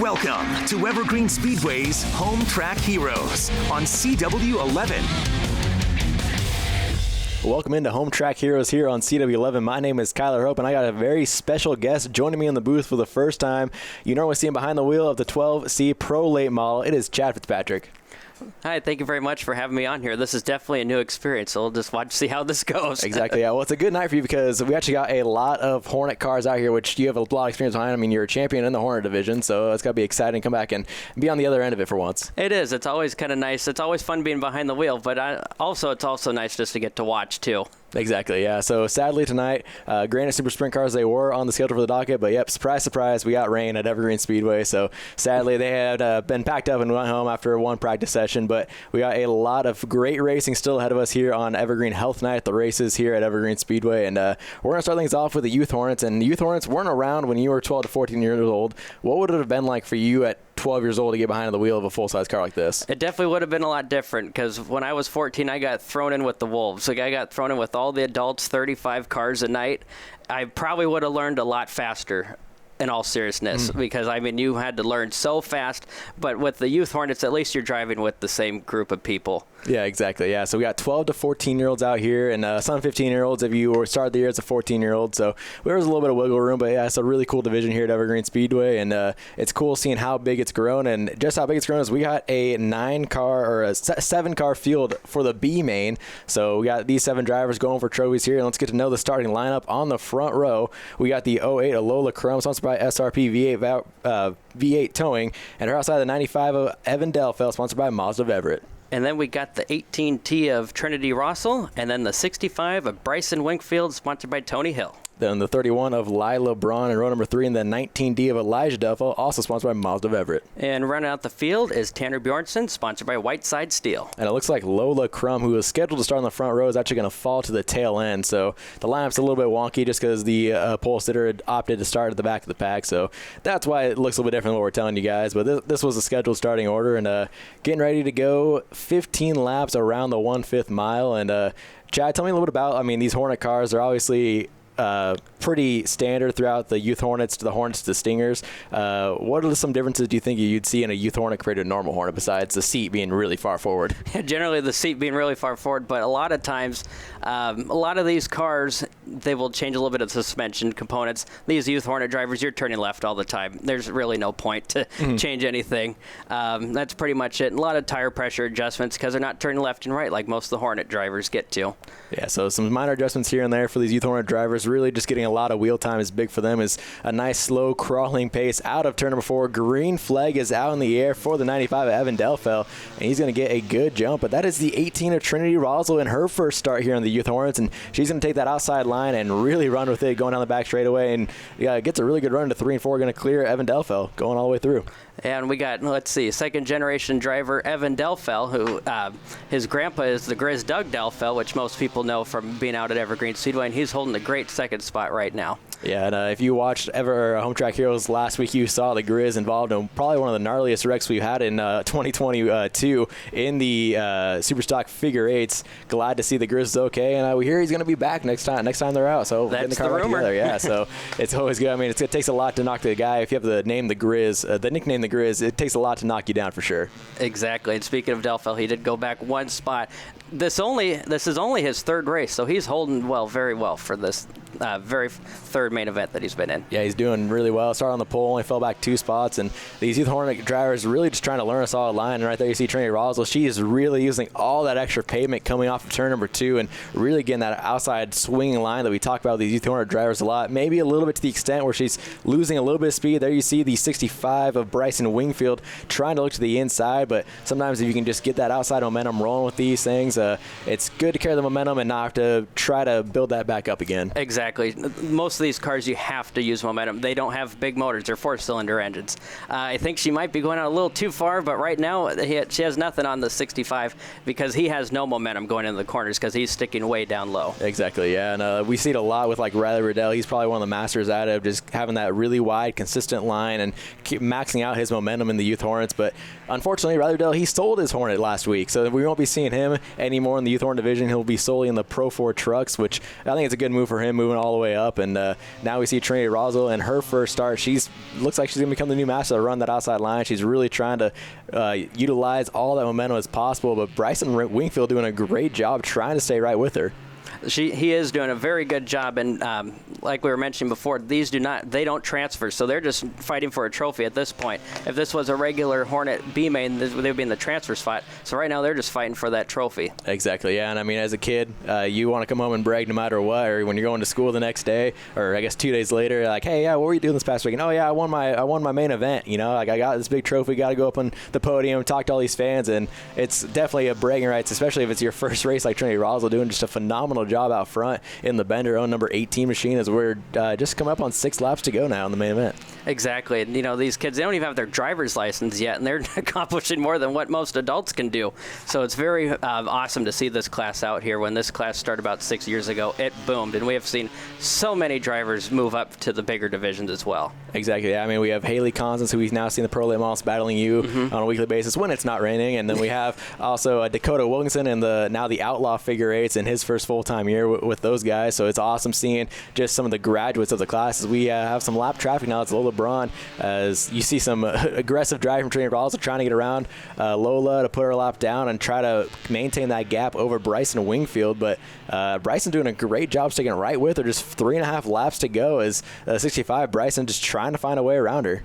Welcome to Evergreen Speedway's Home Track Heroes on CW11. Welcome into Home Track Heroes here on CW11. My name is Kyler Hope, and I got a very special guest joining me in the booth for the first time. You normally see him behind the wheel of the 12C Pro Late model. It is Chad Fitzpatrick. Hi, thank you very much for having me on here. This is definitely a new experience, so we'll just watch see how this goes. Exactly, yeah. Well, it's a good night for you because we actually got a lot of Hornet cars out here, which you have a lot of experience behind. I mean, you're a champion in the Hornet division, so it's got to be exciting to come back and be on the other end of it for once. It is. It's always kind of nice. It's always fun being behind the wheel, but it's also nice just to get to watch, too. Exactly, yeah. So sadly tonight, granted Super Sprint cars, they were on the schedule for the docket, but yep, surprise, surprise, we got rain at Evergreen Speedway. So sadly, they had been packed up and went home after one practice session, but we got a lot of great racing still ahead of us here on Evergreen Health Night, the races here at Evergreen Speedway. And we're going to start things off with the Youth Hornets. And the Youth Hornets weren't around when you were 12 to 14 years old. What would it have been like for you at 12 years old to get behind the wheel of a full-size car like this? It definitely would have been a lot different because when I was 14, I got thrown in with the Wolves. Like I got thrown in with all the adults, 35 cars a night. I probably would have learned a lot faster, in all seriousness, because, I mean, you had to learn so fast. But with the Youth Hornets, at least you're driving with the same group of people. Yeah, exactly. Yeah, so we got 12 to 14-year-olds out here, and some 15-year-olds if you started the year as a 14-year-old. So there was a little bit of wiggle room, but yeah, it's a really cool division here at Evergreen Speedway, and it's cool seeing how big it's grown. And just how big it's grown is we got a 7-car field for the B main. So we got these 7 drivers going for trophies here, and let's get to know the starting lineup. On the front row, we got the 08 Alola Chrome, sponsored by SRP V8 Towing, and her outside the 95 of Evan Delfel, sponsored by Mazda of Everett. And then we got the 18T of Trinity Roswell, and then the 65 of Bryson Winkfield, sponsored by Tony Hill. Then the 31 of Lila Braun in row number 3, and the 19D of Elijah Delfel, also sponsored by Mazda of Everett. And running out the field is Tanner Bjornsson, sponsored by Whiteside Steel. And it looks like Lola Crum, who was scheduled to start on the front row, is actually going to fall to the tail end. So the lineup's a little bit wonky just because the pole sitter had opted to start at the back of the pack. So that's why it looks a little bit different than what we're telling you guys. But this was a scheduled starting order, and getting ready to go 15 laps around the 1/5 mile. And Chad, tell me a little bit about, I mean, these Hornet cars are obviously pretty standard throughout the Youth Hornets to the Hornets to the Stingers. What are some differences do you think you'd see in a Youth Hornet compared to a normal Hornet besides the seat being really far forward? Generally the seat being really far forward, but a lot of times, a lot of these cars, they will change a little bit of the suspension components. These Youth Hornet drivers, you're turning left all the time. There's really no point to change anything. That's pretty much it. And a lot of tire pressure adjustments because they're not turning left and right like most of the Hornet drivers get to. Yeah, so some minor adjustments here and there for these Youth Hornet drivers. Really just getting a lot of wheel time is big for them. Is a nice slow crawling pace out of turn number 4. Green flag is out in the air for the 95 of Evan Delfel, and he's going to get a good jump. But that is the 18 of Trinity Roswell in her first start here in the Youth Hornets, and she's going to take that outside line and really run with it going down the back straightaway, and gets a really good run to 3 and 4, going to clear Evan Delfel going all the way through. And we got, let's see, second-generation driver Evan Delfel, who his grandpa is the Grizz Doug Delfel, which most people know from being out at Evergreen Speedway, and he's holding a great second spot right now. Yeah, and if you watched Home Track Heroes last week, you saw the Grizz involved in probably one of the gnarliest wrecks we've had in 2022 in the Superstock Figure 8s. Glad to see the Grizz is okay, and we hear he's going to be back next time they're out. So that's getting the car the back rumor. Together. Yeah, so it's always good. I mean, it takes a lot to knock the guy. If you have the name the Grizz, the nickname the Grizz, it takes a lot to knock you down for sure. Exactly. And speaking of Delfel, he did go back one spot. This is only his third race, so he's holding very well for this very third main event that he's been in. Yeah, he's doing really well. Started on the pole, only fell back 2 spots, and these Youth Hornet drivers really just trying to learn a solid line. And right there you see Trinity Roswell. She is really using all that extra pavement coming off of turn number 2 and really getting that outside swinging line that we talk about with these Youth Hornet drivers a lot. Maybe a little bit to the extent where she's losing a little bit of speed. There you see the 65 of Bryson Wingfield trying to look to the inside, but sometimes if you can just get that outside momentum rolling with these things, it's good to carry the momentum and not have to try to build that back up again. Exactly. Most of these cars, you have to use momentum. They don't have big motors. They're 4-cylinder engines. I think she might be going out a little too far, but right now she has nothing on the 65 because he has no momentum going into the corners because he's sticking way down low. Exactly, yeah. And we see it a lot with like Riley Riddell. He's probably one of the masters at it, of just having that really wide, consistent line and keep maxing out his momentum in the Youth Hornets. But unfortunately, Riley Riddell, he sold his Hornet last week, so we won't be seeing him anymore in the Youth Hornet division. He'll be solely in the Pro 4 trucks, which I think it's a good move for him, moving doing all the way up. And now we see Trinity Roswell in her first start. Looks like she's going to become the new master to run that outside line. She's really trying to utilize all that momentum as possible. But Bryson Wingfield doing a great job trying to stay right with her. He is doing a very good job, and like we were mentioning before, they don't transfer, so they're just fighting for a trophy at this point. If this was a regular Hornet B main, they would be in the transfer spot. So right now they're just fighting for that trophy. Exactly, yeah. And I mean, as a kid, you want to come home and brag no matter what, or when you're going to school the next day, or I guess 2 days later, like, hey, yeah, what were you doing this past weekend? Oh yeah, I won my main event. You know, like I got this big trophy, got to go up on the podium, talk to all these fans, and it's definitely a bragging rights, especially if it's your first race like Trinity Roswell doing just a phenomenal job out front in the Bender own number 18 machine as we're just coming up on 6 laps to go now in the main event. Exactly. And, you know, these kids, they don't even have their driver's license yet, and they're accomplishing more than what most adults can do. So it's very awesome to see this class out here. When this class started about 6 years ago, it boomed, and we have seen so many drivers move up to the bigger divisions as well. Exactly. Yeah. I mean, we have Haley Constance, who we've now seen the Pro Late Models battling you on a weekly basis when it's not raining, and then we have also Dakota Wilkinson and now the Outlaw figure eights in his first full-time year with those guys. So it's awesome seeing just some of the graduates of the classes. We have some lap traffic now. It's Lola Braun, as you see some aggressive driving from Trinity Roswell trying to get around Lola to put her lap down and try to maintain that gap over Bryson Wingfield. But Bryson doing a great job sticking right with her. Just 3.5 laps to go as 65. Bryson just trying to find a way around her.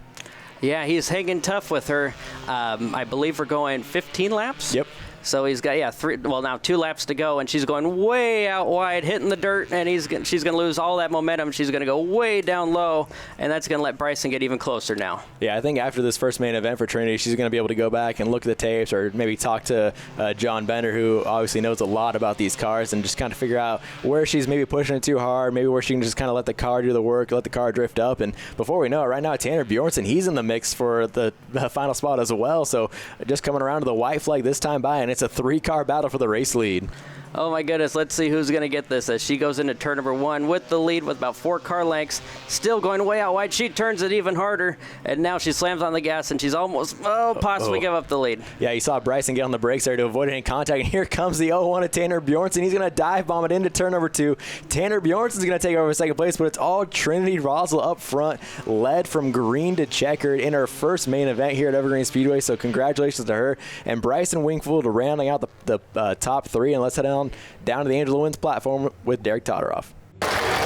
Yeah, he's hanging tough with her. I believe we're going 15 laps. Yep. So he's got, now 2 laps to go, and she's going way out wide, hitting the dirt, and she's going to lose all that momentum. She's going to go way down low, and that's going to let Bryson get even closer now. Yeah, I think after this first main event for Trinity, she's going to be able to go back and look at the tapes or maybe talk to John Bender, who obviously knows a lot about these cars, and just kind of figure out where she's maybe pushing it too hard, maybe where she can just kind of let the car do the work, let the car drift up. And before we know it, right now, Tanner Bjornsson, he's in the mix for the final spot as well. So just coming around to the white flag this time by, and it's a 3-car battle for the race lead. Oh my goodness, let's see who's going to get this as she goes into turn number 1 with the lead with about 4 car lengths, still going way out wide. She turns it even harder, and now she slams on the gas, and she's almost possibly give up the lead. Yeah, you saw Bryson get on the brakes there to avoid any contact, and here comes the 0-1 of Tanner Bjornsson. He's going to dive bomb it into turn number 2. Tanner Bjornsson's going to take over second place, but it's all Trinity Roswell up front, led from green to checkered in her first main event here at Evergreen Speedway, so congratulations to her. And Bryson Wingfield rounding out the top 3, and let's head on down to the Angela Wins platform with Derek Todoroff.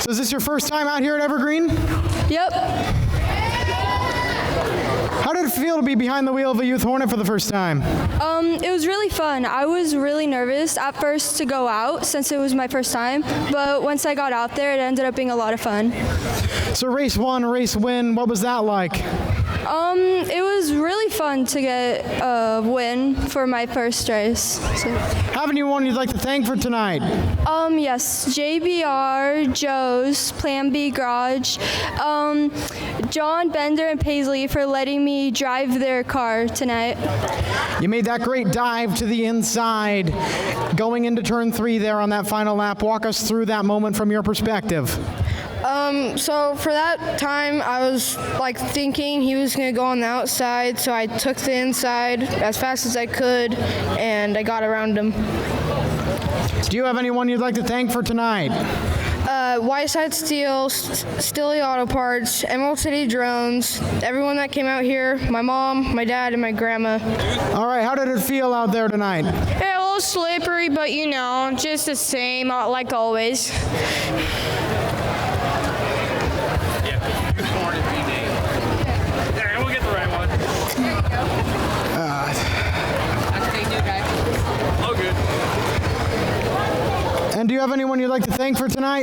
So is this your first time out here at Evergreen? Yep. How did it feel to be behind the wheel of a Youth Hornet for the first time? It was really fun. I was really nervous at first to go out since it was my first time, but once I got out there, it ended up being a lot of fun. So race 1, race win, what was that like? It was really fun to get a win for my first race. So. Have anyone you'd like to thank for tonight? Yes, JBR, Joe's, Plan B Garage, John Bender and Paisley for letting me drive their car tonight. You made that great dive to the inside, going into turn 3 there on that final lap. Walk us through that moment from your perspective. So for that time, I was like thinking he was going to go on the outside, so I took the inside as fast as I could, and I got around him. Do you have anyone you'd like to thank for tonight? Whiteside Steel, Stilly Auto Parts, Emerald City Drones, everyone that came out here, my mom, my dad, and my grandma. All right, how did it feel out there tonight? Yeah, a little slippery, but you know, just the same, like always. And do you have anyone you'd like to thank for tonight?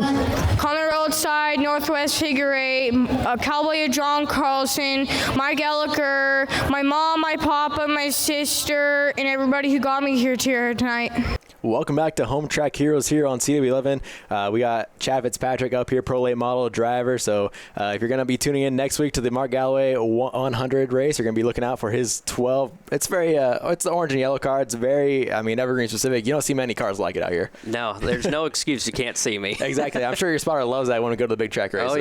Connor Roadside, Northwest Figure 8, Cowboy John Carlson, Mike Elliker, my mom, my papa, my sister, and everybody who got me here tonight. Welcome back to Home Track Heroes here on CW11. We got Chad Fitzpatrick up here, Pro Late Model driver. So if you're going to be tuning in next week to the Mark Galloway 100 race, you're going to be looking out for his 12. It's very, it's the orange and yellow car. It's very, Evergreen specific. You don't see many cars like it out here. No, there's no excuse you can't see me. Exactly. I'm sure your spotter loves that when we go to the big track races. Oh,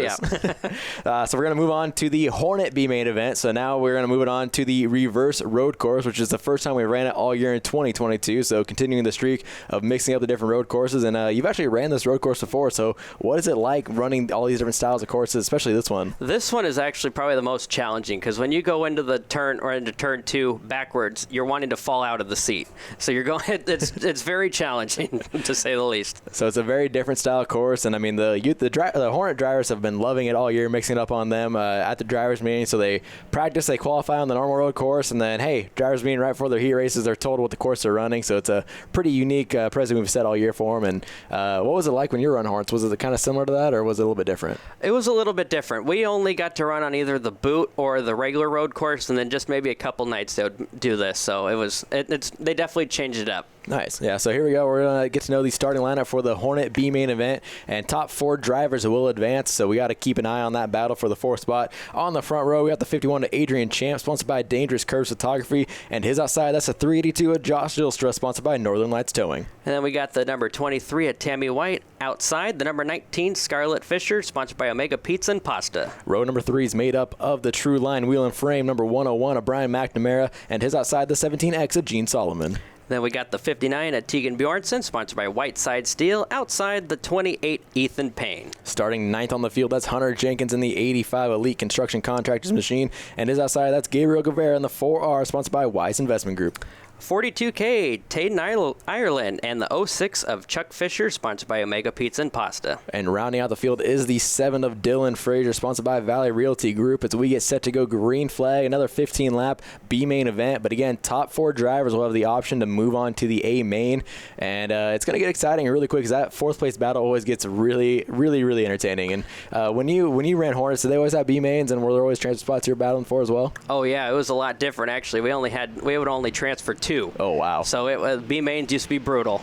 yeah. So we're going to move on to the Hornet B main event. So now we're going to move it on to the reverse road course, which is the first time we ran it all year in 2022. So continuing the streak of mixing up the different road courses. And you've actually ran this road course before, so what is it like running all these different styles of courses, especially this one? This one is actually probably the most challenging because when you go into the turn or into turn 2 backwards, you're wanting to fall out of the seat. So you're going. It's very challenging to say the least. So it's a very different style course, and I mean the Hornet drivers have been loving it all year, mixing it up on them at the drivers meeting. So they practice, they qualify on the normal road course, and then hey, drivers meeting right before their heat races, they're told what the course they're running. So it's a pretty unique precedent we've set all year for them. And what was it like when you were running Hornets? Was it kind of similar to that, or was it a little bit different? It was a little bit different. We only got to run on either the boot or the regular road course, and then just maybe a couple nights they would do this. So they definitely changed it up. Nice. Yeah, so here we go. We're going to get to know the starting lineup for the Hornet B main event, and top 4 drivers will advance, so we got to keep an eye on that battle for the 4th spot. On the front row, we got the 51 to Adrian Champ, sponsored by Dangerous Curves Photography, and his outside, that's a 382 of Josh Dilstra, sponsored by Northern Lights Towing. And then we got the number 23 at Tammy White. Outside, the number 19, Scarlett Fisher, sponsored by Omega Pizza and Pasta. Row number 3 is made up of the True Line Wheel and Frame, number 101 of Brian McNamara, and his outside, the 17X of Gene Solomon. Then we got the 59 at Tegan Bjornson, sponsored by Whiteside Steel. Outside, the 28, Ethan Payne. Starting 9th on the field, that's Hunter Jenkins in the 85 Elite Construction Contractors Machine. And his outside, that's Gabriel Guevara in the 4R, sponsored by Wise Investment Group. 42K, Taden Ireland, and the 06 of Chuck Fisher, sponsored by Omega Pizza and Pasta. And rounding out the field is the 7 of Dylan Frazier, sponsored by Valley Realty Group, as we get set to go green flag, another 15-lap B main event. But again, top 4 drivers will have the option to move on to the A main, and it's going to get exciting really quick because that 4th place battle always gets really, really, really entertaining. And when you ran Hornets, did they always have B mains, and were there always transfer spots you're battling for as well? Oh yeah, it was a lot different actually. We would only transfer 2. Oh wow! So B mains used to be brutal.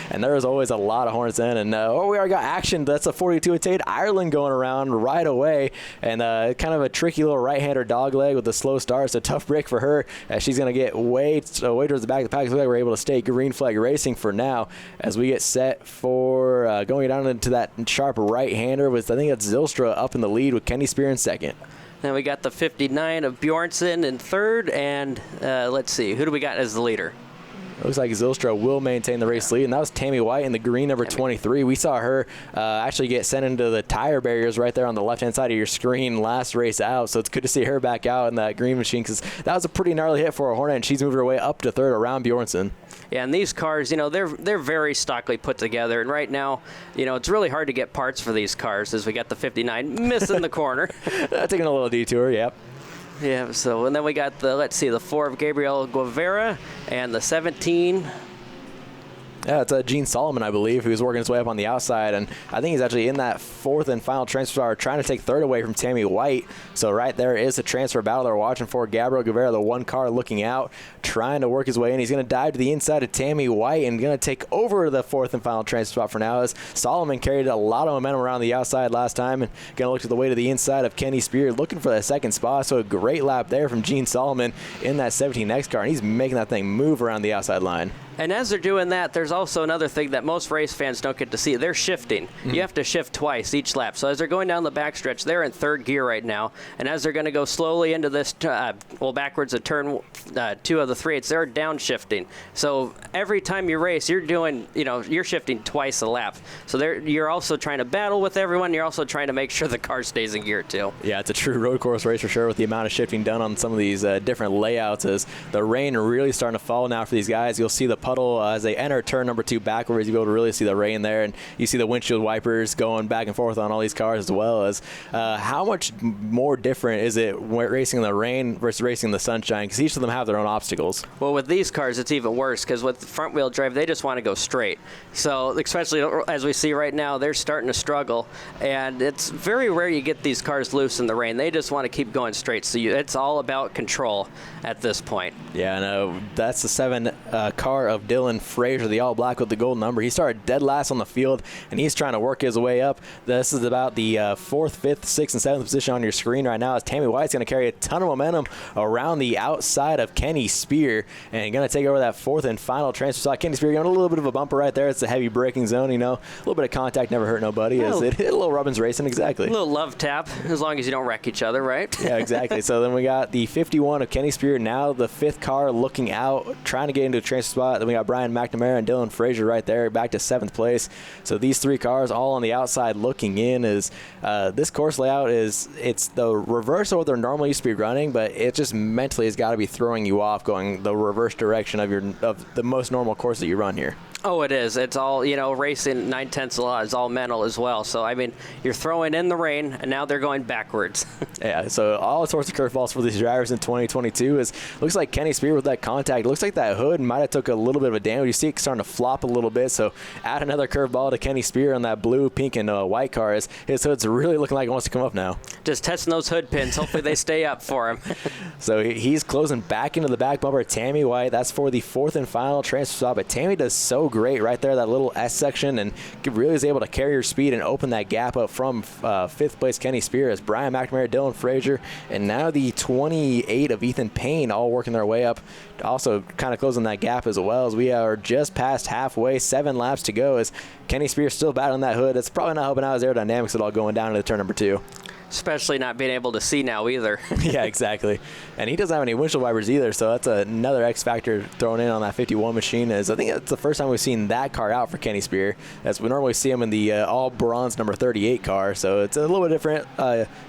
And there was always a lot of Hornets in, and we already got action. That's a 42 Tate Ireland going around right away, and kind of a tricky little right-hander dog leg with a slow start. It's a tough break for her as she's going to get way towards the back of the pack. So we're able to stay green flag racing for now as we get set for going down into that sharp right-hander with, I think that's Zylstra up in the lead with Kenny Spear in 2nd. Then we got the 59 of Bjornson in 3rd, and let's see, who do we got as the leader? Looks like Zylstra will maintain the race lead, and that was Tammy White in the green number 23. We saw her actually get sent into the tire barriers right there on the left-hand side of your screen last race out, so it's good to see her back out in that green machine because that was a pretty gnarly hit for a Hornet, and she's moved her way up to 3rd around Bjornson. Yeah, and these cars, they're very stockily put together, and right now, it's really hard to get parts for these cars as we got the 59 missing the corner. Taking a little detour, yep. Yeah, so, and then we got the 4 of Gabriel Guevara and the 17. Yeah, it's Gene Solomon, I believe, who's working his way up on the outside, and I think he's actually in that 4th and final transfer star trying to take 3rd away from Tammy White. So right there is a transfer battle they're watching for. Gabriel Guevara, the 1 car looking out, trying to work his way in. He's going to dive to the inside of Tammy White and going to take over the 4th and final transfer spot for now as Solomon carried a lot of momentum around the outside last time and going to look to the way to the inside of Kenny Spear looking for that 2nd spot. So a great lap there from Gene Solomon in that 17X car, and he's making that thing move around the outside line. And as they're doing that, there's also another thing that most race fans don't get to see. They're shifting. Mm-hmm. You have to shift twice each lap. So as they're going down the backstretch, they're in 3rd gear right now. And as they're going to go slowly into this, backwards at turn 2 of the 3/8, they're downshifting. So every time you race, you're doing, you're shifting twice a lap. So you're also trying to battle with everyone. You're also trying to make sure the car stays in gear too. Yeah, it's a true road course race for sure with the amount of shifting done on some of these different layouts as the rain really starting to fall now for these guys. You'll see the puddle as they enter turn number 2 backwards. You'll be able to really see the rain there, and you see the windshield wipers going back and forth on all these cars as well. As how much more different is it racing in the rain versus racing in the sunshine? Because each of them have their own obstacles. Well, with these cars, it's even worse because with front wheel drive, they just want to go straight. So especially as we see right now, they're starting to struggle, and it's very rare you get these cars loose in the rain. They just want to keep going straight. So it's all about control at this point. Yeah, no, that's the 7 car of Dylan Frazier, the all black with the gold number. He started dead last on the field, and he's trying to work his way up. This is about the 4th, 5th, 6th, and 7th position on your screen right now as Tammy White's going to carry a ton of momentum around the outside of Kenny Spear and going to take over that 4th and final transfer spot. Kenny Spear getting a little bit of a bumper right there. It's the heavy braking zone, a little bit of contact never hurt nobody. As it hit a little Robbins racing, exactly. A little love tap, as long as you don't wreck each other, right? Yeah, exactly. So then we got the 51 of Kenny Spear, now the 5th car looking out, trying to get into a transfer spot. Then we got Brian McNamara and Dylan Frazier right there, back to 7th place. So these 3 cars all on the outside looking in. Is this course layout it's the reverse of what they're normally used to be running, but it just mentally has got to be throwing you off going the reverse direction of the most normal course that you run here. Oh, it is. It's all, racing 9/10 a lot is all mental as well. So, I mean, you're throwing in the rain, and now they're going backwards. Yeah, so all sorts of curveballs for these drivers in 2022. Looks like Kenny Spear with that contact. Looks like that hood might have took a little bit of a damage. You see it starting to flop a little bit. So add another curveball to Kenny Spear on that blue, pink, and white car. His hood's really looking like it wants to come up now. Just testing those hood pins. Hopefully they stay up for him. So he's closing back into the back bumper. Tammy White, that's for the 4th and final transfer spot. But Tammy does so great right there, that little S section, and really is able to carry her speed and open that gap up from 5th place Kenny Spear as Brian McNamara, Dylan Frazier, and now the 28 of Ethan Payne all working their way up, also kind of closing that gap as well, as we are just past halfway, 7 laps to go as Kenny Spear still battling that hood. It's probably not helping out his aerodynamics at all going down into turn number 2. Especially not being able to see now either. Yeah, exactly. And he doesn't have any windshield wipers either, so that's another X factor thrown in on that 51 machine. I think it's the first time we've seen that car out for Kenny Spear, as we normally see him in the all bronze number 38 car. So it's a little bit different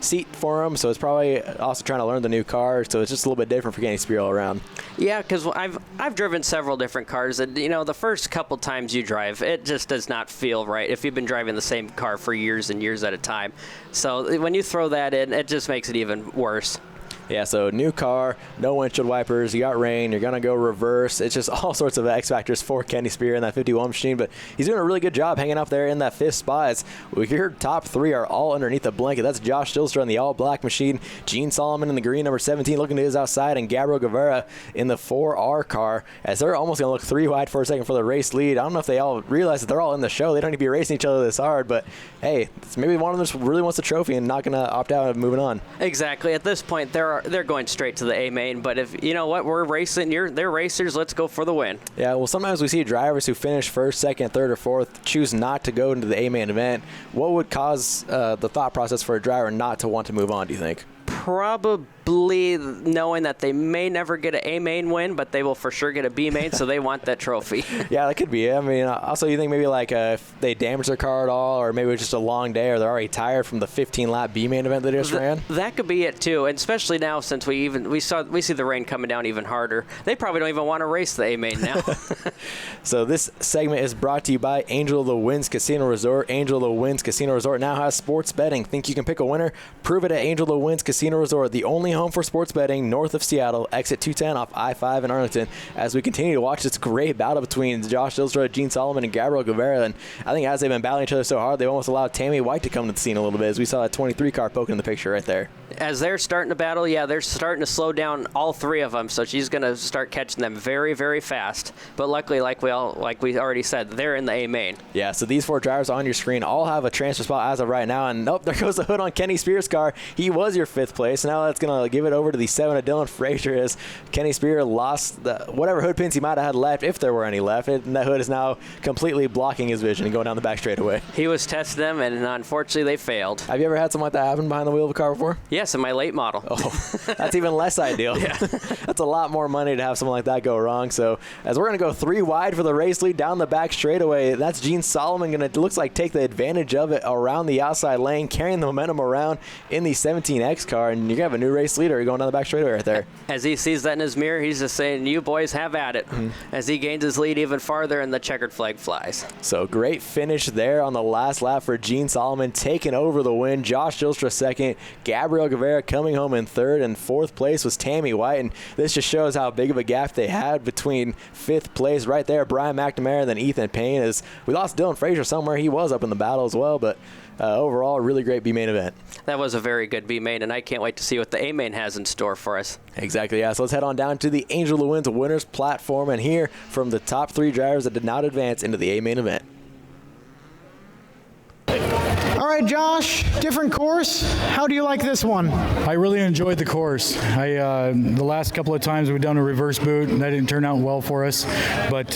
seat for him, so it's probably also trying to learn the new car, so it's just a little bit different for Kenny Spear all around. Yeah, because I've driven several different cars, and the first couple times you drive, it just does not feel right if you've been driving the same car for years and years at a time. So when you throw that in, it just makes it even worse. Yeah, so new car, no windshield wipers, you got rain, you're going to go reverse. It's just all sorts of X factors for Kenny Spear in that 51 machine, but he's doing a really good job hanging up there in that 5th spot. Your top 3 are all underneath the blanket. That's Josh Stilster on the all-black machine, Gene Solomon in the green, number 17, looking to his outside, and Gabriel Guevara in the 4R car, as they're almost going to look 3 wide for a second for the race lead. I don't know if they all realize that they're all in the show. They don't need to be racing each other this hard, but hey, maybe one of them just really wants the trophy and not going to opt out and moving on. Exactly. At this point, they're going straight to the A main, but if you know what, we're racing, they're racers, let's go for the win. Yeah, well, sometimes we see drivers who finish 1st, 2nd, 3rd, or 4th choose not to go into the A main event. What would cause the thought process for a driver not to want to move on, do you think? Probably knowing that they may never get an A main win, but they will for sure get a B main, so they want that trophy. Yeah, that could be it. I mean, also you think maybe like if they damage their car at all, or maybe it's just a long day, or they're already tired from the 15-lap B main event they just ran. That could be it too, and especially now since we see the rain coming down even harder. They probably don't even want to race the A main now. So this segment is brought to you by Angel of the Winds Casino Resort. Angel of the Winds Casino Resort now has sports betting. Think you can pick a winner? Prove it at Angel of the Winds Casino Resort, the only home for sports betting north of Seattle, exit 210 off I-5 in Arlington, as we continue to watch this great battle between Josh Dilstra, Gene Solomon, and Gabriel Guevara. And I think as they've been battling each other so hard, they've almost allowed Tammy White to come to the scene a little bit, as we saw that 23 car poking in the picture right there. As they're starting to battle, yeah, they're starting to slow down all 3 of them, so she's going to start catching them very, very fast. But luckily, like we already said, they're in the A main. Yeah, so these 4 drivers on your screen all have a transfer spot as of right now, and nope, there goes the hood on Kenny Spear's car. He was your 5th place. Now that's going to give it over to the 7 of Dylan Frazier, as Kenny Spear lost whatever hood pins he might have had left, if there were any left, and that hood is now completely blocking his vision and going down the back straightaway. He was testing them, and unfortunately they failed. Have you ever had something like that happen behind the wheel of a car before? Yes, in my late model. Oh, that's even less ideal. Yeah. That's a lot more money to have something like that go wrong. So as we're going to go 3 wide for the race lead down the back straightaway, that's Gene Solomon going to, looks like, take the advantage of it around the outside lane, carrying the momentum around in the 17X car, and you're going to have a new race leader going down the back straightaway right there. As he sees that in his mirror, he's just saying, you boys have at it, as he gains his lead even farther and the checkered flag flies. So great finish there on the last lap for Gene Solomon, taking over the win. Josh Dilstra 2nd, Gabriel Guevara coming home in 3rd, and 4th place was Tammy White, and this just shows how big of a gap they had between 5th place right there, Brian McNamara, and then Ethan Payne, as we lost Dylan Frazier somewhere. He was up in the battle as well, but overall, a really great B-main event. That was a very good B-main, and I can't wait to see what the A-main has in store for us. Exactly, yeah. So let's head on down to the Angel of the Winds winners platform and hear from the top 3 drivers that did not advance into the A-main event. All right, Josh, different course. How do you like this one? I really enjoyed the course. The last couple of times we've done a reverse boot, and that didn't turn out well for us. But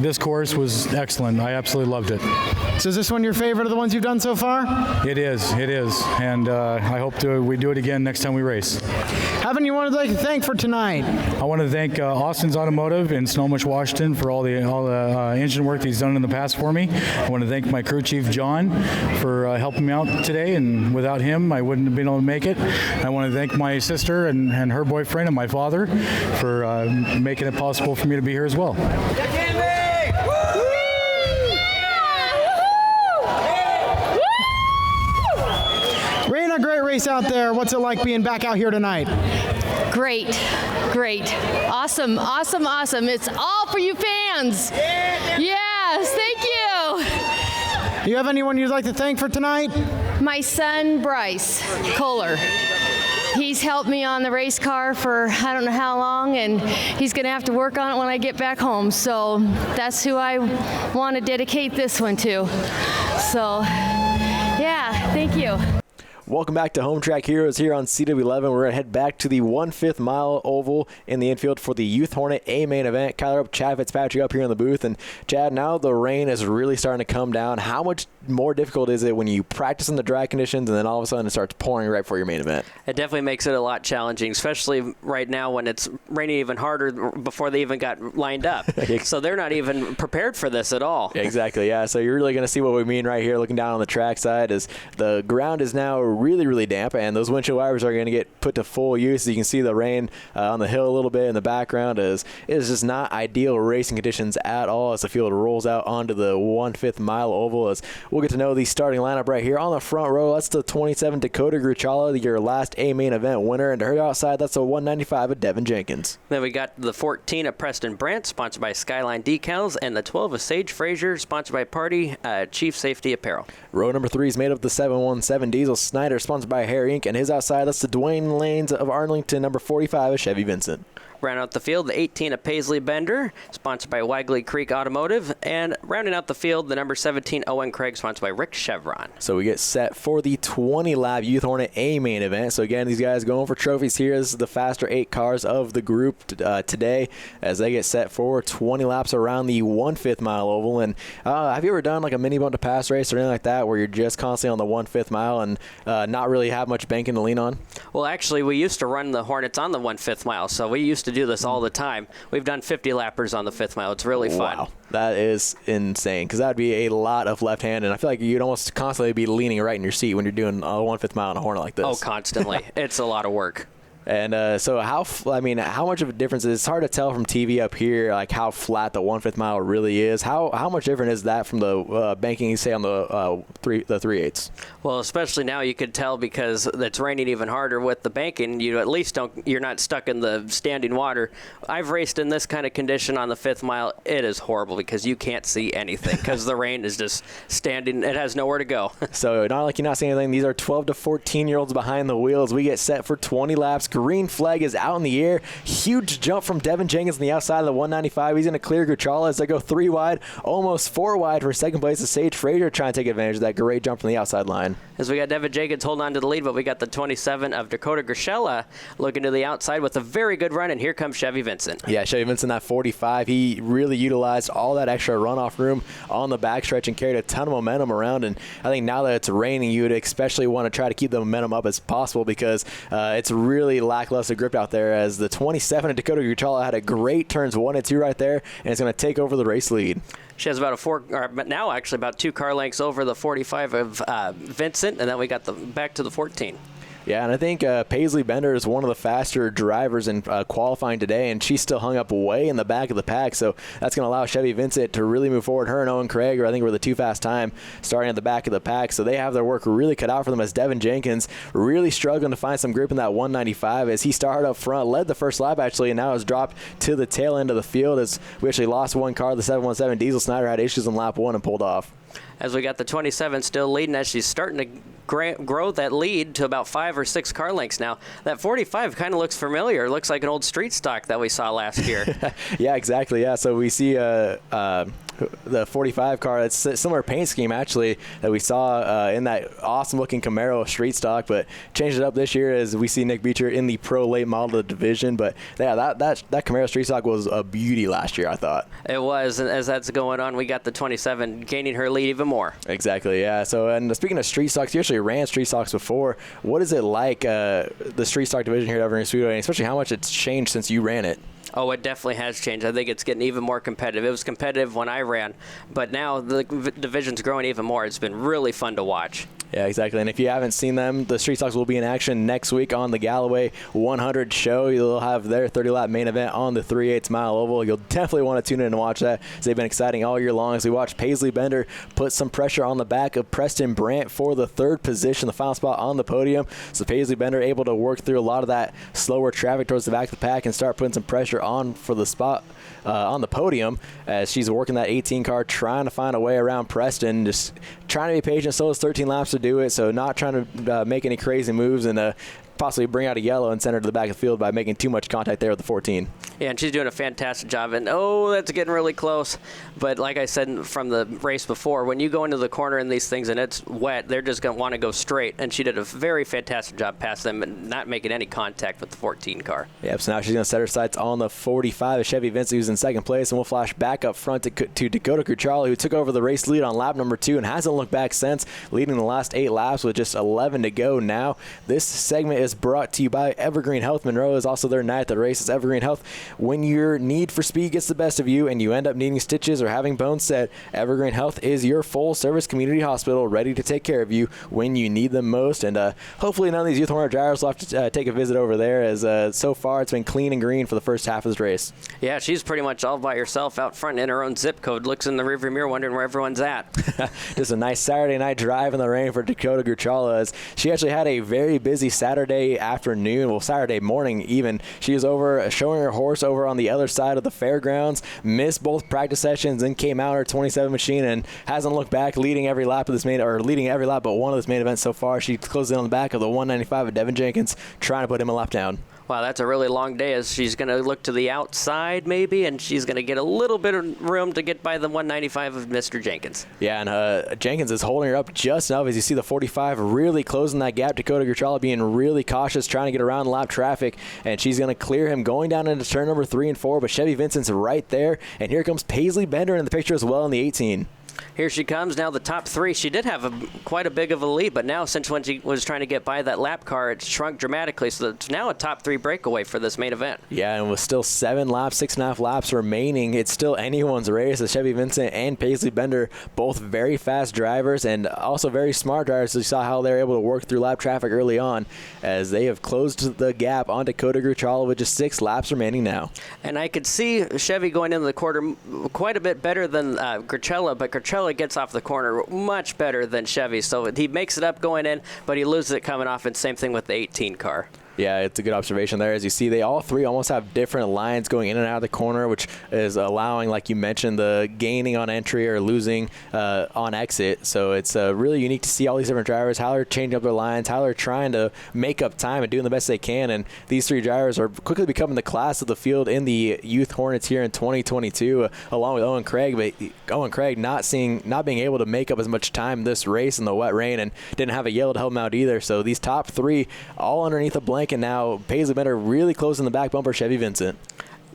this course was excellent. I absolutely loved it. So is this one your favorite of the ones you've done so far? It is. And I hope we do it again next time we race. Haven't you wanted to thank for tonight? I want to thank Austin's Automotive in Snohomish, Washington for all the engine work that he's done in the past for me. I want to thank my crew chief, John, for helping me out today, and without him, I wouldn't have been able to make it. I want to thank my sister and her boyfriend and my father for making it possible for me to be here as well. Rain, a great race out there. What's it like being back out here tonight? Great. Awesome. It's all for you fans. Yes, thank you. Do you have anyone you'd like to thank for tonight? My son, Bryce Kohler. He's helped me on the race car for I don't know how long, and he's going to have to work on it when I get back home. So that's who I want to dedicate this one to. So, yeah, thank you. Welcome back to Home Track Heroes here on CW11. We're going to head back to the 1/5 mile oval in the infield for the Youth Hornet A main event. Kyler up, Chad Fitzpatrick up here in the booth. And Chad, now the rain is really starting to come down. How much more difficult is it when you practice in the dry conditions and then all of a sudden it starts pouring right before your main event? It definitely makes it a lot challenging, especially right now when it's raining even harder before they even got lined up. So they're not even prepared for this at all. Exactly, yeah. So you're really going to see what we mean right here looking down on the track side is the ground is now really damp, and those windshield wipers are going to get put to full use. You can see the rain on the hill a little bit in the background. It is just not ideal racing conditions at all as the field rolls out onto the 1/5 mile oval. As we'll get to know the starting lineup right here on the front row. That's the 27 Dakota Gruchala, your last A main event winner, and to her outside, that's the 195 of Devin Jenkins. Then we got the 14 of Preston Brandt, sponsored by Skyline Decals, and the 12 of Sage Frazier, sponsored by Party Chief Safety Apparel. Row number 3 is made up of the 717 Diesel Snyder, sponsored by Hair Inc., and his outside, that's the Dwayne Lanes of Arlington, number 45 of Chevy Vincent. Rounding out the field, the 18 of Paisley Bender, sponsored by Wagley Creek Automotive. And rounding out the field, the number 17 Owen Craig, sponsored by Rick Chevron. So we get set for the 20-lap Youth Hornet A main event. So again, these guys going for trophies here. This is the faster 8 cars of the group today as they get set for 20 laps around the 1/5 mile oval. And have you ever done like a mini bump to pass race or anything like that where you're just constantly on the 1/5 mile and not really have much banking to lean on? Well, actually, we used to run the Hornets on the 1/5 mile, so we used to do this all the time. We've done 50 lappers on the 5th mile. It's really fun. Wow, that is insane because that would be a lot of left hand, and I feel like you'd almost constantly be leaning right in your seat when you're doing a 1/5 mile on a Hornet like this. Oh, constantly. It's a lot of work. And so how much of a difference is it? It's hard to tell from TV up here, like how flat the 1/5 mile really is. How much different is that from the banking you say on the 3/8? Well, especially now you could tell because it's raining even harder with the banking. You at least you're not stuck in the standing water. I've raced in this kind of condition on the 5th mile. It is horrible because you can't see anything because the rain is just standing. It has nowhere to go. So not like you're not seeing anything. These are 12 to 14-year-olds behind the wheels. We get set for 20 laps. Green flag is out in the air. Huge jump from Devin Jenkins on the outside of the 195. He's going to clear Gruchala as they go 3 wide, almost 4 wide for second place. The Sage Frazier trying to take advantage of that great jump from the outside line. As we got Devin Jenkins holding on to the lead, but we got the 27 of Dakota Gruchala looking to the outside with a very good run, and here comes Chevy Vincent. Yeah, Chevy Vincent, that 45, he really utilized all that extra runoff room on the backstretch and carried a ton of momentum around, and I think now that it's raining, you would especially want to try to keep the momentum up as possible because it's really lackluster grip out there as the 27 of Dakota Gruchala had a great turns 1 and 2 right there, and it's going to take over the race lead. She has about about 2 car lengths over the 45 of Vincent, and then we got back to the 14. Yeah, and I think Paisley Bender is one of the faster drivers in qualifying today, and she still hung up way in the back of the pack, so that's going to allow Chevy Vincent to really move forward. Her and Owen Craig I think were the 2 fast time starting at the back of the pack, so they have their work really cut out for them as Devin Jenkins really struggling to find some grip in that 195 as he started up front, led the first lap actually, and now has dropped to the tail end of the field as we actually lost 1 car. The 717 Diesel Snyder had issues in lap 1 and pulled off. As we got the 27 still leading as she's starting to grow that lead to about 5 or 6 car lengths now. That 45 kind of looks familiar. It looks like an old street stock that we saw last year. Yeah, exactly. Yeah, so we see the 45 car. It's a similar paint scheme, actually, that we saw in that awesome-looking Camaro street stock, but changed it up this year as we see Nick Beecher in the pro late model division. But, yeah, that Camaro street stock was a beauty last year, I thought. It was, and as that's going on, we got the 27 gaining her lead even more. Exactly, yeah. So, and speaking of street stocks, you actually ran street stocks before. What is it like, the street stock division here at Evergreen Speedway, and especially how much it's changed since you ran it? Oh, it definitely has changed. I think it's getting even more competitive. It was competitive when I ran, but now the division's growing even more. It's been really fun to watch. Yeah, exactly. And if you haven't seen them, the Street Stocks will be in action next week on the Galloway 100 show. You'll have their 30-lap main event on the 3/8 mile oval. You'll definitely want to tune in and watch that, as they've been exciting all year long. As we watch Paisley Bender put some pressure on the back of Preston Brandt for the third position, the final spot on the podium. So Paisley Bender able to work through a lot of that slower traffic towards the back of the pack and start putting some pressure on for the spot on the podium, as she's working that 18 car, trying to find a way around Preston, just trying to be patient. So it's 13 laps to do it, so not trying to make any crazy moves and possibly bring out a yellow and send her to the back of the field by making too much contact there with the 14. Yeah, and she's doing a fantastic job. And, that's getting really close. But like I said from the race before, when you go into the corner in these things and it's wet, they're just going to want to go straight. And she did a very fantastic job past them and not making any contact with the 14 car. Yep, so now she's going to set her sights on the 45 of Chevy Vincent, who's in second place. And we'll flash back up front to Dakota Kucharli, who took over the race lead on lap number 2 and hasn't looked back since, leading the last 8 laps with just 11 to go now. This segment is brought to you by Evergreen Health. Monroe is also their night at the race. It's Evergreen Health. When your need for speed gets the best of you and you end up needing stitches or having bones set, Evergreen Health is your full-service community hospital ready to take care of you when you need them most. And hopefully none of these Youth Hornet drivers will have to take a visit over there, as so far it's been clean and green for the first half of this race. Yeah, she's pretty much all by herself out front in her own zip code, looks in the rearview mirror wondering where everyone's at. Just a nice Saturday night drive in the rain for Dakota Kucharli, as she actually had a very busy Saturday afternoon, well, Saturday morning even. She was over showing her horse over on the other side of the fairgrounds, missed both practice sessions, and came out her 27 machine and hasn't looked back, leading every lap of this leading every lap but one of this main event so far. She closed in on the back of the 195 of Devin Jenkins, trying to put him a lap down. Wow, that's a really long day, as she's going to look to the outside maybe, and she's going to get a little bit of room to get by the 195 of Mr. Jenkins. Yeah, and Jenkins is holding her up just enough, as you see the 45 really closing that gap. Dakota Kucharli being really cautious, trying to get around lap traffic, and she's going to clear him going down into turn number 3 and 4, but Chevy Vincent's right there, and here comes Paisley Bender in the picture as well in the 18. Here she comes, now the top 3. She did have quite a big of a lead, but now since when she was trying to get by that lap car, it's shrunk dramatically, so it's now a top 3 breakaway for this main event. Yeah, and with still 7 laps, 6.5 laps remaining, it's still anyone's race. The Chevy Vincent and Paisley Bender, both very fast drivers and also very smart drivers. So you saw how they're able to work through lap traffic early on, as they have closed the gap on Dakota Kucharli with just 6 laps remaining now. And I could see Chevy going into the quarter quite a bit better than Gricella, but Gricella gets off the corner much better than Chevy, so he makes it up going in, but he loses it coming off, and same thing with the 18 car. Yeah, it's a good observation there. As you see, they all 3 almost have different lines going in and out of the corner, which is allowing, like you mentioned, the gaining on entry or losing on exit. So it's really unique to see all these different drivers, how they're changing up their lines, how they're trying to make up time and doing the best they can. And these 3 drivers are quickly becoming the class of the field in the Youth Hornets here in 2022, along with Owen Craig. But Owen Craig not being able to make up as much time this race in the wet rain, and didn't have a yellow to help him out either. So these top 3 all underneath a blanket. And now Paisley Bender really closing the back bumper Chevy Vincent.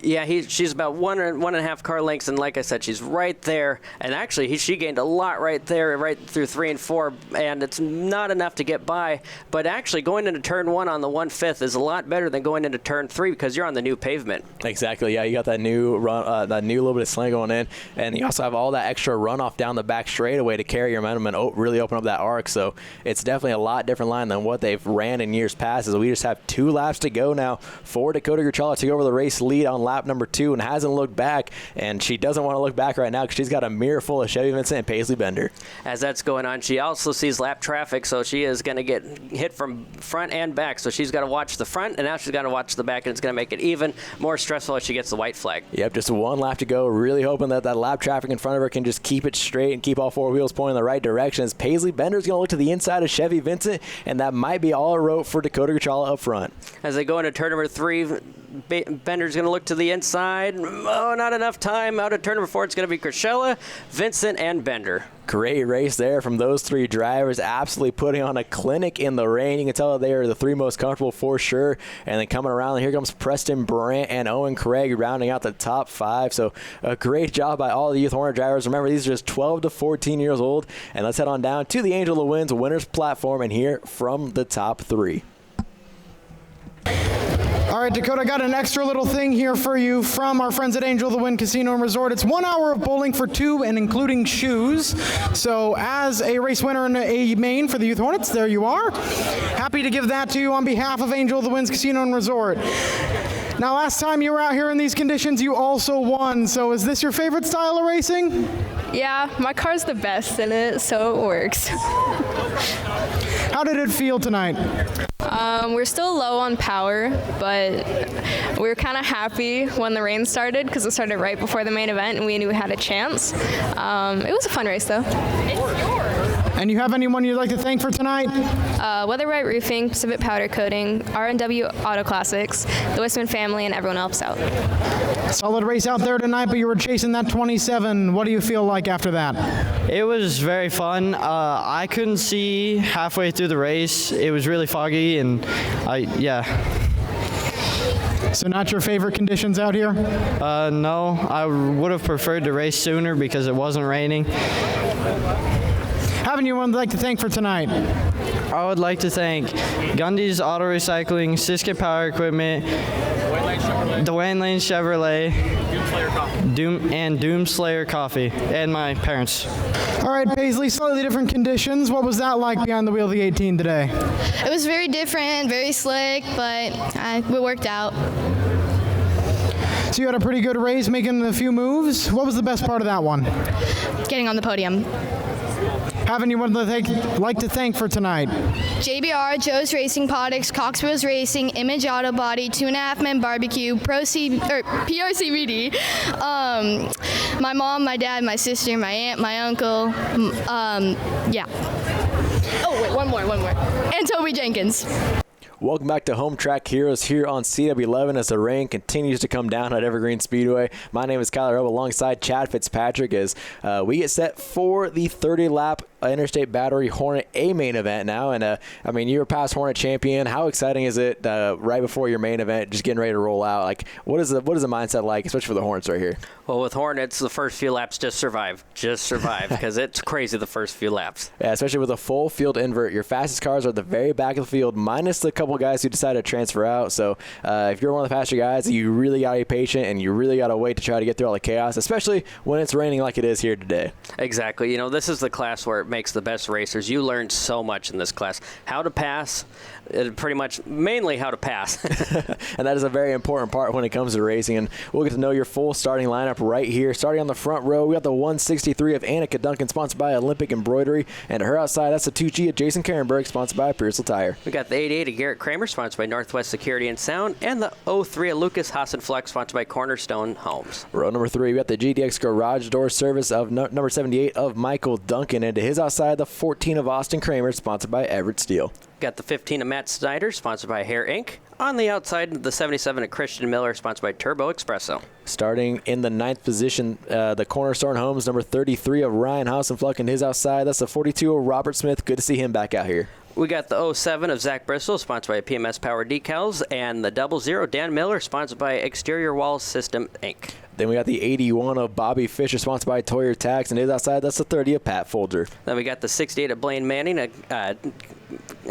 Yeah, she's about one and a half car lengths, and like I said, she's right there. And actually, she gained a lot right there, right through 3 and 4, and it's not enough to get by. But actually, going into turn 1 on the 1/5 is a lot better than going into turn 3, because you're on the new pavement. Exactly. Yeah, you got that new run, that new little bit of slang going in, and you also have all that extra runoff down the back straightaway to carry your momentum and really open up that arc. So it's definitely a lot different line than what they've ran in years past. As we just have 2 laps to go now for Dakota Kucharli to take over the race lead on lap number 2 and hasn't looked back, and she doesn't want to look back right now because she's got a mirror full of Chevy Vincent and Paisley Bender. As that's going on, she also sees lap traffic, so she is going to get hit from front and back. So she's got to watch the front, and now she's got to watch the back, and it's going to make it even more stressful as she gets the white flag. Yep, just 1 lap to go. Really hoping that lap traffic in front of her can just keep it straight and keep all 4 wheels pointing in the right direction. As Paisley Bender's going to look to the inside of Chevy Vincent, and that might be all it wrote for Dakota Kucharli up front. As they go into turn number 3, Bender's going to look to the inside. Oh, not enough time. Out of turn number 4, it's going to be Chrisella, Vincent, and Bender. Great race there from those 3 drivers, absolutely putting on a clinic in the rain. You can tell they are the 3 most comfortable for sure. And then coming around, here comes Preston Brandt and Owen Craig rounding out the top 5. So a great job by all the Youth Hornet drivers. Remember, these are just 12 to 14 years old. And let's head on down to the Angel of Winds winners platform and hear from the top 3. All right, Dakota, I got an extra little thing here for you from our friends at Angel of the Wind Casino and Resort. It's 1 hour of bowling for 2 and including shoes. So as a race winner and a main for the Youth Hornets, there you are. Happy to give that to you on behalf of Angel of the Winds Casino and Resort. Now, last time you were out here in these conditions, you also won. So is this your favorite style of racing? Yeah, my car's the best in it, so it works. How did it feel tonight? We're still low on power, but we were kind of happy when the rain started because it started right before the main event and we knew we had a chance. It was a fun race, though. And you have anyone you'd like to thank for tonight? Weather Right Roofing, Pacific Powder Coating, R&W Auto Classics, the Westman family, and everyone else out. Solid race out there tonight, but you were chasing that 27. What do you feel like after that? It was very fun. I couldn't see halfway through the race. It was really foggy, and yeah. So not your favorite conditions out here? No, I would have preferred to race sooner because it wasn't raining. Have anyone like to thank for tonight? I would like to thank Gundy's Auto Recycling, Siska Power Equipment, Dwayne Lane Chevrolet, Doomslayer Coffee, and my parents. All right, Paisley, slightly different conditions. What was that like behind the wheel of the 18 today? It was very different, very slick, but it worked out. So you had a pretty good race, making a few moves. What was the best part of that one? Getting on the podium. Have anyone like to thank for tonight? JBR, Joe's Racing Products, Coxbill's Racing, Image Auto Body, 2.5 Men Barbecue, PRCBD, my mom, my dad, my sister, my aunt, my uncle, yeah. Oh, wait, one more. And Toby Jenkins. Welcome back to Home Track Heroes here on CW11 as the rain continues to come down at Evergreen Speedway. My name is Kyler Obe alongside Chad Fitzpatrick as we get set for the 30-lap Interstate Battery Hornet A main event now. And, I mean, you're a past Hornet champion. How exciting is it right before your main event, just getting ready to roll out? Like, what is the mindset like, especially for the Hornets right here? Well, with Hornets, the first few laps, just survive, because it's crazy the first few laps. Yeah, especially with a full field invert. Your fastest cars are at the very back of the field, minus the couple guys who decided to transfer out. So if you're one of the faster guys, you really got to be patient and you really got to wait to try to get through all the chaos, especially when it's raining like it is here today. Exactly. You know, this is the class where it makes the best racers. You learn so much in this class. How to pass, pretty much mainly how to pass. And that is a very important part when it comes to racing. And we'll get to know your full starting lineup right here. Starting on the front row, we got the 163 of Annika Duncan, sponsored by Olympic Embroidery. And to her outside, that's the 2G of Jason Karenberg, sponsored by Pearsall Tire. We got the 88 of Garrett Kramer, sponsored by Northwest Security and Sound. And the 03 of Lucas Hassenfleck, sponsored by Cornerstone Homes. Row number 3, we got the GDX Garage Door Service of number 78 of Michael Duncan. And to his outside, the 14 of Austin Kramer, sponsored by Everett Steel. Got the 15 of Matt Snyder, sponsored by Hair Inc. On the outside, the 77 of Christian Miller, sponsored by Turbo Espresso. Starting in the 9th position, the Cornerstone Homes, number 33 of Ryan Hassenfleck, and his outside, that's the 42 of Robert Smith. Good to see him back out here. We got the 07 of Zach Bristol, sponsored by PMS Power Decals, and the 00 Dan Miller, sponsored by Exterior Wall System, Inc. Then we got the 81 of Bobby Fisher, sponsored by Toyer Tax, and his outside, that's the 30 of Pat Folger. Then we got the 68 of Blaine Manning.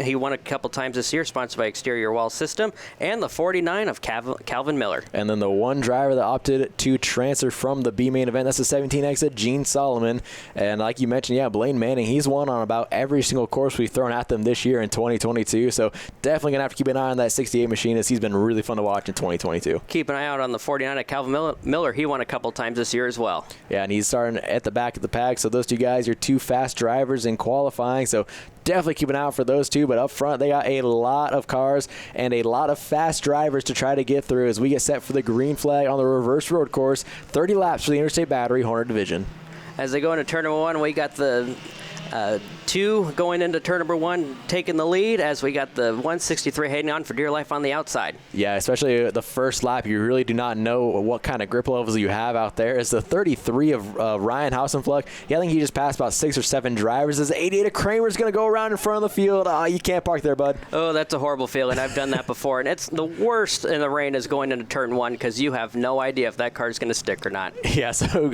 He won a couple times this year, sponsored by Exterior Wall System, and the 49 of Calvin Miller. And then the one driver that opted to transfer from the B main event, that's the 17X of Gene Solomon. And like you mentioned, yeah, Blaine Manning, he's won on about every single course we've thrown at them this year in 2022. So definitely going to have to keep an eye on that 68 machine, as he's been really fun to watch in 2022. Keep an eye out on the 49 of Calvin Miller. He won a couple times this year as well. Yeah, and he's starting at the back of the pack. So those two guys are two fast drivers in qualifying. So definitely keep an eye out for those two. But up front, they got a lot of cars and a lot of fast drivers to try to get through as we get set for the green flag on the reverse road course. 30 laps for the Interstate Battery Hornet Division. As they go into turn number 1, we got the 2 going into turn number 1, taking the lead as we got the 163 heading on for dear life on the outside. Yeah, especially the first lap, you really do not know what kind of grip levels you have out there. It's the 33 of Ryan Hausenfluck. Yeah, I think he just passed about 6 or 7 drivers. As the 88 of Kramer's going to go around in front of the field. You can't park there, bud. Oh, that's a horrible feeling. I've done that before, and it's the worst in the rain is going into turn 1 because you have no idea if that car's going to stick or not. Yeah, so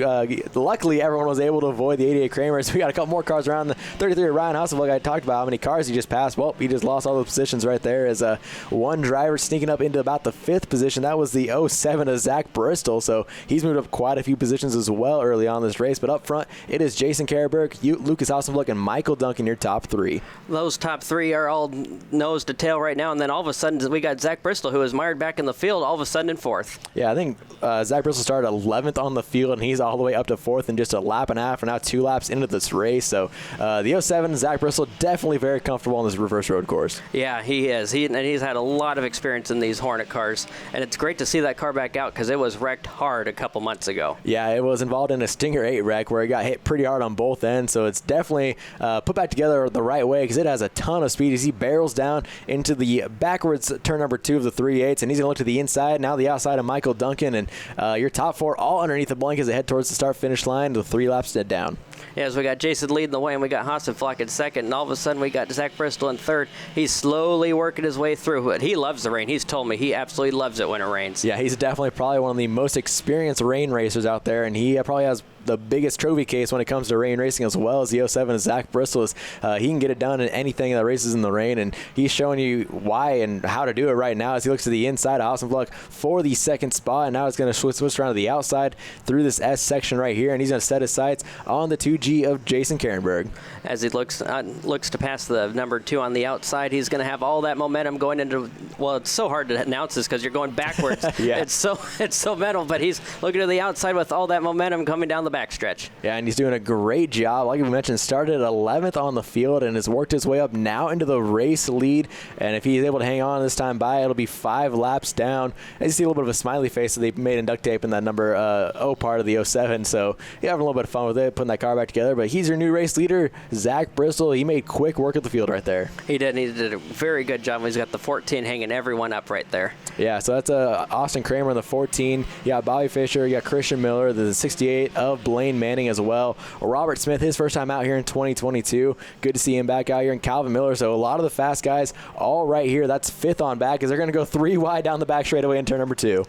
luckily everyone was able to avoid the 88 Kramer. So we got a couple more cars around the 33 of Ryan Hausenfluck. I talked about how many cars he just passed. Well, he just lost all the positions right there as one driver sneaking up into about the 5th position. That was the 07 of Zach Bristol. So he's moved up quite a few positions as well early on this race. But up front, it is Jason Carberg, Lucas Hausenfluck, and Michael Duncan, your top 3. Those top 3 are all nose to tail right now. And then all of a sudden, we got Zach Bristol, who was mired back in the field, all of a sudden in 4th. Yeah, I think Zach Bristol started 11th on the field, and he's all the way up to 4th in just a lap and a half, and now 2 laps into this race. So the 07, Zach Bristol, definitely very comfortable on this reverse road course. Yeah, he is. He's had a lot of experience in these Hornet cars, and it's great to see that car back out because it was wrecked hard a couple months ago. Yeah, it was involved in a Stinger 8 wreck where it got hit pretty hard on both ends, so it's definitely put back together the right way because it has a ton of speed as he barrels down into the backwards turn number 2 of the 3/8, and he's going to look to the inside, now the outside of Michael Duncan, and your top 4 all underneath the blank as they head towards the start-finish line, the 3 laps dead down. Yeah, so we got Jason leading the way, and we got Hausenfluck in 2nd, and all of a sudden we got Zach Bristol in 3rd. He's slowly working his way through it. He loves the rain. He's told me he absolutely loves it when it rains. Yeah, he's definitely probably one of the most experienced rain racers out there, and he probably has the biggest trophy case when it comes to rain racing, as well as the 07 Zach Bristol. He can get it done in anything that races in the rain, and he's showing you why and how to do it right now as he looks to the inside of Hausenfluck for the 2nd spot, and now it's going to switch around to the outside through this S section right here, and he's going to set his sights on the 2G of Jason Karenberg. As he looks to pass the number 2 on the outside, he's going to have all that momentum going into, well, it's so hard to announce this because you're going backwards. Yeah. It's so mental, but he's looking to the outside with all that momentum coming down the backstretch. Yeah, and he's doing a great job. Like we mentioned, started 11th on the field and has worked his way up now into the race lead. And if he's able to hang on this time by, it'll be 5 laps down. As you see a little bit of a smiley face that they made in duct tape in that number O part of the 07. So you're having a little bit of fun with it, putting that car back together. But he's your new race leader, Zach Bristol. He made quick work of the field right there. He did. He did a very good job. He's got the 14 hanging everyone up right there. Yeah, so that's Austin Kramer in the 14. You got Bobby Fischer. You got Christian Miller, the 68 of Blaine Manning as well. Robert Smith, his first time out here in 2022. Good to see him back out here. And Calvin Miller. So a lot of the fast guys all right here. That's 5th on back as they're going to go 3 wide down the back straightaway in turn number 2.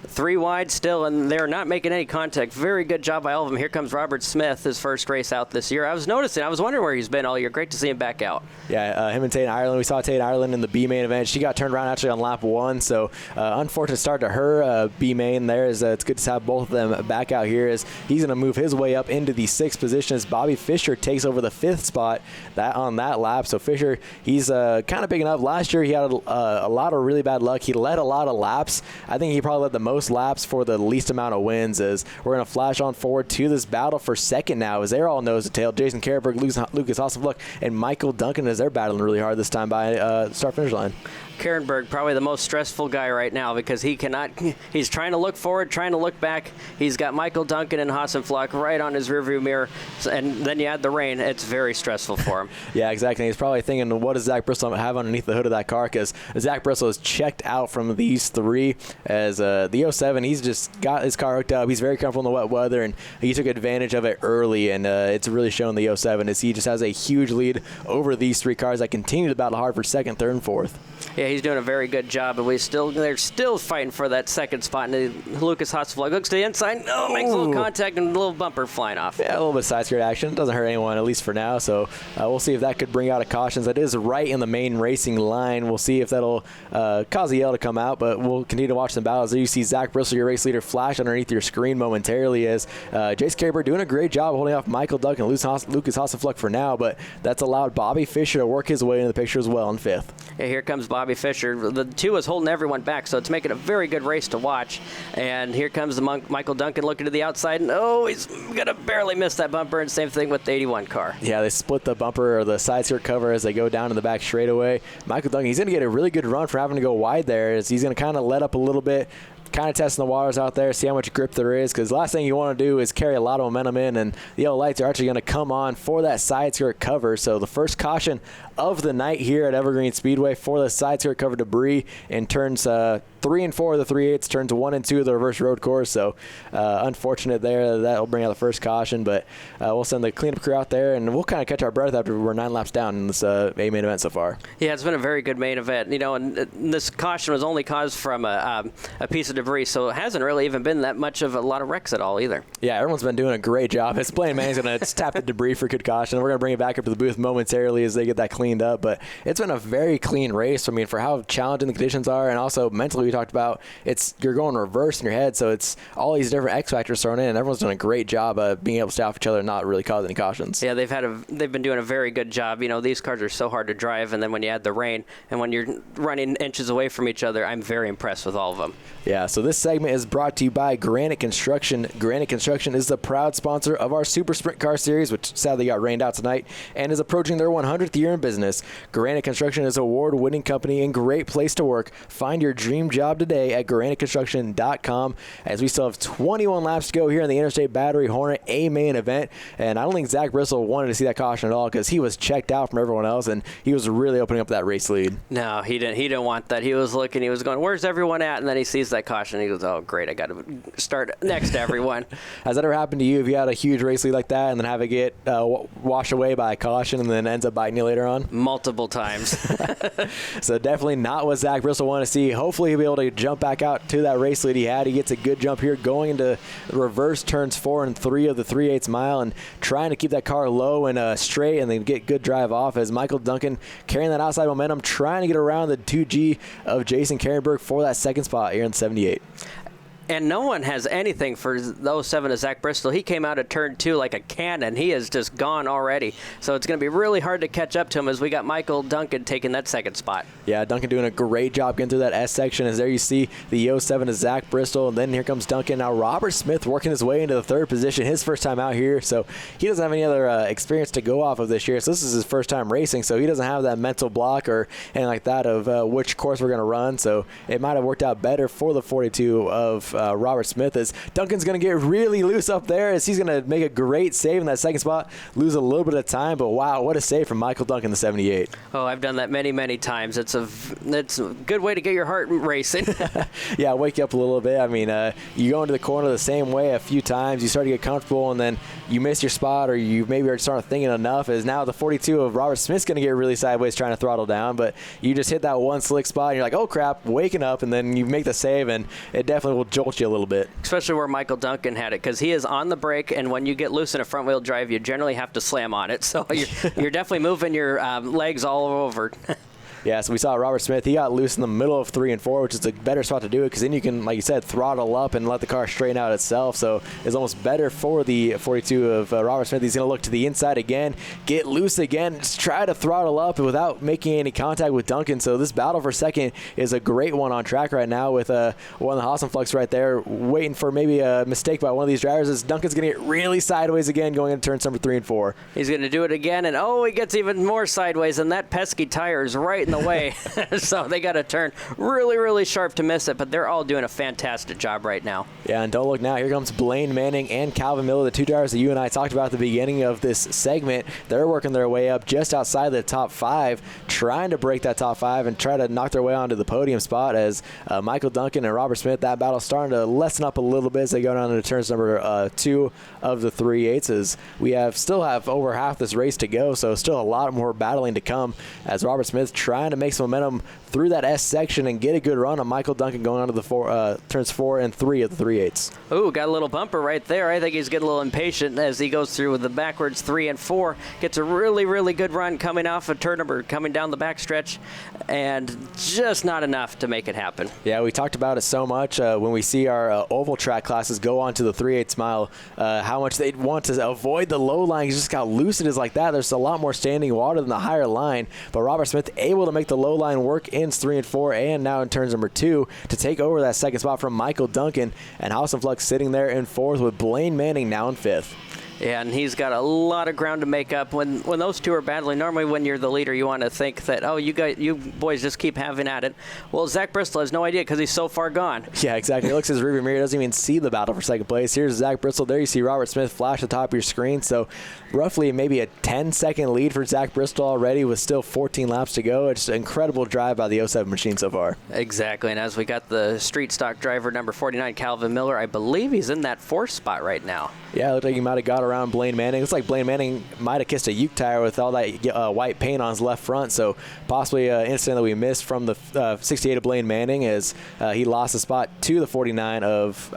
3 wide still, and they're not making any contact. Very good job by all of them. Here comes Robert Smith, his first race out this year. I was wondering where he's been all year. Great to see him back out. Yeah, him and Tate Ireland. We saw Tate Ireland in the B main event. She got turned around actually on lap 1, so unfortunate start to her B main there. It's good to have both of them back out here as he's going to move his way up into the 6th position as Bobby Fischer takes over the 5th spot on that lap. So Fischer, he's kind of picking up. Last year he had a lot of really bad luck. He led a lot of laps. I think he probably led the most laps for the least amount of wins as we're going to flash on forward to this battle for 2nd now as they're all nose to tail. Jason Karenberg, Lucas Hausenfluck, and Michael Duncan as they're battling really hard this time by start-finish line. Karenberg, probably the most stressful guy right now because he's trying to look forward, trying to look back. He's got Michael Duncan and Hausenfluck right on his rearview mirror, and then you add the rain. It's very stressful for him. Yeah, exactly. He's probably thinking, what does Zach Bristol have underneath the hood of that car? Because Zach Bristol is checked out from these 3 as the 07, he's just got his car hooked up. He's very comfortable in the wet weather, and he took advantage of it early, and it's really shown the 07 as he just has a huge lead over these 3 cars that continue to battle hard for 2nd, 3rd, and 4th. Yeah, he's doing a very good job, and they're still fighting for that 2nd spot. And Lucas Hausenfluck looks to the inside, makes a little contact and a little bumper flying off. Yeah, a little bit of side skirt action. Doesn't hurt anyone, at least for now. So we'll see if that could bring out a caution. That is right in the main racing line. We'll see if that'll cause a yell to come out, but we'll continue to watch the battles. There you see Zach Bristol, your race leader, flash underneath your screen momentarily as Jace Carber doing a great job holding off Michael Duncan and Lucas Hausenfluck for now, but that's allowed Bobby Fischer to work his way into the picture as well in 5th. Yeah, here comes Bobby Fischer. The 2 is holding everyone back, so it's making a very good race to watch. And here comes Michael Duncan looking to the outside, and he's going to barely miss that bumper, and same thing with the 81 car. Yeah, they split the bumper or the side skirt cover as they go down to the back straightaway. Michael Duncan, he's going to get a really good run for having to go wide there as he's going to kind of let up a little bit, kind of testing the waters out there, see how much grip there is, because the last thing you want to do is carry a lot of momentum in, and the yellow lights are actually going to come on for that side skirt cover. So the first caution of the night here at Evergreen Speedway for the side skirt cover debris in turns 3 and 4 of the 3/8, turns 1 and 2 of the reverse road course. So unfortunate there. That'll bring out the first caution, but we'll send the cleanup crew out there, and we'll kind of catch our breath after we're 9 laps down in this main event so far. Yeah, it's been a very good main event. And this caution was only caused from a piece of debris, so it hasn't really even been that much of a lot of wrecks at all either. Yeah, everyone's been doing a great job. It's Blaine Manning's going to tap the debris for good caution. We're going to bring it back up to the booth momentarily as they get that cleaned up, but it's been a very clean race. I mean, for how challenging the conditions are, and also mentally we talked about, you're going reverse in your head, so it's all these different X factors thrown in, and everyone's done a great job of being able to stay off each other and not really cause any cautions. Yeah, they've been doing a very good job. These cars are so hard to drive, and then when you add the rain, and when you're running inches away from each other, I'm very impressed with all of them. Yeah, so this segment is brought to you by Granite Construction. Granite Construction is the proud sponsor of our Super Sprint Car Series, which sadly got rained out tonight, and is approaching their 100th year in business. Granite Construction is an award-winning company and great place to work. Find your dream job today at graniteconstruction.com, as we still have 21 laps to go here in the Interstate Battery Hornet A main event, and I don't think Zach Bristol wanted to see that caution at all, because he was checked out from everyone else, and he was really opening up that race lead. No, he didn't want that. He was looking, he was going, where's everyone at? And then he sees that caution, and he goes, oh, great, I got to start next to everyone. Has that ever happened to you? If you had a huge race lead like that and then have it get washed away by a caution and then ends up biting you later on? Multiple times. So definitely not what Zach Bristol wanted to see. Hopefully he'll be able to jump back out to that race lead he had. He gets a good jump here going into reverse turns 4 and 3 of the 3/8 mile, and trying to keep that car low and straight and then get good drive off, as Michael Duncan carrying that outside momentum, trying to get around the 2G of Jason Karenberg for that second spot here in 78. And no one has anything for the 07 of Zach Bristol. He came out of turn 2 like a cannon. He is just gone already. So it's going to be really hard to catch up to him, as we got Michael Duncan taking that second spot. Yeah, Duncan doing a great job getting through that S section. As there you see the 07 of Zach Bristol, and then here comes Duncan. Now Robert Smith working his way into the 3rd position, his first time out here. So he doesn't have any other experience to go off of this year. So this is his first time racing, so he doesn't have that mental block or anything like that of which course we're going to run. So it might have worked out better for the 42 of Robert Smith, as Duncan's going to get really loose up there, as he's going to make a great save in that second spot, lose a little bit of time, but wow, what a save from Michael Duncan, the 78. Oh, I've done that many, many times. It's a good way to get your heart racing. Yeah, wake you up a little bit. I mean, you go into the corner the same way a few times, you start to get comfortable, and then you miss your spot, or you maybe are starting thinking enough, as now the 42 of Robert Smith's going to get really sideways trying to throttle down, but you just hit that one slick spot, and you're like, oh crap, waking up, and then you make the save, and it definitely will jolt you a little bit. Especially where Michael Duncan had it, because he is on the brake, and when you get loose in a front-wheel drive, you generally have to slam on it. So you're definitely moving your legs all over. Yeah, so we saw Robert Smith. He got loose in the middle of 3 and 4, which is a better spot to do it, because then you can, like you said, throttle up and let the car straighten out itself. So it's almost better for the 42 of Robert Smith. He's going to look to the inside again, get loose again, just try to throttle up without making any contact with Duncan. So this battle for second is a great one on track right now, with one of the Hassenflux right there, waiting for maybe a mistake by one of these drivers, as Duncan's going to get really sideways again going into turns number 3 and 4. He's going to do it again, and he gets even more sideways, and that pesky tire is right in the way. So they got to turn really, really sharp to miss it, but they're all doing a fantastic job right now. Yeah, and don't look now. Here comes Blaine Manning and Calvin Miller, the 2 drivers that you and I talked about at the beginning of this segment. They're working their way up just outside the top 5, trying to break that top 5 and try to knock their way onto the podium spot, as Michael Duncan and Robert Smith, that battle starting to lessen up a little bit as they go down into turns number 2 of the 3/8, as we still have over half this race to go, so still a lot more battling to come, as Robert Smith trying to make some momentum through that S section and get a good run on Michael Duncan going on to the turns 4 and 3 of the 3/8. Ooh, got a little bumper right there. I think he's getting a little impatient as he goes through with the backwards 3 and 4. Gets a really, really good run coming off a turn number, coming down the backstretch, and just not enough to make it happen. Yeah, we talked about it so much when we see our oval track classes go on to the 3/8 mile, how much they'd want to avoid the low line. Just how loose it is like that. There's a lot more standing water than the higher line, but Robert Smith able to make the low line work in 3 and 4, and now in turns number 2 to take over that second spot from Michael Duncan, and Hassenflux sitting there in 4th with Blaine Manning now in 5th. Yeah, and he's got a lot of ground to make up. When those two are battling, normally when you're the leader, you want to think that, oh, you boys just keep having at it. Well, Zach Bristol has no idea because he's so far gone. Yeah, exactly. He looks at his rearview mirror, doesn't even see the battle for second place. Here's Zach Bristol. There you see Robert Smith flash at the top of your screen. So roughly maybe a 10-second lead for Zach Bristol already with still 14 laps to go. It's an incredible drive by the 07 machine so far. Exactly, and as we got the street stock driver, number 49, Calvin Miller, I believe he's in that 4th spot right now. Yeah, it looked like he might have got around Blaine Manning. Looks like Blaine Manning might have kissed a uke tire with all that white paint on his left front, so possibly an incident that we missed from the 68 of Blaine Manning as he lost a spot to the 49 of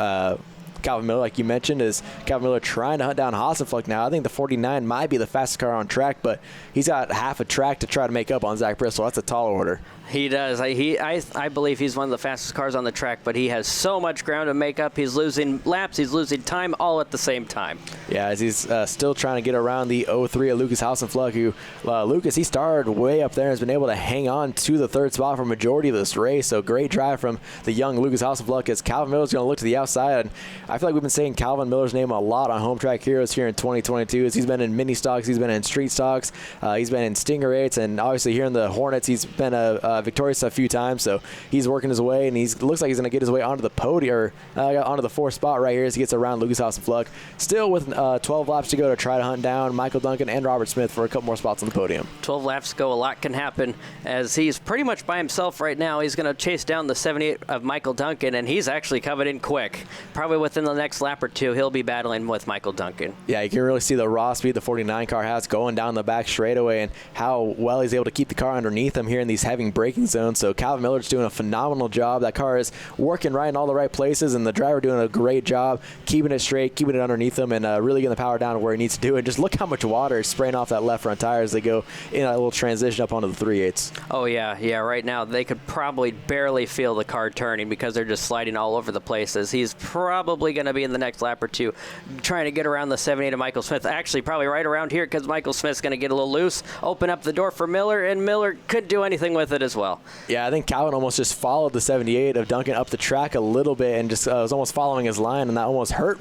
Calvin Miller, like you mentioned, is Calvin Miller trying to hunt down Hassenfluck now. I think the 49 might be the fastest car on track, but he's got half a track to try to make up on Zach Bristol. That's a tall order. He does. I believe he's one of the fastest cars on the track, but he has so much ground to make up. He's losing laps. He's losing time all at the same time. Yeah, as he's still trying to get around the 03 of Lucas Hassenfluck, who Lucas, he started way up there and has been able to hang on to the 3rd spot for majority of this race. So great drive from the young Lucas Hassenfluck as Calvin Miller's going to look to the outside. And I feel like we've been saying Calvin Miller's name a lot on Home Track Heroes here in 2022 as he's been in mini stocks, he's been in street stocks, he's been in Stinger 8s, and obviously here in the Hornets, he's been victorious a few times, so he's working his way, and looks like he's going to get his way onto the podium, or onto the 4th spot right here as he gets around Lucas Hassenfluck. Still with 12 laps to go to try to hunt down Michael Duncan and Robert Smith for a couple more spots on the podium. 12 laps to go, a lot can happen as he's pretty much by himself right now. He's going to chase down the 78 of Michael Duncan, and he's actually coming in quick. Probably within the next lap or two, he'll be battling with Michael Duncan. Yeah, you can really see the raw speed the 49 car has going down the back straightaway and how well he's able to keep the car underneath him here in these heavy braking zones. So Calvin Miller's doing a phenomenal job. That car is working right in all the right places, and the driver doing a great job keeping it straight, keeping it underneath him, and really getting the power down to where he needs to do it. Just look how much water is spraying off that left front tire as they go in a little transition up onto the 3/8. Oh, yeah. Right now, they could probably barely feel the car turning because they're just sliding all over the places. He's probably going to be in the next lap or two trying to get around the 78 of Michael Smith. Actually, probably right around here because Michael Smith's going to get a little loose, open up the door for Miller, and Miller couldn't do anything with it as well. Yeah, I think Calvin almost just followed the 78 of Duncan up the track a little bit and just was almost following his line, and that almost hurt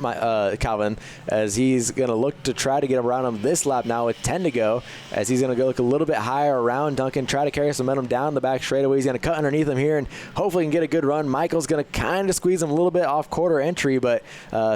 Calvin as he's going to look to try to get around him this lap now with 10 to go as he's going to go look a little bit higher around Duncan, try to carry some momentum down the back straightaway. He's going to cut underneath him here and hopefully can get a good run. Michael's going to kind of squeeze him a little bit off quarter entry, but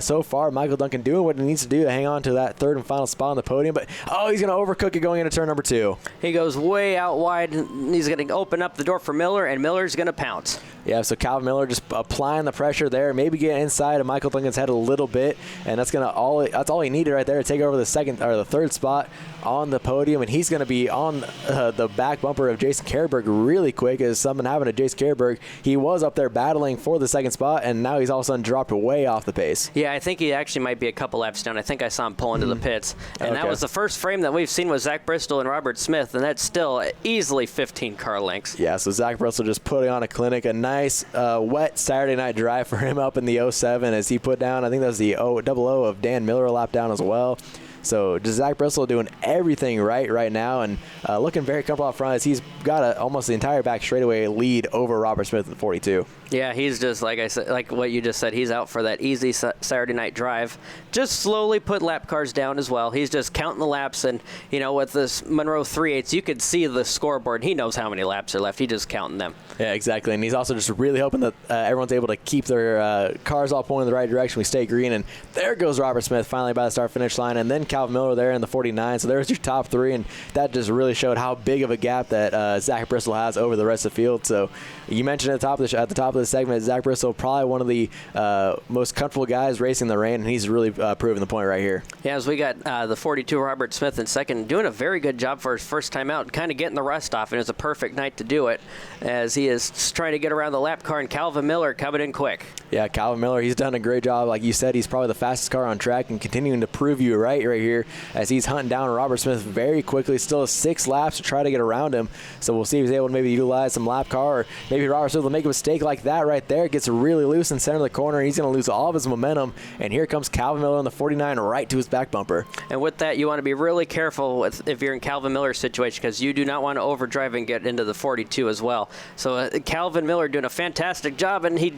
so far Michael Duncan doing what he needs to do to hang on to that 3rd and final spot on the podium, but he's going to overcook it going into turn number 2. He goes way out wide. He's going to open up the door for Miller, and Miller's going to pounce. Yeah, so Calvin Miller just applying the pressure there, maybe get inside of Michael Duncan's head a little bit, and that's all he needed right there to take over the 2nd or the 3rd spot on the podium, and he's going to be on the back bumper of Jason Kerberg really quick as something happened to Jason Kerberg. He was up there battling for the 2nd spot, and now he's all of a sudden dropped way off the pace. Yeah, I think he actually might be a couple laps down. I think I saw him pull into the pits, and that was the first frame that we've seen with Zach Bristol and Robert Smith, and that's still easily 15 car lengths. Yeah, so Zach Bristol just putting on a clinic, a nice wet Saturday night drive for him up in the 07 as he put down, I think that was the 00 of Dan Miller a lap down as well. So just Zach Bristol doing everything right now and looking very comfortable up front as he's got almost the entire back straightaway lead over Robert Smith at 42. Yeah, he's just, like I said, like what you just said, he's out for that easy Saturday night drive. Just slowly put lap cars down as well. He's just counting the laps, and, with this Monroe 3/8, you could see the scoreboard. He knows how many laps are left. He's just counting them. Yeah, exactly, and he's also just really hoping that everyone's able to keep their cars all pointing in the right direction. We stay green, and there goes Robert Smith finally by the start-finish line, and then Calvin Miller there in the 49. So there's your top 3, and that just really showed how big of a gap that Zach Bristol has over the rest of the field. So you mentioned at the top of the segment, Zach Bristol probably one of the most comfortable guys racing the rain, and he's really proving the point right here. Yeah, as we got the 42 Robert Smith in second, doing a very good job for his first time out, kind of getting the rust off, and it was a perfect night to do it as he is trying to get around the lap car, and Calvin Miller coming in quick. Yeah, Calvin Miller, he's done a great job. Like you said, he's probably the fastest car on track and continuing to prove you right here as he's hunting down Robert Smith very quickly. Still 6 laps to try to get around him. So we'll see if he's able to maybe utilize some lap car, or maybe Robert Smith will make a mistake like that right there. Gets really loose in center of the corner, and he's going to lose all of his momentum. And here comes Calvin Miller on the 49 right to his back bumper. And with that, you want to be really careful if you're in Calvin Miller's situation, because you do not want to overdrive and get into the 42 as well. So Calvin Miller doing a fantastic job, and he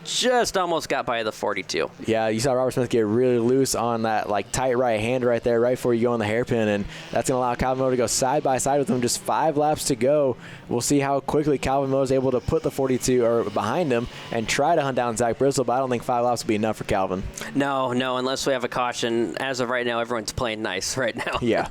just almost got by the 42. Yeah, you saw Robert Smith get really loose on that tight right hand right there, right before you go on the hairpin, and that's going to allow Calvin Miller to go side by side with him. Just 5 laps to go. We'll see how quickly Calvin Miller is able to put the 42 or behind him and try to hunt down Zach Bristol, but I don't think 5 laps will be enough for Calvin. No, unless we have a caution. As of right now, everyone's playing nice right now. Yeah.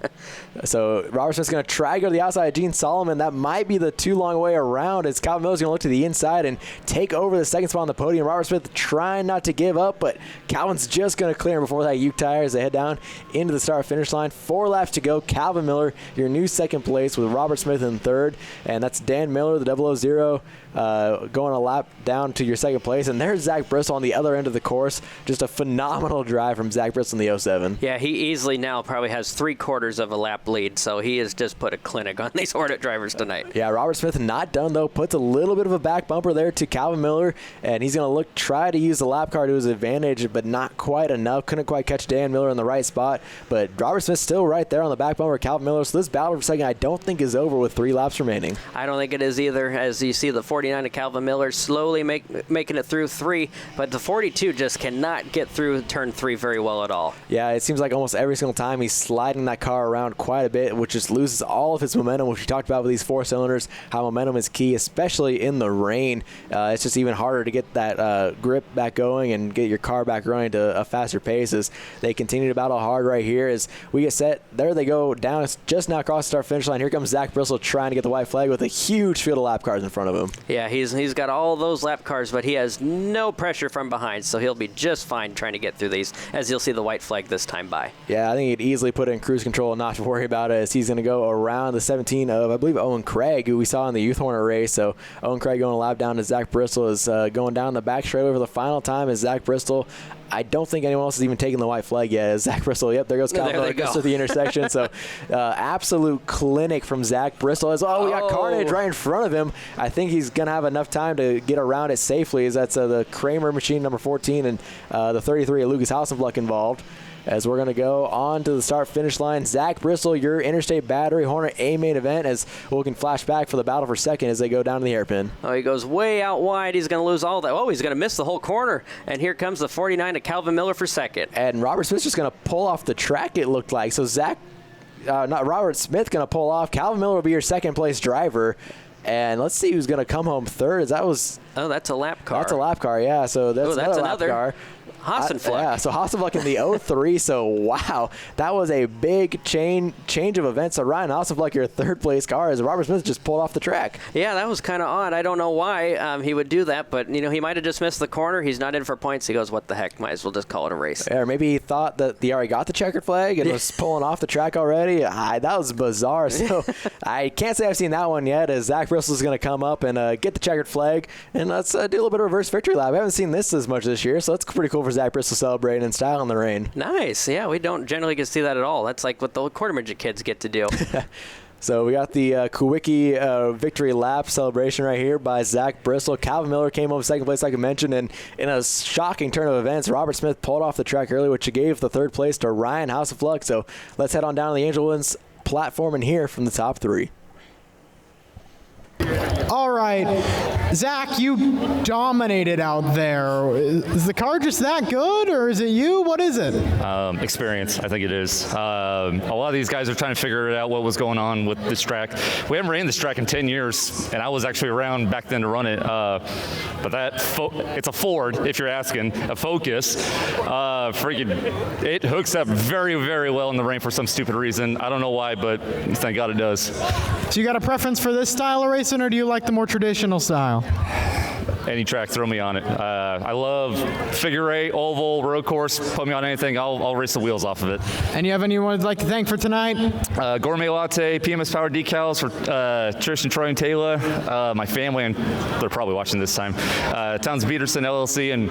So Robert Smith's going to try to go to the outside of Gene Solomon. That might be the too long way around, as Calvin Miller's going to look to the inside and take over the second spot on the podium. Robert Smith trying not to give up, but Calvin's just going to clear him before that Uke tire as they head down into the start-finish line. 4 laps to go. Calvin Miller, your new second place, with Robert Smith in third, and that's Dan Miller, the 000, going a lap down to your second place. And there's Zach Bristol on the other end of the course. Just a phenomenal drive from Zach Bristol in the 07. Yeah, he easily now probably has 3/4 of a lap lead, so he has just put a clinic on these Hornet drivers tonight. Yeah, Robert Smith not done, though. Puts a little bit of a back bumper there to Calvin Miller, and he's going to try to use the lap car to his advantage, but not quite enough. Couldn't quite catch Dan Miller in the right spot, but Robert Smith's still right there on the back bumper of Calvin Miller, so this battle for second I don't think is over with 3 laps remaining. I don't think it is either, as you see the 49 of Calvin Miller slowly making it through 3, but the 42 just cannot get through turn 3 very well at all. Yeah, it seems like almost every single time he's sliding that car around quite a bit, which just loses all of its momentum, which we talked about with these 4 cylinders, how momentum is key, especially in the rain. It's just even harder to get that grip back going and get your car back running to a faster pace as they continue to battle hard right here as we get set. There they go down. It's just now across the start finish line. Here comes Zach Bristol trying to get the white flag with a huge field of lap cars in front of him. Yeah, he's got all those lap cars, but he has no pressure from behind, so he'll be just fine trying to get through these, as you'll see the white flag this time by. Yeah, I think he'd easily put it in cruise control and not to worry about it, as he's going to go around the 17 of, I believe, Owen Craig, who we saw in the Youth Hornet race. So Owen Craig going a lap down to Zach Bristol is going down the back straightaway for the final time as Zach Bristol. I don't think anyone else has even taken the white flag yet. As Zach Bristol, yep, there goes Calvin Miller to the intersection. So absolute clinic from Zach Bristol. As we got carnage right in front of him. I think he's going to have enough time to get around it safely, as that's the Kramer machine number 14 and the 33 of Lucas Hasselbluck involved. As we're going to go on to the start-finish line. Zach Bristol, your Interstate Battery Hornet A main event, as we can flash back for the battle for second as they go down to the hairpin. Oh, he goes way out wide. He's going to lose all that. Oh, he's going to miss the whole corner. And here comes the 49 of Calvin Miller for second. And Robert Smith's just going to pull off the track, it looked like. So Robert Smith going to pull off. Calvin Miller will be your second-place driver. And let's see who's going to come home third. Oh, that's a lap car. That's a lap car, yeah. So that's another lap car. Hasselbluck. Yeah, so Hasselbluck in the 03, so wow. That was a big change of events. So Ryan Hasselbluck, your third-place car, as Robert Smith just pulled off the track. Yeah, that was kind of odd. I don't know why he would do that, but, he might have just missed the corner. He's not in for points. He goes, what the heck, might as well just call it a race. Yeah, or maybe he thought that he already got the checkered flag and was pulling off the track already. That was bizarre. So I can't say I've seen that one yet, as Zach Bristol's going to come up and get the checkered flag. And let's do a little bit of reverse victory lap. We haven't seen this as much this year, so that's pretty cool for Zach Bristol celebrating in style in the rain. Nice. Yeah, we don't generally get to see that at all. That's like what the quarter midget kids get to do. So we got the Kawicki victory lap celebration right here by Zach Bristol. Calvin Miller came home second place, like I mentioned, and in a shocking turn of events, Robert Smith pulled off the track early, which gave the third place to Ryan Hasselbluck. So let's head on down to the Angel Wins platform and hear from the top 3. All right, Zach, you dominated out there. Is the car just that good, or is it you? What is it? Experience, I think it is. A lot of these guys are trying to figure out what was going on with this track. We haven't ran this track in 10 years, and I was actually around back then to run it. But it's a Ford, if you're asking, a Focus. It hooks up very, very well in the rain for some stupid reason. I don't know why, but thank God it does. So you got a preference for this style of racing, or do you like the more traditional style? Any track, throw me on it. I love figure eight, oval, road course. Put me on anything, I'll race the wheels off of it. And you have anyone you'd like to thank for tonight? Gourmet Latte, PMS Power Decals for Trish and Troy and Taylor, my family, and they're probably watching this time. Towns Peterson LLC, and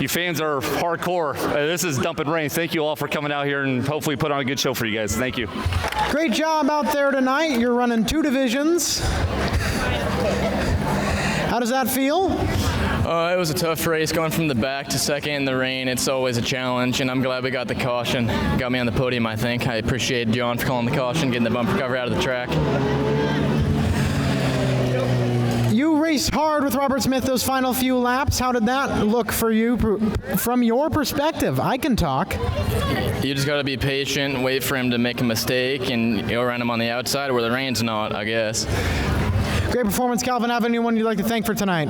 you fans are hardcore. This is Dump and Rain. Thank you all for coming out here and hopefully put on a good show for you guys. Thank you. Great job out there tonight. You're running 2 divisions. How does that feel? It was a tough race going from the back to second in the rain. It's always a challenge, and I'm glad we got the caution. Got me on the podium, I think. I appreciate John for calling the caution, getting the bumper cover out of the track. You raced hard with Robert Smith those final few laps. How did that look for you from your perspective? I can talk. You just got to be patient, wait for him to make a mistake, and go around him on the outside where the rain's not, I guess. Great performance, Calvin. Have anyone you'd like to thank for tonight?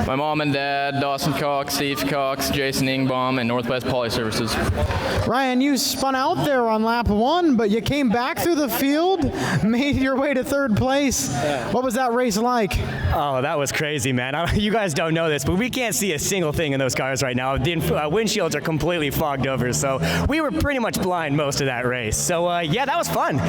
My mom and dad, Dawson Cox, Steve Cox, Jason Ingbaum, and Northwest Poly Services. Ryan, you spun out there on lap 1, but you came back through the field, made your way to 3rd place. What was that race like? Oh, that was crazy, man. You guys don't know this, but we can't see a single thing in those cars right now. The windshields are completely fogged over, so we were pretty much blind most of that race. So, yeah, that was fun.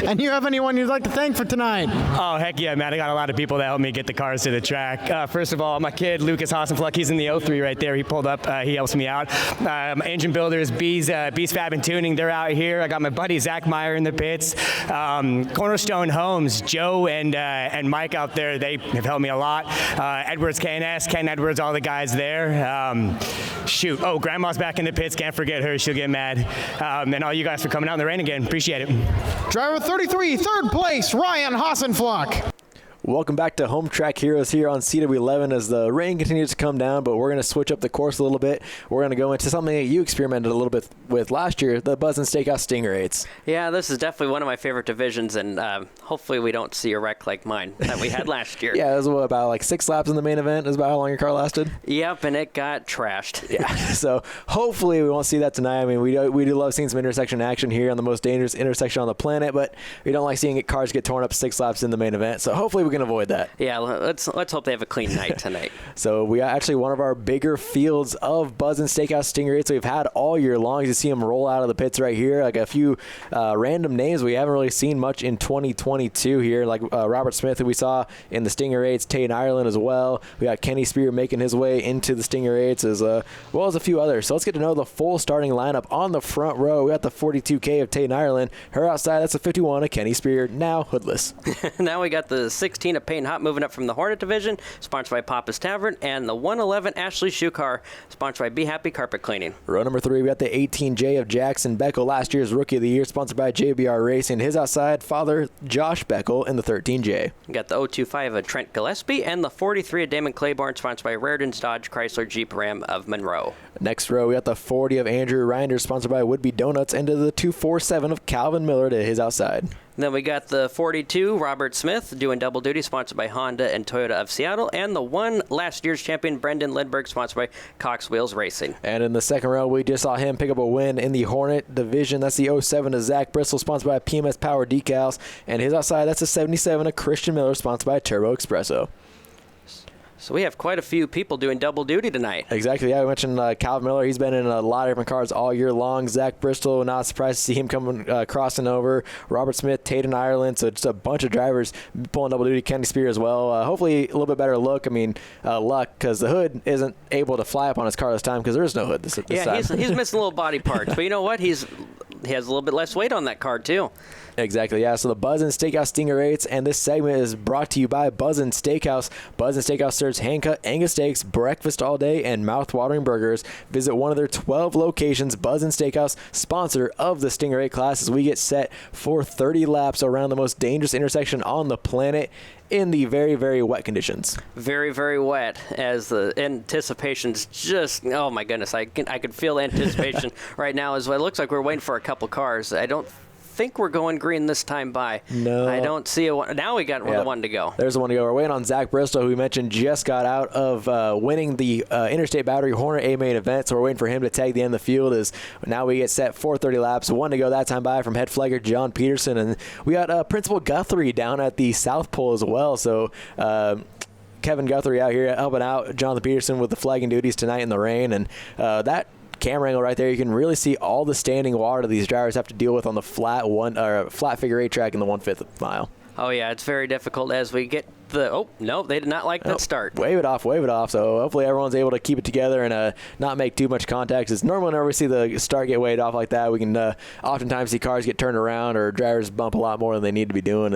And you have anyone you'd like to thank for tonight? Oh, heck yeah, man. I got a lot of people that helped me get the cars to the track. First of all, my kid, Lucas Hassenfluck, he's in the 03 right there. He pulled up. He helps me out. My engine builders, Bees Fab and Tuning, they're out here. I got my buddy Zach Meyer in the pits. Cornerstone Homes, Joe and Mike out there, they have helped me a lot. Edwards K&S, Ken Edwards, all the guys there. Grandma's back in the pits. Can't forget her. She'll get mad. And all you guys for coming out in the rain again. Appreciate it. Driver 33, 3rd place, Ryan Hassenfluck. Welcome back to Home Track Heroes here on CW11 as the rain continues to come down, but we're going to switch up the course a little bit. We're going to go into something that you experimented a little bit with last year, the Buzz and Steakhouse Stingrays. Yeah, this is definitely one of my favorite divisions, and hopefully we don't see a wreck like mine that we had last year. Yeah, it was about like 6 laps in the main event is about how long your car lasted? Yep, and it got trashed. Yeah, so hopefully we won't see that tonight. I mean, we do love seeing some intersection action here on the most dangerous intersection on the planet, but we don't like seeing cars get torn up 6 laps in the main event, so hopefully we can avoid that. Yeah, let's hope they have a clean night tonight. So we got actually one of our bigger fields of Buzz and Steakhouse Stingrays that we've had all year long. You see them roll out of the pits right here, like a few random names we haven't really seen much in 2022 here, like Robert Smith, who we saw in the Stingrays, Tate Ireland as well. We got Kenny Spear making his way into the Stingrays as well as a few others. So let's get to know the full starting lineup on the front row. We got the 42K of Tate Ireland. Her outside, that's the 51 of Kenny Spear, now hoodless. Now we got the 16 of Payne Hot moving up from the Hornet division, sponsored by Papa's Tavern, and the 111 Ashley Shoe Car, sponsored by Be Happy Carpet Cleaning. Row number 3, we got the 18J of Jackson Beckel, last year's Rookie of the Year, sponsored by JBR Racing. His outside, father Josh Beckel in the 13J. We got the 025 of Trent Gillespie, and the 43 of Damon Claiborne, sponsored by Raritan's Dodge Chrysler Jeep Ram of Monroe. Next row, we got the 40 of Andrew Reinders, sponsored by Woodby Donuts, and to the 247 of Calvin Miller to his outside. Then we got the 42, Robert Smith, doing double duty, sponsored by Honda and Toyota of Seattle. And the 1 last year's champion, Brendan Lindberg, sponsored by Cox Wheels Racing. And in the second row, we just saw him pick up a win in the Hornet division. That's the 07 of Zach Bristol, sponsored by PMS Power Decals. And his outside, that's the 77 of Christian Miller, sponsored by Turbo Espresso. So we have quite a few people doing double duty tonight. Exactly. Yeah, we mentioned Calvin Miller. He's been in a lot of different cars all year long. Zach Bristol, not surprised to see him coming crossing over. Robert Smith, Tate in Ireland. So just a bunch of drivers pulling double duty. Kenny Spear as well. Hopefully a little bit better luck because the hood isn't able to fly up on his car this time because there is no hood this time. He's missing little body parts. But you know what? He has a little bit less weight on that car too. Exactly, yeah. So the Buzz and Steakhouse Stingrays, and this segment is brought to you by Buzz and Steakhouse. Buzz and Steakhouse serves hand-cut Angus steaks, breakfast all day, and mouth-watering burgers. Visit one of their 12 locations. Buzz and Steakhouse, sponsor of the Stingray class, as we get set for 30 laps around the most dangerous intersection on the planet in the very, very wet conditions. Very, very wet, as the anticipation's just, oh my goodness, I could feel the anticipation right now as well. It looks like we're waiting for a couple cars. I don't think we're going green this time by. No. I don't see a one. Now we got one to go. There's the one to go. We're waiting on Zach Bristol, who we mentioned just got out of winning the Interstate Battery Hornet A main event. So we're waiting for him to tag the end of the field as now we get set for 30 laps. One to go that time by from head flagger John Peterson. And we got Principal Guthrie down at the South Pole as well. So Kevin Guthrie out here helping out Jonathan Peterson with the flagging duties tonight in the rain. And that camera angle right there, you can really see all the standing water these drivers have to deal with on the flat figure 8 track in the 1/5 mile. Oh yeah, it's very difficult as we get they did not like that start. Wave it off. So hopefully everyone's able to keep it together and not make too much contact. It's normally whenever we see the start get waved off like that, we can oftentimes see cars get turned around or drivers bump a lot more than they need to be doing.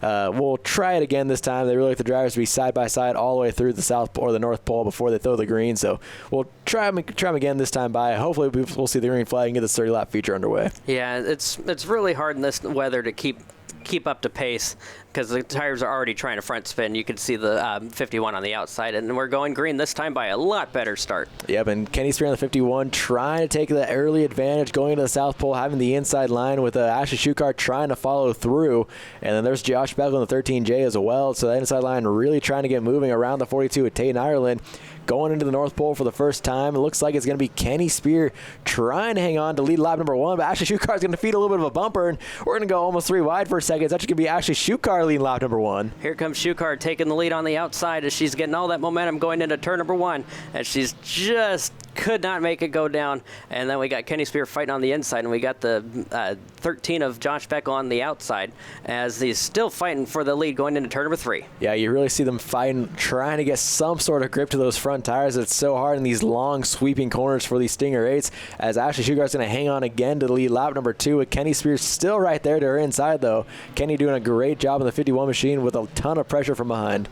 We'll try it again this time. They really like the drivers to be side by side all the way through the South or the North Pole before they throw the green. So we'll try them again this time by. Hopefully we'll see the green flag and get this 30-lap feature underway. Yeah, it's really hard in this weather to keep keep up to pace because the tires are already trying to front spin. You can see the 51 on the outside, and we're going green this time by a lot better start. Yep, and Kenny Spear on the 51 trying to take the early advantage, going to the South Pole, having the inside line with Ashley Shukar trying to follow through. And then there's Josh Beckel on the 13J as well. So that inside line really trying to get moving around the 42 with Tate in Ireland. Going into the North Pole for the first time. It looks like it's going to be Kenny Spear trying to hang on to lead lap number 1, but Ashley Shukar is going to feed a little bit of a bumper, and we're going to go almost 3 wide for a second. It's actually going to be Ashley Shukar leading lap number 1. Here comes Shukar taking the lead on the outside as she's getting all that momentum going into turn number 1, and she's just could not make it go down. And then we got Kenny Spear fighting on the inside, and we got the 13 of Josh Beckel on the outside as he's still fighting for the lead going into turn number 3. Yeah, you really see them fighting, trying to get some sort of grip to those front tires. It's so hard in these long sweeping corners for these Stinger 8s as Ashley Shugar's going to hang on again to the lead lap number 2 with Kenny Spear still right there to her inside though. Kenny doing a great job on the 51 machine with a ton of pressure from behind.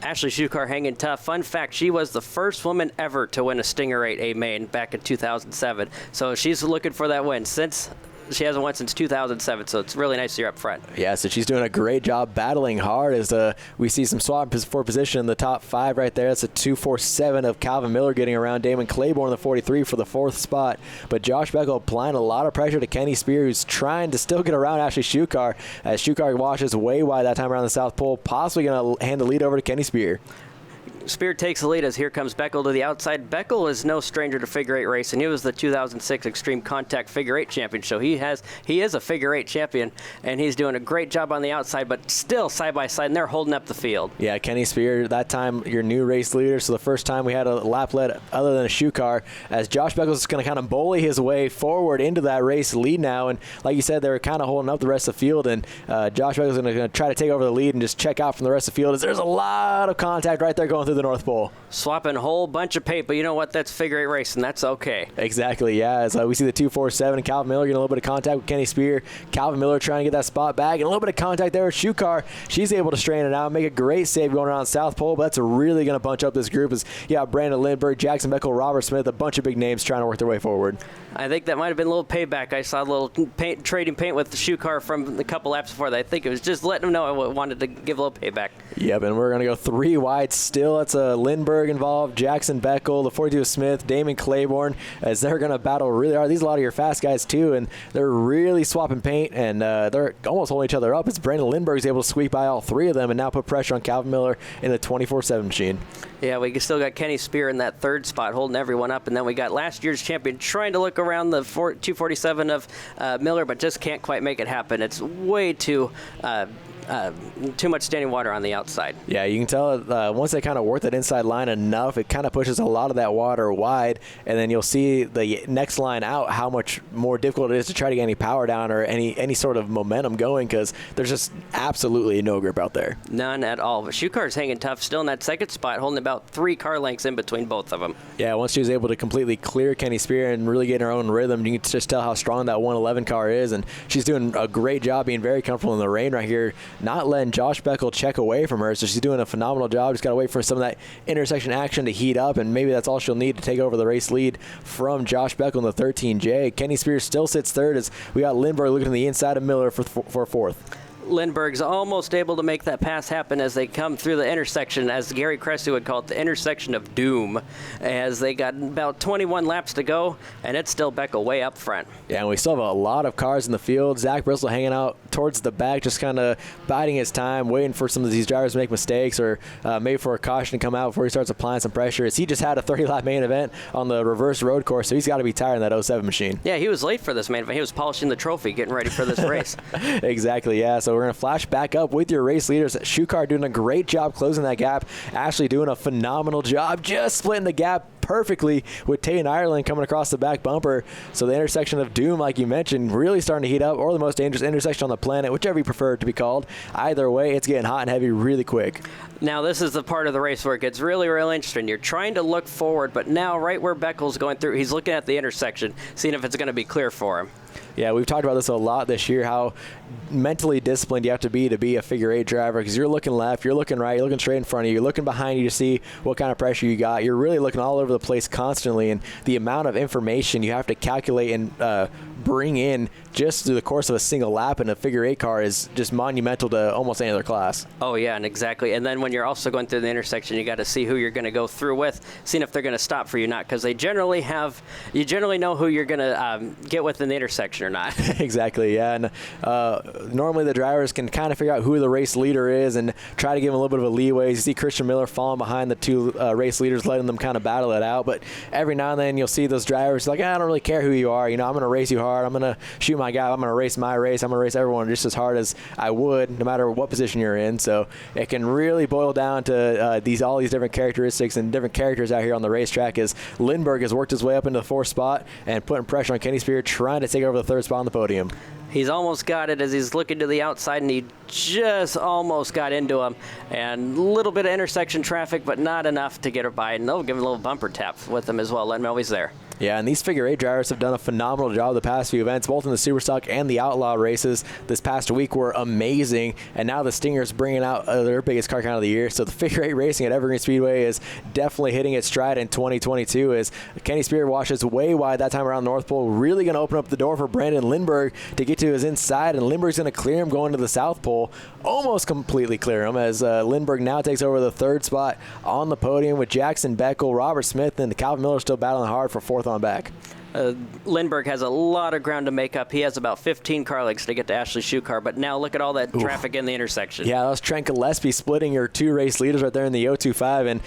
Ashley Shukar hanging tough. Fun fact, she was the first woman ever to win a Stinger 8 A main back in 2007. So she's looking for that win since she hasn't won since 2007, so it's really nice to see her up front. Yeah, so she's doing a great job battling hard as we see some swap for position in the top 5 right there. That's a 247 of Calvin Miller getting around Damon Claiborne, the 43 for the 4th spot. But Josh Beckel applying a lot of pressure to Kenny Spear, who's trying to still get around Ashley Shukar as Shukar washes way wide that time around the South Pole, possibly going to hand the lead over to Kenny Spear. Spear takes the lead as here comes Beckel to the outside. Beckel is no stranger to figure 8 racing. He was the 2006 Extreme Contact Figure 8 champion, so he is a Figure 8 champion, and he's doing a great job on the outside, but still side by side, and they're holding up the field. Yeah, Kenny Spear, that time your new race leader, so the first time we had a lap led other than a Shukar, as Josh Beckel's going to kind of bully his way forward into that race lead now, and like you said, they were kind of holding up the rest of the field, and Josh Beckel's going to try to take over the lead and just check out from the rest of the field as there's a lot of contact right there going through the North Pole. Swapping a whole bunch of paint, but you know what? That's Figure 8 racing. That's okay. Exactly, yeah. As we see the 247, Calvin Miller getting a little bit of contact with Kenny Spear. Calvin Miller trying to get that spot back, and a little bit of contact there with Shukar. She's able to strain it out, make a great save going around South Pole, but that's really going to bunch up this group as, yeah, Brandon Lindberg, Jackson Beckel, Robert Smith, a bunch of big names trying to work their way forward. I think that might have been a little payback. I saw a little trading paint with the Shukar from a couple laps before that. I think it was just letting them know I wanted to give a little payback. Yep, and we're going to go 3 wide still. That's Lindberg involved, Jackson Beckel, the 42 Smith, Damon Claiborne, as they're going to battle really hard. These are a lot of your fast guys too, and they're really swapping paint, and they're almost holding each other up. It's Brandon Lindberg's able to sweep by all 3 of them and now put pressure on Calvin Miller in the 24/7 machine. Yeah, we still got Kenny Spear in that 3rd spot holding everyone up, and then we got last year's champion trying to look around the 247 of Miller, but just can't quite make it happen. It's way too much standing water on the outside. Yeah, you can tell once they kind of work that inside line enough, it kind of pushes a lot of that water wide, and then you'll see the next line out how much more difficult it is to try to get any power down or any sort of momentum going because there's just absolutely no grip out there. None at all. But Shukar's hanging tough still in that 2nd spot, holding about 3 car lengths in between both of them. Yeah, once she was able to completely clear Kenny Spear and really get in her own rhythm, you can just tell how strong that 111 car is, and she's doing a great job being very comfortable in the rain right here, not letting Josh Beckel check away from her, so she's doing a phenomenal job. Just got to wait for some of that intersection action to heat up, and maybe that's all she'll need to take over the race lead from Josh Beckel in the 13J. Kenny Spear still sits 3rd as we got Lindbergh looking to the inside of Miller for 4th. Lindberg's almost able to make that pass happen as they come through the intersection, as Gary Cressy would call it, the intersection of doom, as they got about 21 laps to go, and it's still Beckel way up front. Yeah, and we still have a lot of cars in the field. Zach Bristol hanging out towards the back, just kind of biding his time, waiting for some of these drivers to make mistakes or maybe for a caution to come out before he starts applying some pressure, as he just had a 30-lap main event on the reverse road course, so he's got to be tired in that 07 machine. Yeah, he was late for this main event. He was polishing the trophy, getting ready for this race. Exactly, yeah. So we're going to flash back up with your race leaders. Shukar doing a great job closing that gap. Ashley doing a phenomenal job just splitting the gap perfectly with Tay in Ireland coming across the back bumper. So the intersection of doom, like you mentioned, really starting to heat up, or the most dangerous intersection on the planet, whichever you prefer it to be called. Either way, it's getting hot and heavy really quick. Now this is the part of the race where it gets really, really interesting. You're trying to look forward, but now right where Beckel's going through, he's looking at the intersection, seeing if it's going to be clear for him. Yeah, we've talked about this a lot this year, how mentally disciplined you have to be a figure 8 driver, because you're looking left, you're looking right, you're looking straight in front of you, you're looking behind you to see what kind of pressure you got. You're really looking all over the place constantly, and the amount of information you have to calculate and bring in just through the course of a single lap in a figure 8 car is just monumental to almost any other class. Oh, yeah, and exactly. And then when you're also going through the intersection, you got to see who you're going to go through with, seeing if they're going to stop for you or not, because you generally know who you're going to get with in the intersection or not. Exactly, yeah. And normally the drivers can kind of figure out who the race leader is and try to give him a little bit of a leeway. You see Christian Miller falling behind the two race leaders, letting them kind of battle it out. But every now and then you'll see those drivers like, I don't really care who you are. I'm going to race you hard. I'm going to shoot my guy. I'm going to race my race. I'm going to race everyone just as hard as I would, no matter what position you're in. So it can really boil down to all these different characteristics and different characters out here on the racetrack, as Lindberg has worked his way up into the 4th spot and putting pressure on Kenny Spear, trying to take over the 3rd spot on the podium. He's almost got it as he's looking to the outside, and he just almost got into him. And a little bit of intersection traffic, but not enough to get her by. And they'll give him a little bumper tap with him as well, letting him know he's there. Yeah, and these figure 8 drivers have done a phenomenal job the past few events, both in the Superstock and the Outlaw races. This past week were amazing, and now the Stinger's bringing out their biggest car count of the year. So the figure 8 racing at Evergreen Speedway is definitely hitting its stride in 2022, as Kenny Spear washes way wide that time around the North Pole, really going to open up the door for Brandon Lindberg to get to his inside, and Lindberg's going to clear him going to the South Pole, almost completely clear him, as Lindberg now takes over the 3rd spot on the podium with Jackson Beckel, Robert Smith, and Calvin Miller still battling hard for 4th on back. Lindberg has a lot of ground to make up. He has about 15 car lengths to get to Ashley's shoe car, but now look at all that traffic in the intersection. Yeah, that was Trent Gillespie splitting your 2 race leaders right there in the 025, and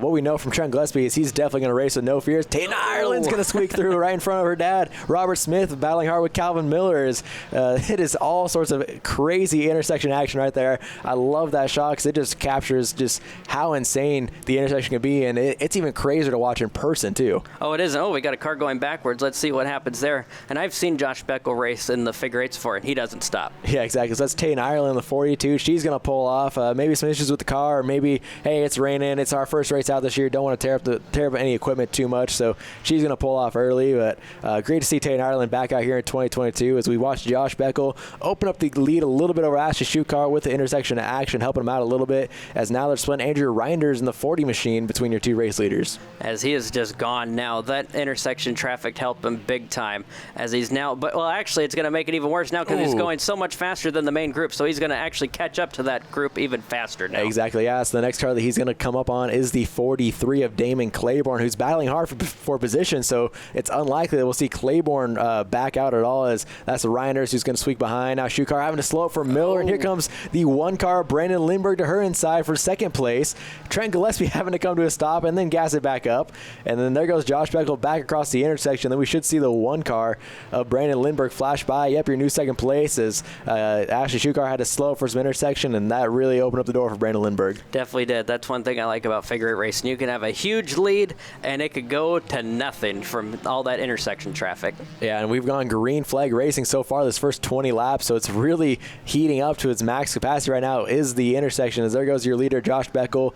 what we know from Trent Gillespie is he's definitely going to race with no fears. Tayna Ireland's going to squeak through right in front of her dad. Robert Smith battling hard with Calvin Miller. It is all sorts of crazy intersection action right there. I love that shot because it just captures just how insane the intersection can be, and it's even crazier to watch in person too. Oh, it is. Oh, we got a car going backwards. Let's see what happens there. And I've seen Josh Beckel race in the figure 8s for it. He doesn't stop. Yeah, exactly. So that's Tayna Ireland in the 42. She's going to pull off. Maybe some issues with the car, or maybe, hey, it's raining. It's our first race out this year. Don't want to tear up any equipment too much. So she's going to pull off early. But great to see Tayna Ireland back out here in 2022 as we watch Josh Beckel open up the lead a little bit over Ashley Shoot-Car with the intersection action, helping him out a little bit, as now they're splitting Andrew Reinders in the 40 machine between your 2 race leaders. As he is just gone now. That intersection traffic helped him big time, as he's now, actually it's going to make it even worse now because he's going so much faster than the main group, so he's going to actually catch up to that group even faster now. Exactly, yeah. So the next car that he's going to come up on is the 43 of Damon Claiborne, who's battling hard for position, so it's unlikely that we'll see Claiborne back out at all, as that's the Reinders who's going to squeak behind. Now Shoe Car having to slow up for Miller, and here comes the 1 car, Brandon Lindberg, to her inside for 2nd place. Trent Gillespie having to come to a stop and then gas it back up, and then there goes Josh Beckel back across the intersection. Then we should see the 1 car of Brandon Lindberg flash by. Yep, your new 2nd place, as Ashley Shoe-Car had to slow for some intersection, and that really opened up the door for Brandon Lindberg. Definitely did. That's one thing I like about figure 8 racing. You can have a huge lead, and it could go to nothing from all that intersection traffic. Yeah, and we've gone green flag racing so far this first 20 laps, so it's really heating up to its max capacity right now is the intersection, as there goes your leader, Josh Beckel.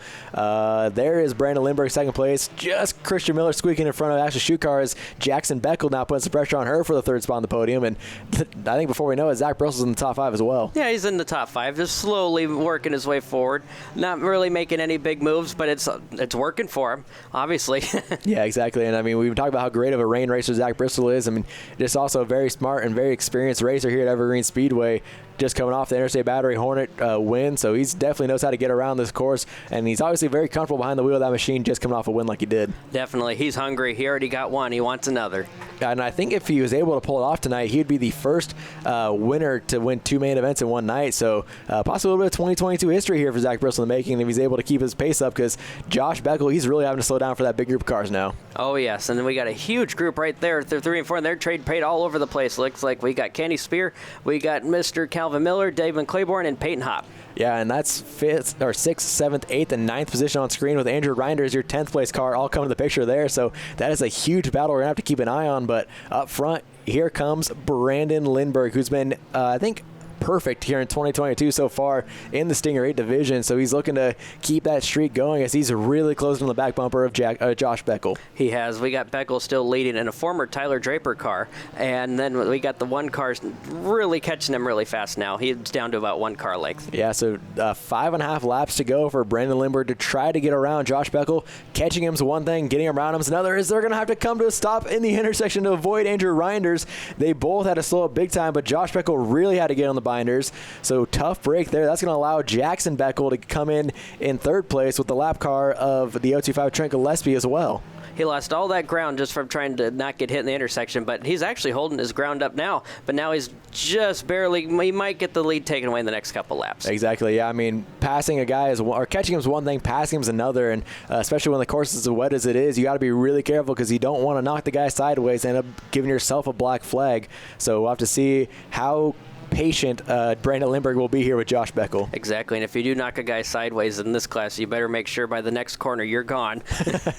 There is Brandon Lindberg 2nd place. Just Christian Miller squeaking in front of Ashley Shoe-Car, as Jackson Beckel now putting some pressure on her for the 3rd spot on the podium, and I think before we know it, Zach Bristol's in the top 5 as well. Yeah, he's in the top 5, just slowly working his way forward, not really making any big moves, but it's working for him, obviously. Yeah, exactly, and I mean, we've talked about how great of a rain racer Zach Bristol is. I mean, just also a very smart and very experienced racer here at Evergreen Speedway, just coming off the Interstate Battery Hornet win, so he definitely knows how to get around this course, and he's obviously very comfortable behind the wheel of that machine, just coming off a win like he did. Definitely. He's hungry. He already got one. He wants another. And I think if he was able to pull it off tonight, he'd be the first winner to win 2 main events in one night, so possibly a little bit of 2022 history here for Zach Bristol in the making if he's able to keep his pace up, because Josh Beckel, he's really having to slow down for that big group of cars now. Oh, yes, and then we got a huge group right there. They're 3 and 4, and they're trade paid all over the place. Looks like we got Kenny Spear, we got Mr. Calvin Miller, David Claiborne, and Peyton Hopp. Yeah, and that's 5th, 6th, 7th, 8th, and 9th position on screen, with Andrew Reinders, your 10th place car, all coming to the picture there. So that is a huge battle we're going to have to keep an eye on. But up front, here comes Brandon Lindberg, who's been, I think, perfect here in 2022 so far in the Stinger 8 division. So he's looking to keep that streak going as he's really closing on the back bumper of Josh Beckel. He has. We got Beckel still leading in a former Tyler Draper car, and then we got the one car really catching him really fast now. He's down to about 1 car length. Yeah, so 5.5 laps to go for Brandon Lindberg to try to get around Josh Beckel. Catching him's one thing, getting around him's another. Is they're going to have to come to a stop in the intersection to avoid Andrew Reinders. They both had to slow up big time, but Josh Beckel really had to get on the binders. So tough break there. That's going to allow Jackson Beckel to come in 3rd place with the lap car of the 025 Trent Gillespie as well. He lost all that ground just from trying to not get hit in the intersection, but he's actually holding his ground up now. But now he's just barely, he might get the lead taken away in the next couple laps. Exactly, yeah. I mean, passing a guy is, or catching him is one thing, passing him is another. And especially when the course is as wet as it is, you got to be really careful because you don't want to knock the guy sideways and end up giving yourself a black flag. So we'll have to see how patient Brandon Lindberg will be here with Josh Beckel. Exactly, and if you do knock a guy sideways in this class, you better make sure by the next corner you're gone.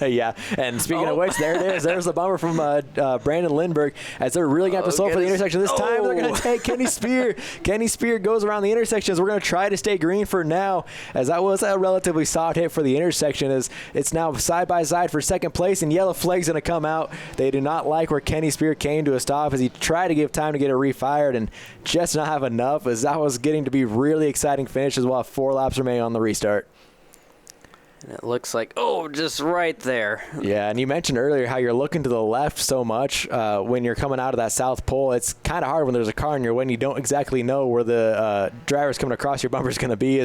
Yeah, and speaking of which, there it is. There's the bumper from Brandon Lindberg as they're really going to have to slow for the intersection. This time they're going to take Kenny Spear. Kenny Spear goes around the intersections. We're going to try to stay green for now, as that was a relatively soft hit for the intersection, as it's now side by side for 2nd place, and yellow flag's going to come out. They do not like where Kenny Spear came to a stop as he tried to give time to get it refired and just not have enough, as that was getting to be really exciting finishes while 4 laps remain on the restart. And it looks like, just right there. Yeah, and you mentioned earlier how you're looking to the left so much when you're coming out of that south pole. It's kind of hard when there's a car in your way and you don't exactly know where the driver's coming across your bumper is going to be.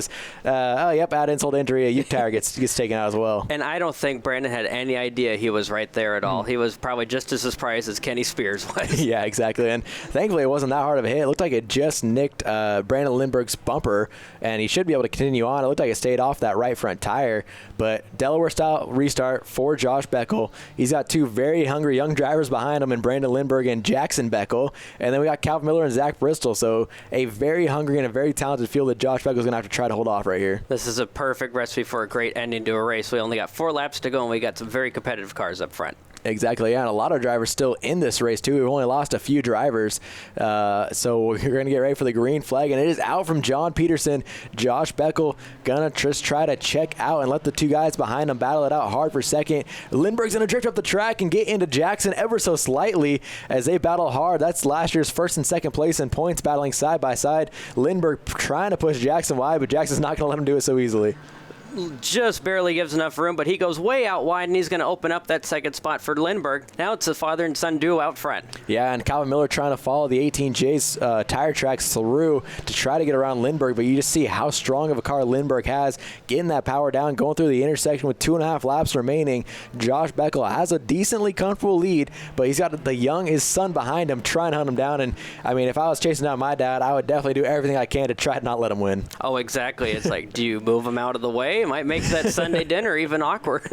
Add insult to injury, a U tire gets taken out as well. And I don't think Brandon had any idea he was right there at all. He was probably just as surprised as Kenny Spears was. Yeah, exactly. And thankfully it wasn't that hard of a hit. It looked like it just nicked Brandon Lindberg's bumper, and he should be able to continue on. It looked like it stayed off that right front tire. But Delaware-style restart for Josh Beckel. He's got 2 very hungry young drivers behind him in Brandon Lindberg and Jackson Beckel. And then we got Calvin Miller and Zach Bristol. So a very hungry and a very talented field that Josh Beckel's going to have to try to hold off right here. This is a perfect recipe for a great ending to a race. We only got 4 laps to go, and we got some very competitive cars up front. Exactly, yeah, and a lot of drivers still in this race, too. We've only lost a few drivers, so we're going to get ready for the green flag, and it is out from John Peterson. Josh Beckel going to just try to check out and let the 2 guys behind him battle it out hard for second. Lindberg's going to drift up the track and get into Jackson ever so slightly as they battle hard. That's last year's 1st and 2nd place in points, battling side by side. Lindberg trying to push Jackson wide, but Jackson's not going to let him do it so easily. Just barely gives enough room, but he goes way out wide, and he's going to open up that 2nd spot for Lindberg. Now it's a father and son duo out front. Yeah, and Calvin Miller trying to follow the 18J's tire tracks through to try to get around Lindberg, but you just see how strong of a car Lindberg has, getting that power down, going through the intersection with 2.5 laps remaining. Josh Beckel has a decently comfortable lead, but he's got his son behind him trying to hunt him down, and I mean, if I was chasing down my dad, I would definitely do everything I can to try to not let him win. Oh, exactly. It's like, do you move him out of the way? It might make that Sunday dinner even awkward.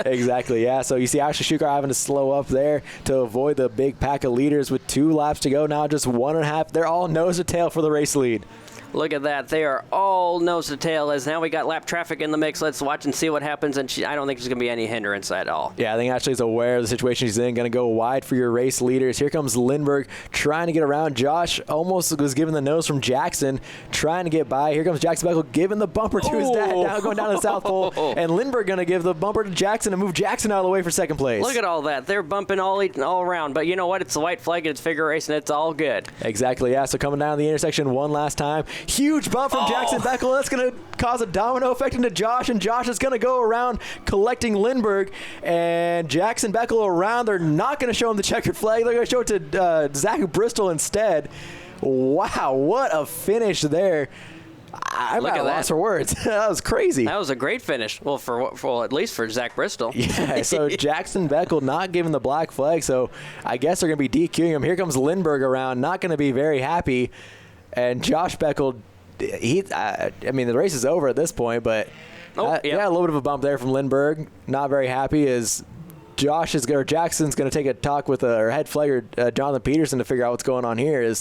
Exactly, yeah. So you see Ashley Schuker having to slow up there to avoid the big pack of leaders with 2 laps to go. Now just 1.5. They're all nose to tail for the race lead. Look at that. They are all nose to tail as now we got lap traffic in the mix. Let's watch and see what happens. And I don't think there's going to be any hindrance at all. Yeah, I think Ashley's aware of the situation she's in. Going to go wide for your race leaders. Here comes Lindberg trying to get around. Josh almost was given the nose from Jackson, trying to get by. Here comes Jackson Beckel giving the bumper to his dad, now going down the south pole. And Lindberg going to give the bumper to Jackson to move Jackson out of the way for 2nd place. Look at all that. They're bumping all around. But you know what? It's the white flag. It's figure race, and it's all good. Exactly, yeah. So coming down the intersection one last time. Huge bump from Jackson Beckel. That's going to cause a domino effect into Josh, and Josh is going to go around collecting Lindberg, and Jackson Beckel around. They're not going to show him the checkered flag. They're going to show it to Zach Bristol instead. Wow, what a finish there. I'm at a loss for words. That was crazy. That was a great finish. Well, for at least for Zach Bristol. Yeah, so Jackson Beckel not giving the black flag, so I guess they're going to be DQing him. Here comes Lindberg around, not going to be very happy, and Josh Beckel, the race is over at this point, but yeah, a little bit of a bump there from Lindberg. Not very happy as Jackson's going to take a talk with our head flagger, Jonathan Peterson, to figure out what's going on here.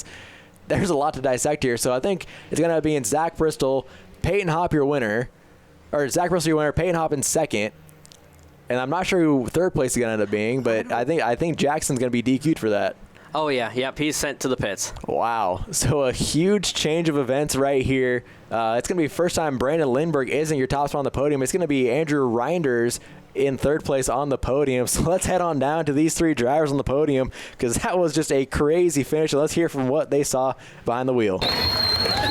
There's a lot to dissect here. So I think it's going to be in Zach Bristol, Peyton Hopp your winner, or Zach Bristol your winner, Peyton Hopp in 2nd. And I'm not sure who 3rd place is going to end up being, but I think Jackson's going to be DQ'd for that. Oh, yeah. Yep, he's sent to the pits. Wow. So a huge change of events right here. It's going to be first time Brandon Lindberg isn't your top spot on the podium. It's going to be Andrew Reinders in third place on the podium. So let's head on down to these three drivers on the podium, because that was just a crazy finish. So let's hear from what they saw behind the wheel.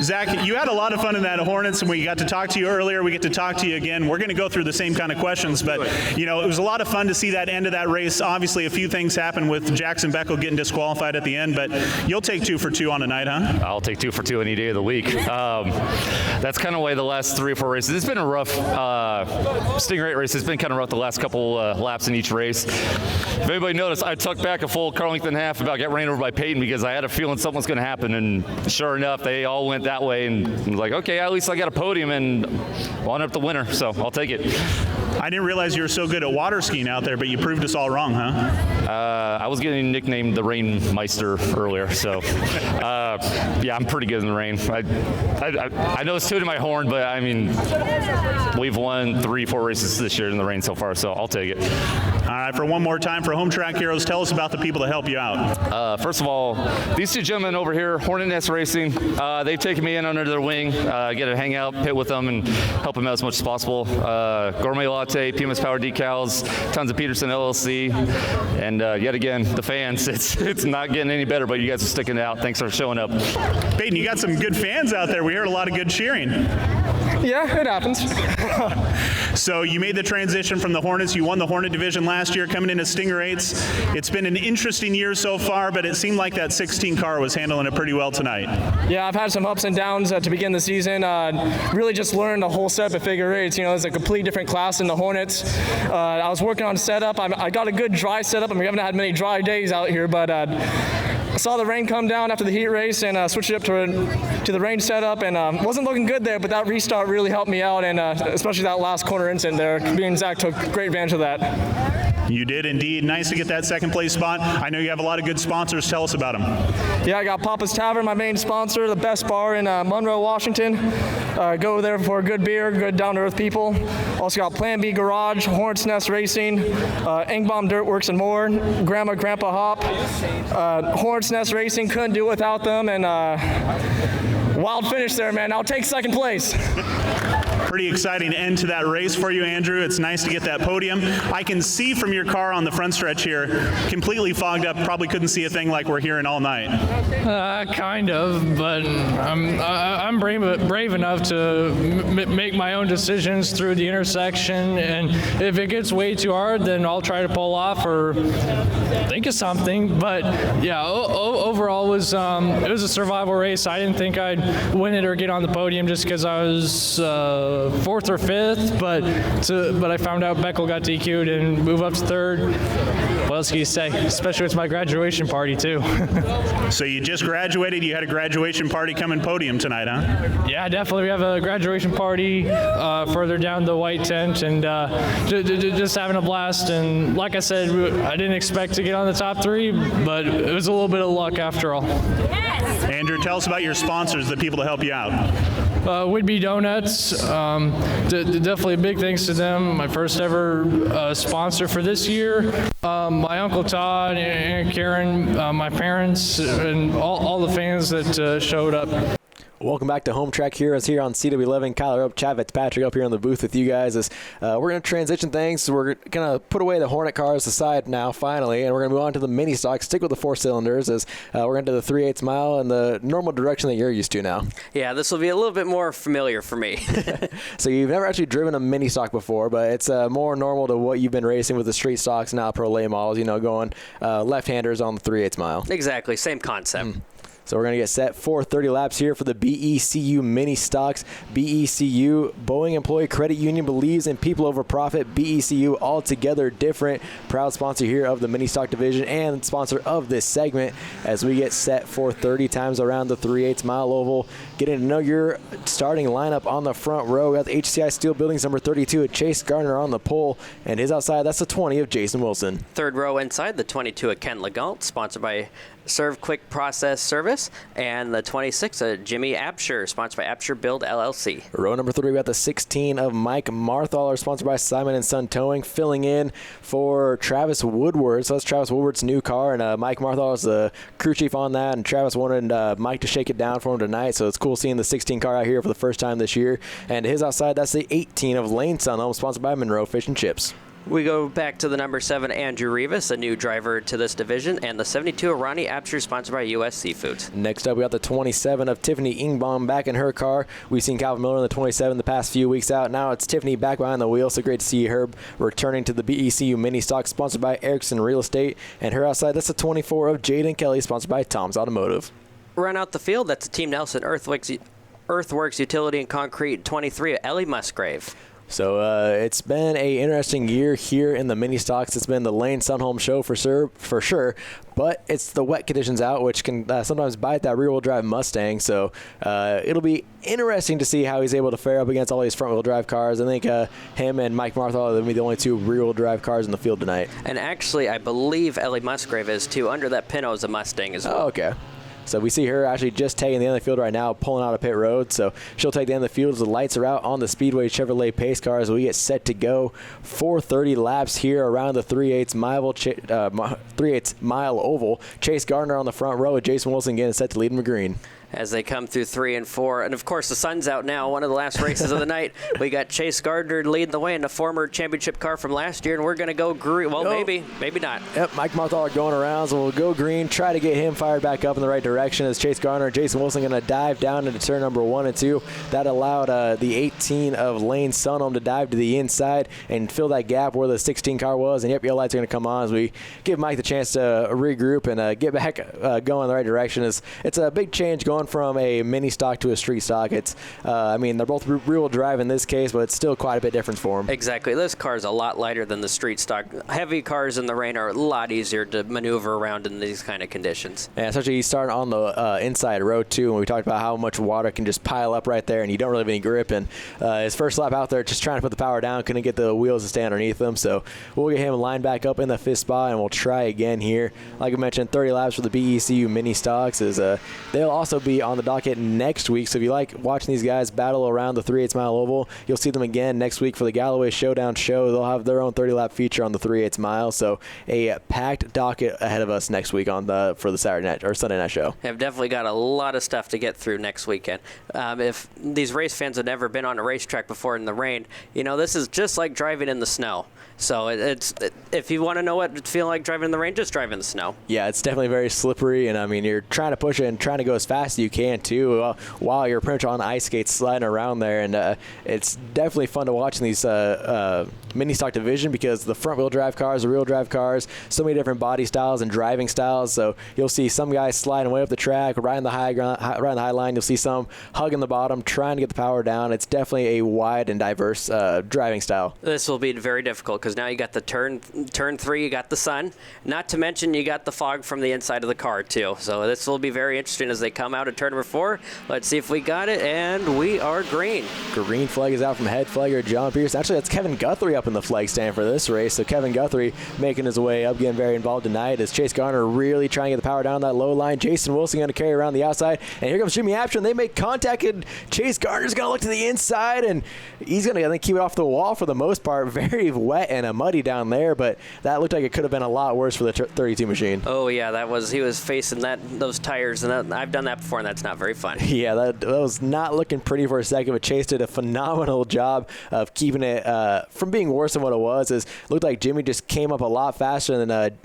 Zach, you had a lot of fun in that Hornets, and we got to talk to you earlier. We get to talk to you again. We're going to go through the same kind of questions, but it was a lot of fun to see that end of that race. Obviously, a few things happened with Jackson Beckel getting disqualified at the end, but you'll take 2 for 2 on a night, huh? I'll take 2 for 2 any day of the week. That's kind of the way the last 3 or 4 races. It's been a rough Stingray race. It's been kind of rough the last couple laps in each race. If anybody noticed, I tucked back a full car length and a half about getting ran over by Peyton because I had a feeling something was going to happen, and sure enough, they all went that way, and I was like, okay, at least I got a podium and wound up the winner, so I'll take it. I didn't realize you were so good at water skiing out there, but you proved us all wrong, huh? I was getting nicknamed the Rain Meister earlier, so yeah, I'm pretty good in the rain. I know it's tooting my horn, but I mean, we've won 3-4 races this year in the rain so far, so I'll take it. All right, for one more time, for Home Track Heroes, tell us about the people that help you out. First of all, these two gentlemen over here, Hornet Nest Racing, they've taken me in under their wing, get to hang out, pit with them, and help them out as much as possible. Gourmet Latte, PMS Power Decals, tons of Peterson LLC, and yet again, the fans. It's not getting any better, but you guys are sticking it out. Thanks for showing up. Peyton, you got some good fans out there. We heard a lot of good cheering. Yeah, it happens. So you made the transition from the Hornets. You won the Hornet division last year, coming into Stinger 8s. It's been an interesting year so far, but it seemed like that 16 car was handling it pretty well tonight. Yeah, I've had some ups and downs to begin the season. Really just learned the whole setup of figure eights. It's a complete different class in the Hornets. I was working on setup. I got a good dry setup. I mean, we haven't had many dry days out here, but I saw the rain come down after the heat race and switched it up to the rain setup, and wasn't looking good there, but that restart really helped me out, and especially that last corner incident there. Me and Zach took great advantage of that. You did indeed. Nice to get that second place spot. I know you have a lot of good sponsors. Tell us about them. Yeah, I got Papa's Tavern, my main sponsor, the best bar in Monroe, Washington. Go there for good beer, good down-to-earth people. Also got Plan B Garage, Hornets Nest Racing, Engbaum Dirt Works and more, Grandma Grandpa Hop, Hornets Nest Racing, couldn't do it without them, and wild finish there, man. I'll take second place. Pretty exciting end to that race for you, Andrew. It's nice to get that podium. I can see from your car on the front stretch here, completely fogged up, probably couldn't see a thing like we're hearing all night. Kind of, but I'm brave enough to make my own decisions through the intersection, and if it gets way too hard, then I'll try to pull off or think of something. But yeah, overall it was a survival race. I didn't think I'd win it or get on the podium just because I was fourth or fifth, but I found out Beckel got DQ'd and moved up to third. What else can you say? Especially with my graduation party too. So you just graduated. You had a graduation party coming podium tonight, huh? Yeah, definitely. We have a graduation party further down the white tent, and just having a blast. And like I said, I didn't expect to get on the top 3, but it was a little bit of luck after all. Yes. Andrew, tell us about your sponsors, the people to help you out. Whidbey Donuts, definitely big thanks to them. My first ever sponsor for this year. My Uncle Todd, Aunt Karen, my parents, and all the fans that showed up. Welcome back to Home Track Heroes here on CW11. Kyler Rope, Chad Fitzpatrick up here on the booth with you guys. As we're going to transition things. So we're going to put away the Hornet cars aside now, finally, and we're going to move on to the mini stock. Stick with the 4 cylinders as we're into the 3/8 mile and the normal direction that you're used to now. Yeah, this will be a little bit more familiar for me. So you've never actually driven a mini stock before, but it's more normal to what you've been racing with the street stocks, now pro lay models, going left-handers on the 3/8 mile. Exactly, same concept. So we're going to get set for 30 laps here for the BECU mini stocks. BECU, Boeing Employee Credit Union, believes in people over profit. BECU, altogether different. Proud sponsor here of the mini stock division and sponsor of this segment as we get set for 30 times around the 3/8 mile oval. Getting to know your starting lineup on the front row. We got the HCI Steel Buildings number 32 at Chase Gardner on the pole, and his outside, that's the 20 of Jason Wilson. Third row inside, the 22 of Ken Legault, sponsored by Serve Quick Process Service. Rivas, and the 26 Jimmy Absher, sponsored by Absher Build LLC. Row number 3, we got the 16 of Mike Marthaler, sponsored by Simon & Son Towing, filling in for Travis Woodward. So that's Travis Woodward's new car, and Mike Marthaler is the crew chief on that, and Travis wanted Mike to shake it down for him tonight, so it's cool seeing the 16 car out here for the first time this year. And his outside, that's the 18 of Lane Sunholm, sponsored by Monroe Fish and Chips. We go back to the number 7, Andrew Rivas, a new driver to this division, and the 72 of Ronnie Absher, sponsored by U.S. Seafoods. Next up, we got the 27 of Tiffany Ingbaum back in her car. We've seen Calvin Miller in the 27 the past few weeks out. Now it's Tiffany back behind the wheel, so great to see her returning to the BECU Mini Stock, sponsored by Erickson Real Estate. And her outside, that's the 24 of Jaden Kelly, sponsored by Tom's Automotive. Run out the field, that's Team Nelson Earthworks Utility and Concrete, 23 of Ellie Musgrave. So it's been a interesting year here in the mini stocks. It's been the Lane Sunholm show for sure, but it's the wet conditions out, which can sometimes bite that rear-wheel drive Mustang. So it'll be interesting to see how he's able to fare up against all these front-wheel drive cars. I think him and Mike Marthaler will be the only 2 rear-wheel drive cars in the field tonight. And actually, I believe Ellie Musgrave is too. Under that Pinto is a Mustang as well. Oh, okay. So we see her actually just taking the end of the field right now, pulling out of pit road. So she'll take the end of the field as the lights are out on the Speedway Chevrolet pace car as we get set to go 430 laps here around the 3/8 mile oval. Chase Gardner on the front row with Jason Wilson getting set to lead him green. As they come through 3 and 4. And, of course, the sun's out now, one of the last races of the night. We got Chase Gardner leading the way in a former championship car from last year, and we're going to go green. Well, maybe not. Yep, Mike Marthaler going around, so we'll go green, try to get him fired back up in the right direction as Chase Gardner and Jason Wilson going to dive down into turn number 1 and 2. That allowed the 18 of Lane Sunholm to dive to the inside and fill that gap where the 16 car was. And, yep, yellow lights are going to come on as we give Mike the chance to regroup and get back going in the right direction. It's a big change going from a mini stock to a street stock. It's, I mean, they're both rear-wheel drive in this case, but it's still quite a bit different for them. Exactly. This car is a lot lighter than the street stock. Heavy cars in the rain are a lot easier to maneuver around in these kind of conditions. And especially he's starting on the inside road, too, and we talked about how much water can just pile up right there, and you don't really have any grip. And his first lap out there, just trying to put the power down, couldn't get the wheels to stay underneath him. So we'll get him lined back up in the 5th spot, and we'll try again here. Like I mentioned, 30 laps for the BECU mini stocks. They'll also be on the docket next week. So if you like watching these guys battle around the 3/8 mile oval, you'll see them again next week for the Galloway Showdown show. They'll have their own 30-lap feature on the 3/8 mile. So a packed docket ahead of us next week for the Saturday night or Sunday night show. I've definitely got a lot of stuff to get through next weekend. If these race fans have never been on a racetrack before in the rain, this is just like driving in the snow. So if you want to know what it's feeling like driving in the rain, just drive in the snow. Yeah, it's definitely very slippery, and I mean, you're trying to push it and trying to go as fast as you can too, while you're pretty much on ice skates sliding around there, and it's definitely fun to watch in these mini stock division because the front wheel drive cars, the rear wheel drive cars, so many different body styles and driving styles. So you'll see some guys sliding way up the track, riding the high line. You'll see some hugging the bottom, trying to get the power down. It's definitely a wide and diverse driving style. This will be very difficult because now you got the turn 3, you got the sun. Not to mention you got the fog from the inside of the car too. So this will be very interesting as they come out of turn number 4. Let's see if we got it, and we are green. Green flag is out from head flagger John Pierce. Actually, that's Kevin Guthrie up in the flag stand for this race. So Kevin Guthrie making his way up, getting very involved tonight as Chase Garner really trying to get the power down that low line. Jason Wilson going to carry around the outside, and here comes Jimmy Absher, and they make contact, and Chase Garner's going to look to the inside, and he's going to, I think, keep it off the wall for the most part. Very wet and muddy down there, but that looked like it could have been a lot worse for the 32 machine. Oh yeah, he was facing those tires, and I've done that before, and that's not very fun. Yeah, that was not looking pretty for a second, but Chase did a phenomenal job of keeping it from being worse than what it was. It looked like Jimmy just came up a lot faster than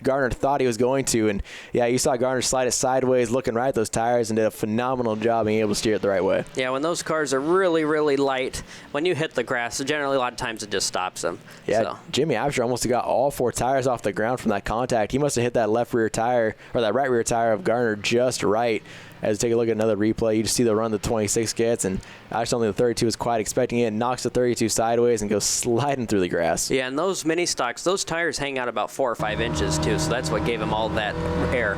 Garner thought he was going to, and yeah, you saw Garner slide it sideways, looking right at those tires, and did a phenomenal job being able to steer it the right way. Yeah, when those cars are really, really light, when you hit the grass, generally a lot of times it just stops them. Yeah, so. Jimmy Absher almost got all 4 tires off the ground from that contact. He must have hit that left rear tire, or that right rear tire of Garner just right. As you take a look at another replay, you just see the run the 26 gets, and I just don't think the 32 was quite expecting it. Knocks the 32 sideways and goes sliding through the grass. Yeah, and those mini stocks, those tires hang out about 4 or 5 inches too, so that's what gave him all that air.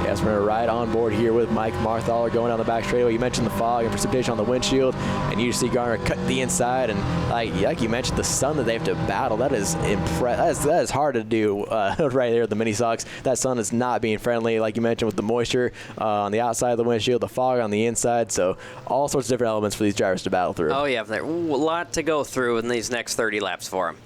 Yes, we're right on board here with Mike Marthaler going down the back straightaway. You mentioned the fog and precipitation on the windshield, and you see Garner cut the inside, and like you mentioned, the sun that they have to battle, that is that is hard to do right there at the mini stocks. That sun is not being friendly, like you mentioned, with the moisture on the outside of the windshield, the fog on the inside, so all sorts of different elements for these drivers to battle through. Oh yeah, there's a lot to go through in these next 30 laps for them.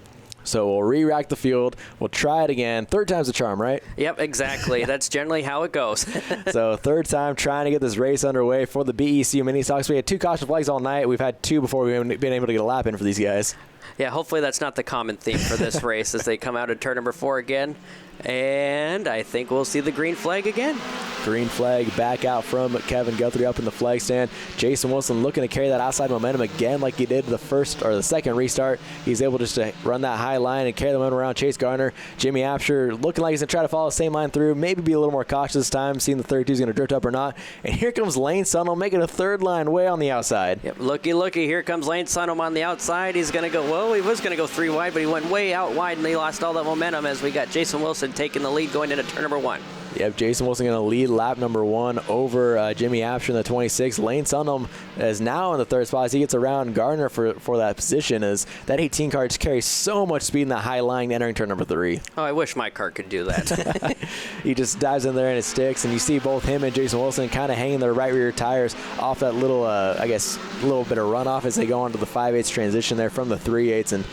So we'll re-rack the field. We'll try it again. Third time's the charm, right? Yep, exactly. That's generally how it goes. So third time trying to get this race underway for the BECU mini stocks. We had 2 caution flags all night. We've had 2 before we've been able to get a lap in for these guys. Yeah, hopefully that's not the common theme for this race as they come out of turn number 4 again. And I think we'll see the green flag again. Green flag back out from Kevin Guthrie up in the flag stand. Jason Wilson looking to carry that outside momentum again like he did the second restart. He's able just to run that high line and carry the momentum around Chase Garner. Jimmy Apsher looking like he's going to try to follow the same line through, maybe be a little more cautious this time, seeing the 32 is going to drift up or not. And here comes Lane Sunholm making a third line way on the outside. Yep, looky. Here comes Lane Sunholm on the outside. He's going to go, well, he was going to go 3 wide, but he went way out wide and he lost all that momentum as we got Jason Wilson taking the lead going into turn number 1. Yep, Jason Wilson going to lead lap number 1 over Jimmy Apsher in the 26. Lane Sunholm is now in the 3rd spot as he gets around Gardner for that position, as that 18 car just carries so much speed in the high line entering turn number 3. Oh, I wish my car could do that. He just dives in there and it sticks, and you see both him and Jason Wilson kind of hanging their right rear tires off that little, little bit of runoff as they go onto the 5/8 transition there from the 3/8. And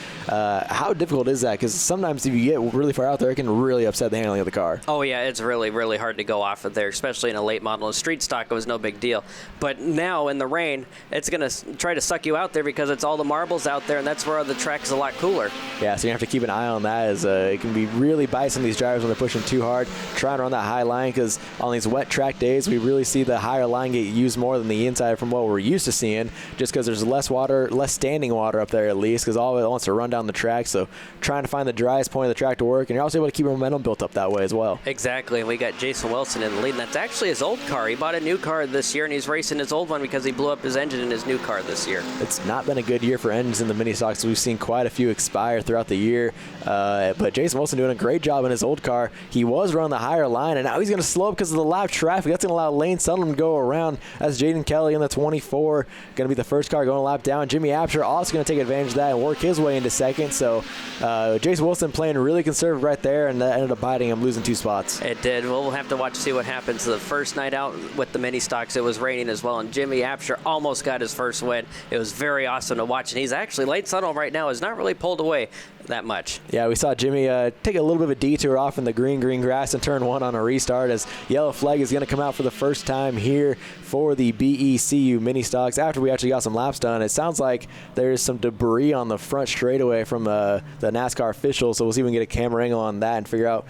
how difficult is that? Because sometimes if you get really far out there, it can really upset the handling of the car. Oh, yeah, it's really hard to go off of there, especially in a late model. In street stock, it was no big deal. But now in the rain, it's going to try to suck you out there because it's all the marbles out there, and that's where the track is a lot cooler. Yeah, so you have to keep an eye on that, as it can be really bite some of these drivers when they're pushing too hard, trying to run that high line, because on these wet track days, we really see the higher line get used more than the inside from what we're used to seeing, just because there's less water, less standing water up there at least, because all of it wants to run down the track. So trying to find the driest point of the track to work, and you're also able to keep your momentum built up that way as well. Exactly, and we got Jason Wilson in the lead, and that's actually his old car. He bought a new car this year, and he's racing his old one because he blew up his engine in his new car this year. It's not been a good year for engines in the mini stocks. We've seen quite a few expire throughout the year, but Jason Wilson doing a great job in his old car. He was running the higher line, and now he's going to slow up because of the lap traffic. That's going to allow Lane Sunholm to go around. That's Jaden Kelly in the 24, going to be the first car going a lap down. Jimmy Apsher also going to take advantage of that and work his way into second. So Jason Wilson playing really conservative right there, and that ended up biting him, losing 2 spots. It did. We'll have to watch to see what happens. The first night out with the mini stocks, it was raining as well, and Jimmy Apsher almost got his first win. It was very awesome to watch, and he's actually, Lane Sunholm right now is not really pulled away that much. Yeah, we saw Jimmy take a little bit of a detour off in the green grass in turn 1 on a restart, as yellow flag is going to come out for the first time here for the BECU mini stocks. After we actually got some laps done, it sounds like there's some debris on the front straightaway from the NASCAR officials, so we'll see if we can get a camera angle on that and figure out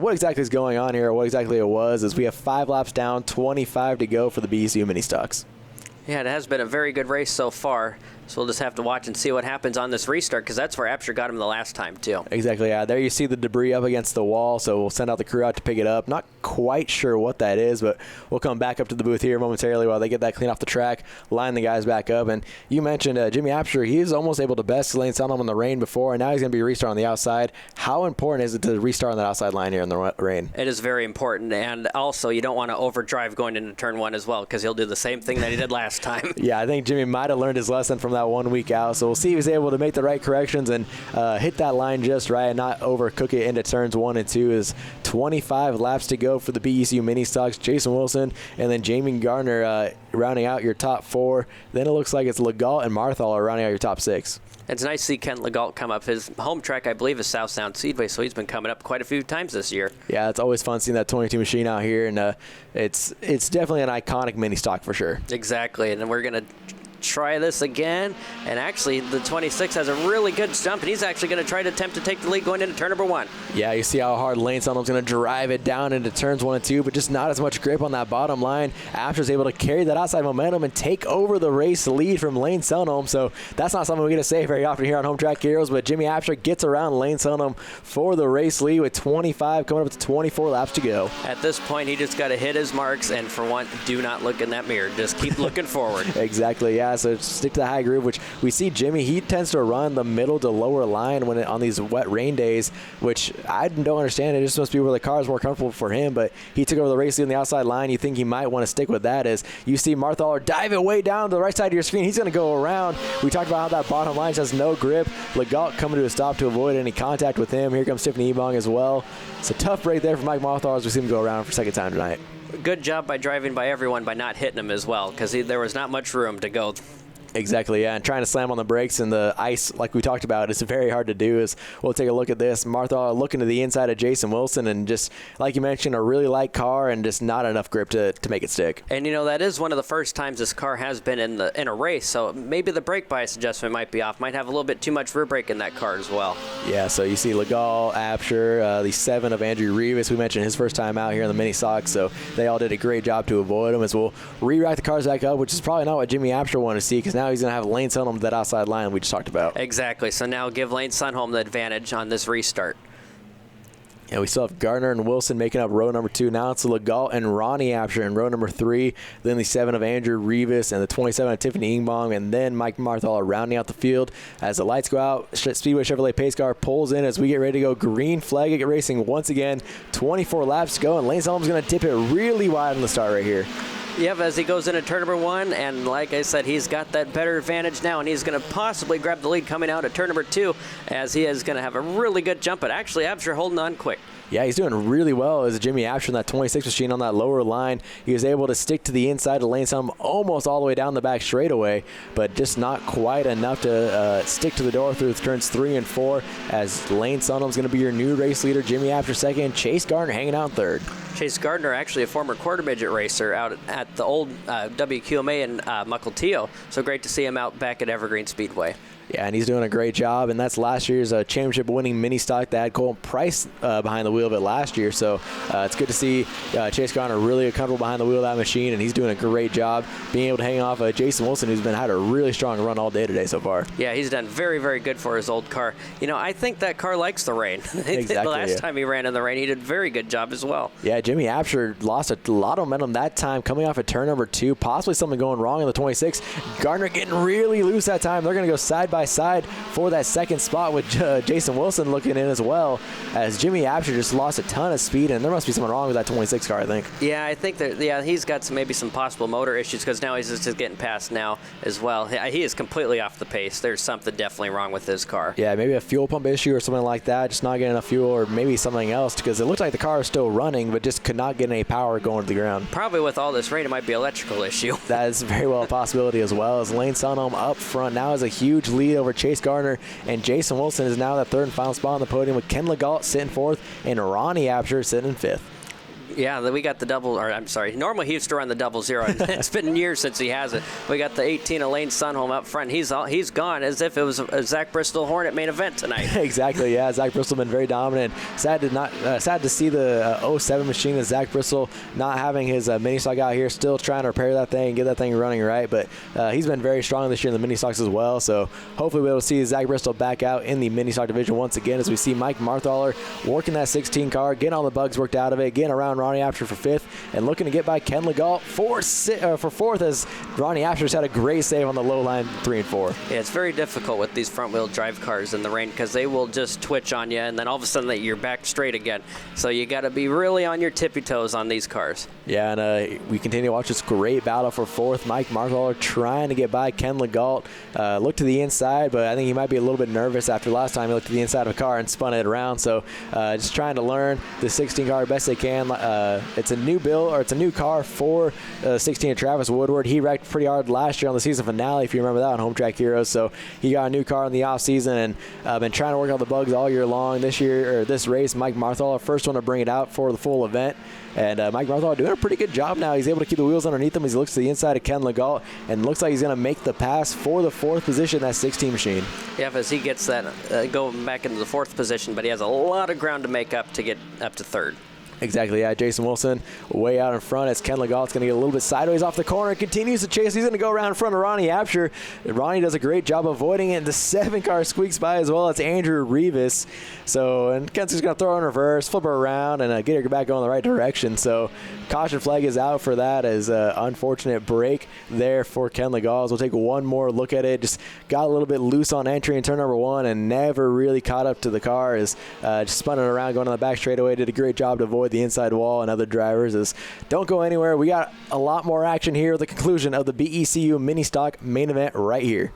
what exactly is going on here, or what exactly it was, as we have 5 laps down, 25 to go for the BECU mini stocks. Yeah, it has been a very good race so far. So we'll just have to watch and see what happens on this restart, because that's where Apsher got him the last time, too. Exactly, yeah. There you see the debris up against the wall, so we'll send out the crew out to pick it up. Not quite sure what that is, but we'll come back up to the booth here momentarily while they get that clean off the track, line the guys back up. And you mentioned Jimmy Apsher. He was almost able to best Lane Sunholm in the rain before, and now he's going to be restarting on the outside. How important is it to restart on that outside line here in the rain? It is very important, and also you don't want to overdrive going into turn 1 as well, because he'll do the same thing that he did last time. Yeah, I think Jimmy might have learned his lesson from that 1 week out. So we'll see if he's able to make the right corrections and hit that line just right and not overcook it into turns 1 and 2. Is 25 laps to go for the BECU mini stocks. Jason Wilson and then Jamie Gardner rounding out your top 4. Then it looks like it's Legault and Marthaler rounding out your top 6. It's nice to see Kent Legault come up. His home track, I believe, is South Sound Speedway, so he's been coming up quite a few times this year. Yeah, it's always fun seeing that 22 machine out here, and it's definitely an iconic mini stock for sure. Exactly, and then we're going to try this again, and actually the 26 has a really good jump, and he's actually going to try to attempt to take the lead going into turn number 1. Yeah, you see how hard Lane Sunholm's going to drive it down into turns 1 and 2, but just not as much grip on that bottom line. Apsher's able to carry that outside momentum and take over the race lead from Lane Sunholm, so that's not something we get to say very often here on Home Track Heroes, but Jimmy Apsher gets around Lane Sunholm for the race lead with 25 coming up to 24 laps to go. At this point, he just got to hit his marks, and for one, do not look in that mirror. Just keep looking forward. Exactly, yeah. inside, so stick to the high groove, which we see Jimmy, he tends to run the middle to lower line when on these wet rain days, which I don't understand. It just must be where the car is more comfortable for him, but he took over the race lead on the outside line. You think he might want to stick with that as you see Marthaler dive it way down to the right side of your screen. He's going to go around. We talked about how that bottom line has no grip. Legault coming to a stop to avoid any contact with him. Here comes Tiffany Ebong as well. It's a tough break there for Mike Marthaler as we see him go around for second time tonight. Good job by driving by everyone by not hitting him as well, because there was not much room to go. Exactly, yeah, and trying to slam on the brakes and the ice, like we talked about, is very hard to do. As we'll take a look at this. Martha looking to the inside of Jason Wilson, and just, like you mentioned, a really light car and just not enough grip to make it stick. And, that is one of the first times this car has been in a race, so maybe the brake bias adjustment might be off. Might have a little bit too much rear brake in that car as well. Yeah, so you see Legault, Absher, the 7 of Andrew Rivas. We mentioned his first time out here in the mini stock, so they all did a great job to avoid him. As we'll re-rack the cars back up, which is probably not what Jimmy Absher wanted to see, because now he's going to have Lane Sunholm to that outside line we just talked about. Exactly. So now give Lane Sunholm the advantage on this restart. And we still have Gardner and Wilson making up row number 2. Now it's Legault and Ronnie Absher in row number 3. Then the 7 of Andrew Rivas and the 27 of Tiffany Ingbong. And then Mike Marthaler rounding out the field. As the lights go out, Speedway Chevrolet pace car pulls in as we get ready to go. Green flag racing once again. 24 laps to go. And Lane Sunholm's going to dip it really wide on the start right here. Yep, as he goes into turn number 1, and like I said, he's got that better advantage now, and he's going to possibly grab the lead coming out at turn number 2, as he is going to have a really good jump, but actually Absher holding on quick. Yeah, he's doing really well as Jimmy Absher in that 26 machine on that lower line. He was able to stick to the inside of Lane Sunholm almost all the way down the back straightaway, but just not quite enough to stick to the door through turns 3 and 4, as Lane Sunholm's going to be your new race leader. Jimmy Absher second, Chase Gardner hanging out in third. Chase Gardner, actually a former quarter midget racer out at the old WQMA in Mukilteo, so great to see him out back at Evergreen Speedway. Yeah, and he's doing a great job, and that's last year's championship-winning mini stock that had Colton Price behind the wheel of it last year. So it's good to see Chase Gardner really comfortable behind the wheel of that machine, and he's doing a great job being able to hang off Jason Wilson, who's had a really strong run all day today so far. Yeah, he's done very, very good for his old car. I think that car likes the rain. Exactly, the last time he ran in the rain, he did a very good job as well. Yeah, Jimmy Absher lost a lot of momentum that time coming off of turn number 2, possibly something going wrong in the 26. Gardner getting really loose that time. They're going to go side by side for that second spot with Jason Wilson looking in as well, as Jimmy Absher just lost a ton of speed, and there must be something wrong with that 26 car, I think. Yeah, I think that, yeah, he's got maybe some possible motor issues, because now he's just getting past now as well. He is completely off the pace. There's something definitely wrong with his car. Yeah, maybe a fuel pump issue or something like that, just not getting enough fuel, or maybe something else, because it looks like the car is still running, but just could not get any power going to the ground. Probably with all this rain, it might be an electrical issue. That is very well a possibility as well, as Lane Sunholm up front now has a huge lead over Chase Gardner, and Jason Wilson is now the third and final spot on the podium, with Ken Legault sitting 4th and Ronnie Absher sitting in 5th. Yeah, we got the double, or I'm sorry, normally he used to run the 00. It's been years since he has it. We got the 18 of Lane Sunholm up front. He's gone as if it was a Zach Bristol Hornet main event tonight. Exactly, yeah. Zach Bristol been very dominant. Sad to see the 07 machine of Zach Bristol not having his mini stock out here, still trying to repair that thing and get that thing running right. But he's been very strong this year in the mini stocks as well. So hopefully we'll be able to see Zach Bristol back out in the mini stock division once again, as we see Mike Marthaler working that 16 car, getting all the bugs worked out of it, getting around Ronnie Absher for 5th, and looking to get by Ken Legault for 4th, as Ronnie Absher's had a great save on the low line 3 and 4. Yeah, it's very difficult with these front-wheel drive cars in the rain, because they will just twitch on you, and then all of a sudden you're back straight again. So you got to be really on your tippy toes on these cars. Yeah, and we continue to watch this great battle for 4th. Mike Marthaler trying to get by Ken Legault. Looked to the inside, but I think he might be a little bit nervous after last time he looked to the inside of a car and spun it around. So just trying to learn the 16 car best they can. It's a new build, or it's a new car for 16 of Travis Woodward. He wrecked pretty hard last year on the season finale, if you remember that, on Home Track Heroes. So he got a new car in the off season, and been trying to work out the bugs all year long. This race, Mike Marthaler, first one to bring it out for the full event. And Mike Marthaler doing a pretty good job now. He's able to keep the wheels underneath him as he looks to the inside of Ken Legault, and looks like he's going to make the pass for the 4th position, that 16 machine. Yeah, as he gets that going back into the 4th position, but he has a lot of ground to make up to get up to 3rd. Exactly, yeah. Jason Wilson way out in front as Ken Legault's going to get a little bit sideways off the corner. Continues to chase. He's going to go around in front of Ronnie Apsher. Ronnie does a great job avoiding it. The 7-car squeaks by as well. It's Andrew Rivas. So, and Ken's just going to throw in reverse, flip her around, and get her back going the right direction. So, caution flag is out for that as unfortunate break there for Ken Legault. We'll take one more look at it. Just got a little bit loose on entry in turn number 1 and never really caught up to the car. As just spun it around going on the back straightaway. Did a great job to avoid the inside wall, and other drivers is don't go anywhere. We got a lot more action here at the conclusion of the BECU mini stock main event right here.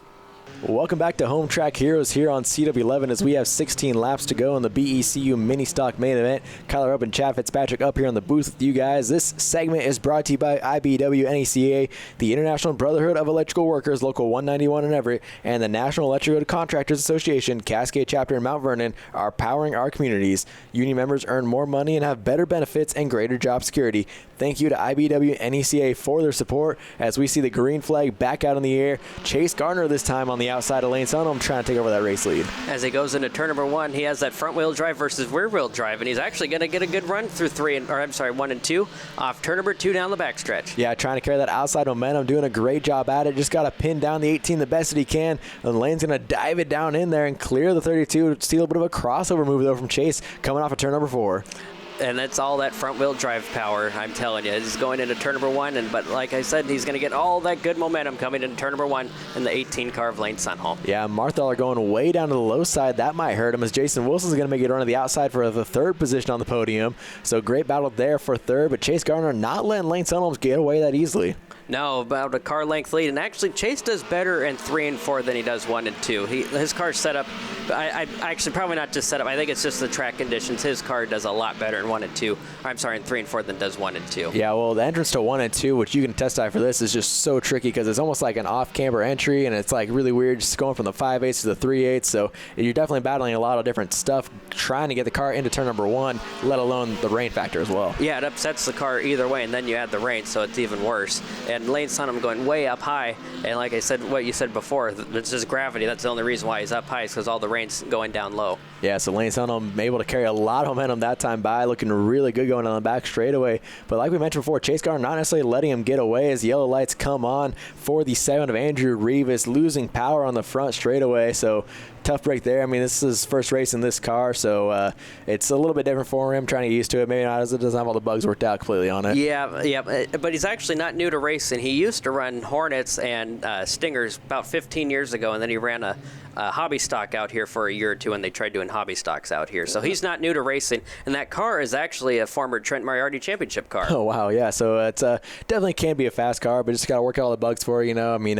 Welcome back to Home Track Heroes here on CW11 as we have 16 laps to go in the BECU mini stock main event. Kyler Rupp and Chad Fitzpatrick up here on the booth with you guys. This segment is brought to you by IBEW NECA, the International Brotherhood of Electrical Workers, Local 191 in Everett, and the National Electrical Contractors Association, Cascade Chapter in Mount Vernon, are powering our communities. Union members earn more money and have better benefits and greater job security. Thank you to IBEW NECA for their support as we see the green flag back out in the air. Chase Gardner this time on the outside of Lane Sunholm trying to take over that race lead. As he goes into turn number 1, he has that front wheel drive versus rear wheel drive, and he's actually going to get a good run through 1 and 2 off turn number 2 down the backstretch. Yeah, trying to carry that outside momentum, doing a great job at it. Just got to pin down the 18 the best that he can, and Lane's going to dive it down in there and clear the 32, steal a bit of a crossover move though from Chase coming off of turn number 4. And that's all that front-wheel drive power, I'm telling you. He's going into turn number 1, but like I said, he's going to get all that good momentum coming into turn number 1 in the 18 car of Lane Sunholm. Yeah, Marthaler going way down to the low side. That might hurt him as Jason Wilson's going to make it run to the outside for the 3rd position on the podium. So great battle there for 3rd, but Chase Gardner not letting Lane Sunholm get away that easily. No, about a car length lead. And actually, Chase does better in 3 and 4 than he does 1 and 2. His car's set up, I actually probably not just set up. I think it's just the track conditions. His car does a lot better in 1 and 2. I'm sorry, in 3 and 4 than does 1 and 2. Yeah, well, the entrance to 1 and 2, which you can testify for this, is just so tricky because it's almost like an off-camber entry, and it's like really weird just going from the 5/8 to the 3/8. So you're definitely battling a lot of different stuff trying to get the car into turn number 1, let alone the rain factor as well. Yeah, it upsets the car either way, and then you add the rain, so it's even worse. And Lane Sunholm going way up high, and like I said, what you said before, it's just gravity. That's the only reason why he's up high is because all the rain's going down low. Yeah, so Lane Sunholm able to carry a lot of momentum that time by, looking really good going on the back straightaway. But like we mentioned before, Chase Gardner not necessarily letting him get away as the yellow lights come on for the 7 of Andrew Rivas, losing power on the front straightaway. So tough break there. I mean, this is his first race in this car, so it's a little bit different for him, trying to get used to it. Maybe not, as it doesn't have all the bugs worked out completely on it. Yeah, but he's actually not new to racing. He used to run Hornets and Stingers about 15 years ago, and then he ran a hobby stock out here for a year or two, and they tried doing hobby stocks out here. So he's not new to racing, and that car is actually a former Trent Moriarty championship car. Oh, wow, yeah. So it's definitely can be a fast car, but just got to work out all the bugs for it, you know. I mean,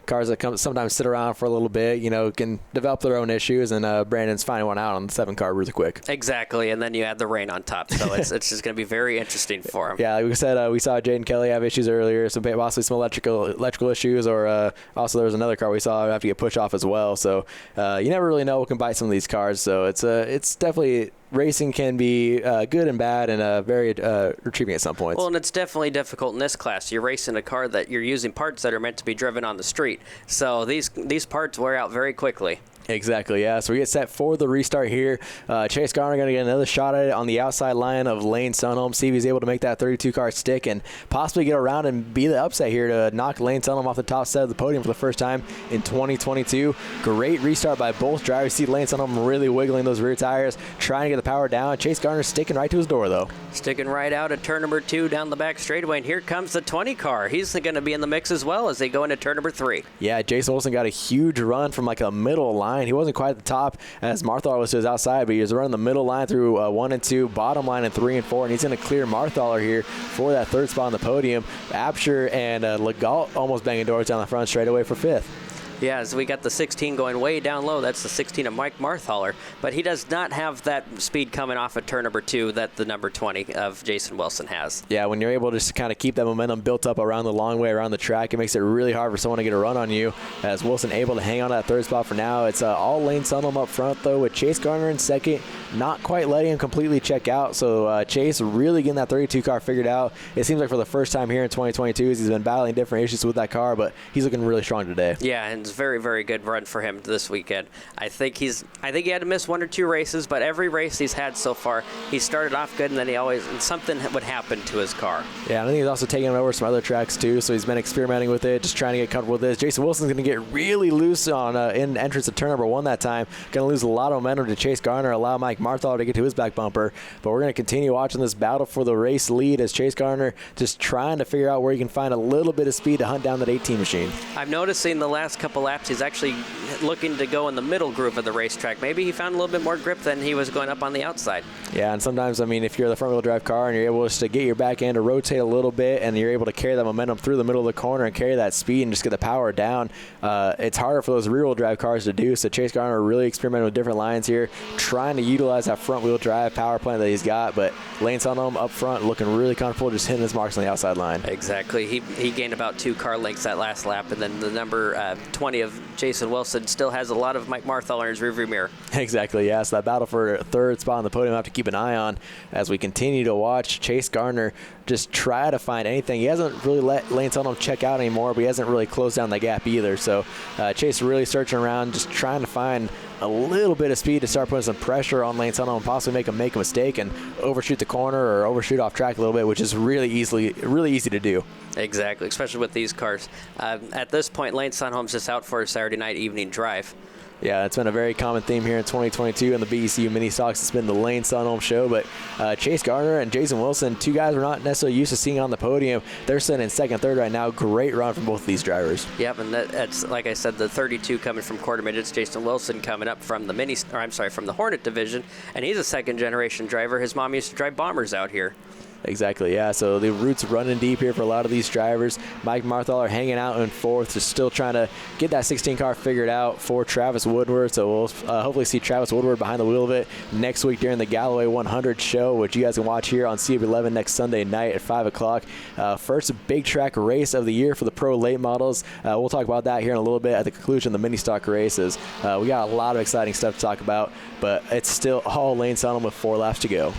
cars that sometimes sit around for a little bit, you know, can develop their own issues, and Brandon's finding one out on the 7 car really quick. Exactly, and then you add the rain on top, so it's just going to be very interesting for him. Yeah, like we said, we saw Jaden Kelly have issues earlier, so possibly some electrical issues, or also there was another car we saw have to get pushed off as well. So you never really know what can bite some of these cars. So it's definitely, racing can be good and bad, and very retrieving at some points. Well, and it's definitely difficult in this class. You're racing a car that you're using parts that are meant to be driven on the street. So these parts wear out very quickly. Exactly, yeah. So we get set for the restart here. Chase Gardner going to get another shot at it on the outside line of Lane Sunholm. See if he's able to make that 32 car stick and possibly get around and be the upset here to knock Lane Sunholm off the top set of the podium for the first time in 2022. Great restart by both drivers. See Lane Sunholm really wiggling those rear tires, trying to get the power down. Chase Gardner sticking right to his door, though. Sticking right out at turn number 2 down the back straightaway, and here comes the 20 car. He's going to be in the mix as well as they go into turn number 3. Yeah, Jason Wilson got a huge run from like a middle line. He wasn't quite at the top as Marthaler was to his outside, but he was running the middle line through 1 and 2, bottom line in 3 and 4, and he's going to clear Marthaler here for that 3rd spot on the podium. Apsher and Legault almost banging doors down the front straightaway for 5th. Yeah, so we got the 16 going way down low. That's the 16 of Mike Marthaler. But he does not have that speed coming off at turn number 2 that the number 20 of Jason Wilson has. Yeah, when you're able to just kind of keep that momentum built up around the long way around the track, it makes it really hard for someone to get a run on you. As Wilson able to hang on to that 3rd spot for now. It's all Lane Sunholm up front, though, with Chase Gardner in 2nd. Not quite letting him completely check out. So Chase really getting that 32 car figured out. It seems like for the first time here in 2022, he's been battling different issues with that car, but he's looking really strong today. Yeah, and Wilson's very, very good run for him this weekend. I think he had to miss 1 or 2 races, but every race he's had so far, he started off good, and then something would happen to his car. Yeah, and I think he's also taking it over some other tracks too, so he's been experimenting with it, just trying to get comfortable with this. Jason Wilson's going to get really loose on in entrance to turn number 1 that time. Going to lose a lot of momentum to Chase Garner, allow Mike Marthaler to get to his back bumper, but we're going to continue watching this battle for the race lead as Chase Garner just trying to figure out where he can find a little bit of speed to hunt down that 18 machine. I'm noticing the last couple laps he's actually looking to go in the middle groove of the racetrack. Maybe he found a little bit more grip than he was going up on the outside. Yeah, and sometimes, I mean, if you're the front-wheel drive car and you're able just to get your back end to rotate a little bit and you're able to carry that momentum through the middle of the corner and carry that speed and just get the power down, it's harder for those rear-wheel drive cars to do. So Chase Garner really experimenting with different lines here, trying to utilize that front-wheel drive power plant that he's got, but Lane Sunholm up front looking really comfortable, just hitting his marks on the outside line. Exactly. He gained about 2 car lengths that last lap, and then the number 20 of Jason Wilson still has a lot of Mike Marthaler in his rearview mirror. Exactly, yeah. So that battle for third spot on the podium I have to keep an eye on as we continue to watch Chase Garner just try to find anything. He hasn't really let Lane Sunholm check out anymore, but he hasn't really closed down that gap either. So Chase really searching around, just trying to find a little bit of speed to start putting some pressure on Lane Sunholm and possibly make a mistake and overshoot the corner or overshoot off track a little bit, which is really easy to do. Exactly, especially with these cars. At this point, Lane Sunholm's just out for a Saturday night evening drive. Yeah, it's been a very common theme here in 2022 in the BECU mini stocks. It's been the Lane Sunholm show, but Chase Garner and Jason Wilson, 2 guys we're not necessarily used to seeing on the podium. They're sitting in second, third right now. Great run from both of these drivers. Yep, and that's like I said, the 32 coming from quarter midgets. Jason Wilson coming up from the from the Hornet division, and he's a second-generation driver. His mom used to drive Bombers out here. Exactly, yeah. So the roots running deep here for a lot of these drivers. Mike Marthaler hanging out in fourth, just still trying to get that 16 car figured out for Travis Woodward. So we'll hopefully see Travis Woodward behind the wheel of it next week during the Galloway 100 show, which you guys can watch here on CW11 next Sunday night at 5 o'clock. First big track race of the year for the pro late models. We'll talk about that here in a little bit at the conclusion of the mini stock races. We got a lot of exciting stuff to talk about, but it's still all Lane Sunholm with 4 laps to go.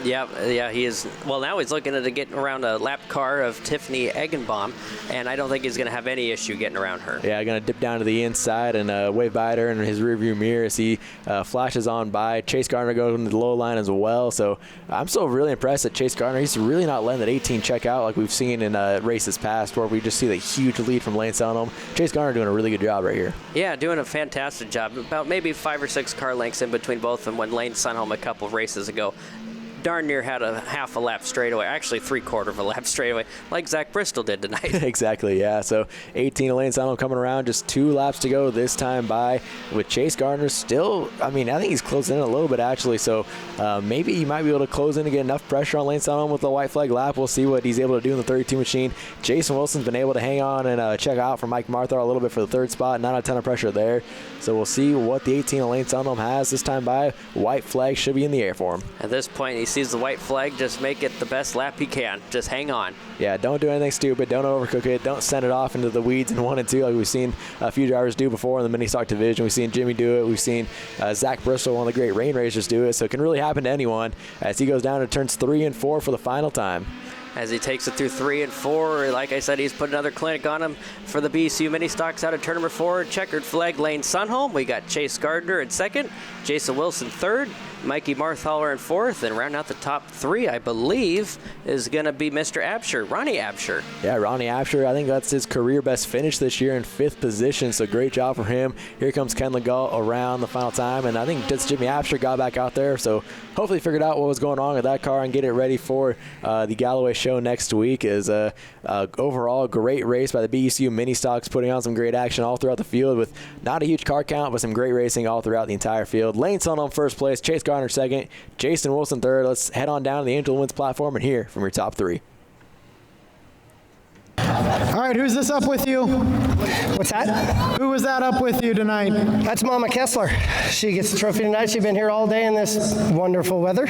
Yeah, he is. Well, now he's looking at getting around a lap car of Tiffany Eggenbaum, and I don't think he's going to have any issue getting around her. Yeah, going to dip down to the inside and wave by at her in his rearview mirror as he flashes on by. Chase Garner goes into the low line as well, so I'm still really impressed that Chase Garner, he's really not letting that 18 check out like we've seen in races past where we just see the huge lead from Lane Sunholm. Chase Garner doing a really good job right here. Yeah, doing a fantastic job. About maybe 5 or 6 car lengths in between both of them when Lane Sunholm a couple of races ago darn near had a half a lap straightaway, actually 3/4 of a lap straightaway, like Zach Bristol did tonight. Exactly, yeah. So 18 Lane Sunholm coming around, just 2 laps to go this time by with Chase Garner still, I think he's closing in a little bit actually, so maybe he might be able to close in to get enough pressure on Lane Sunholm with the white flag lap. We'll see what he's able to do in the 32 machine. Jason Wilson's been able to hang on and check out for Mike Marthaler a little bit for the 3rd spot, not a ton of pressure there. So we'll see what the 18 Lane Sunholm has this time by. White flag should be in the air for him. At this point, he sees the white flag, just make it the best lap he can. Just hang on. Yeah, don't do anything stupid. Don't overcook it. Don't send it off into the weeds in 1 and 2 like we've seen a few drivers do before in the mini stock division. We've seen Jimmy do it. We've seen Zach Bristol, one of the great rain racers, do it. So it can really happen to anyone as he goes down to turns 3 and 4 for the final time. As he takes it through 3 and 4, like I said, he's put another clinic on him for the BCU mini stocks out of turn number 4. Checkered flag, Lane Sunholm. We got Chase Gardner in 2nd, Jason Wilson 3rd, Mikey Marthaler in 4th, and round out the top 3, I believe, is going to be Mr. Absher, Ronnie Absher. Yeah, Ronnie Absher, I think that's his career best finish this year in 5th position, so great job for him. Here comes Ken Legault around the final time, and I think just Jimmy Absher got back out there, so hopefully figured out what was going on with that car and get it ready for the Galloway show next week. Is overall great race by the BECU mini stocks, putting on some great action all throughout the field with not a huge car count, but some great racing all throughout the entire field. Lane Sunholm 1st place, Chase Garner 2nd, Jason Wilson 3rd. Let's head on down to the Angel Wins platform and hear from your top 3. All right, who's this up with you? What's that? Who was that up with you tonight? That's Mama Kessler. She gets the trophy tonight. She's been here all day in this wonderful weather.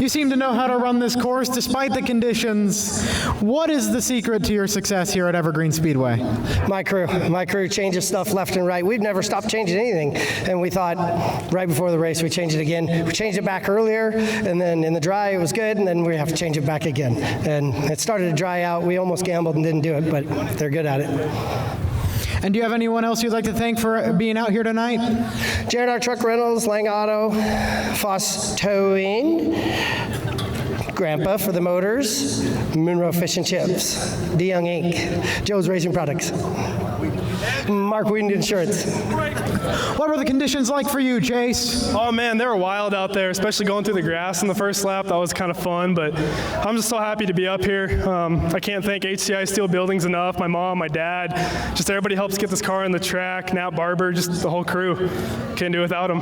You seem to know how to run this course despite the conditions. What is the secret to your success here at Evergreen Speedway? My crew changes stuff left and right. We've never stopped changing anything. And we thought right before the race, we changed it again. We changed it back earlier, and then in the dry, it was good, and then we have to change it back again. And it started to dry out. We almost gambled and didn't do it, but they're good at it. And do you have anyone else you'd like to thank for being out here tonight? Jared R. Truck Rentals, Lang Auto, Foss Towing, Grandpa for the motors, Monroe Fish and Chips, DeYoung Inc., Joe's Racing Products, Mark Whedon Insurance. What were the conditions like for you, Chase? Oh man, they were wild out there, especially going through the grass in the first lap. That was kind of fun, but I'm just so happy to be up here. I can't thank HCI Steel Buildings enough. My mom, my dad, just everybody helps get this car on the track. Nat Barber, just the whole crew. Can't do without them.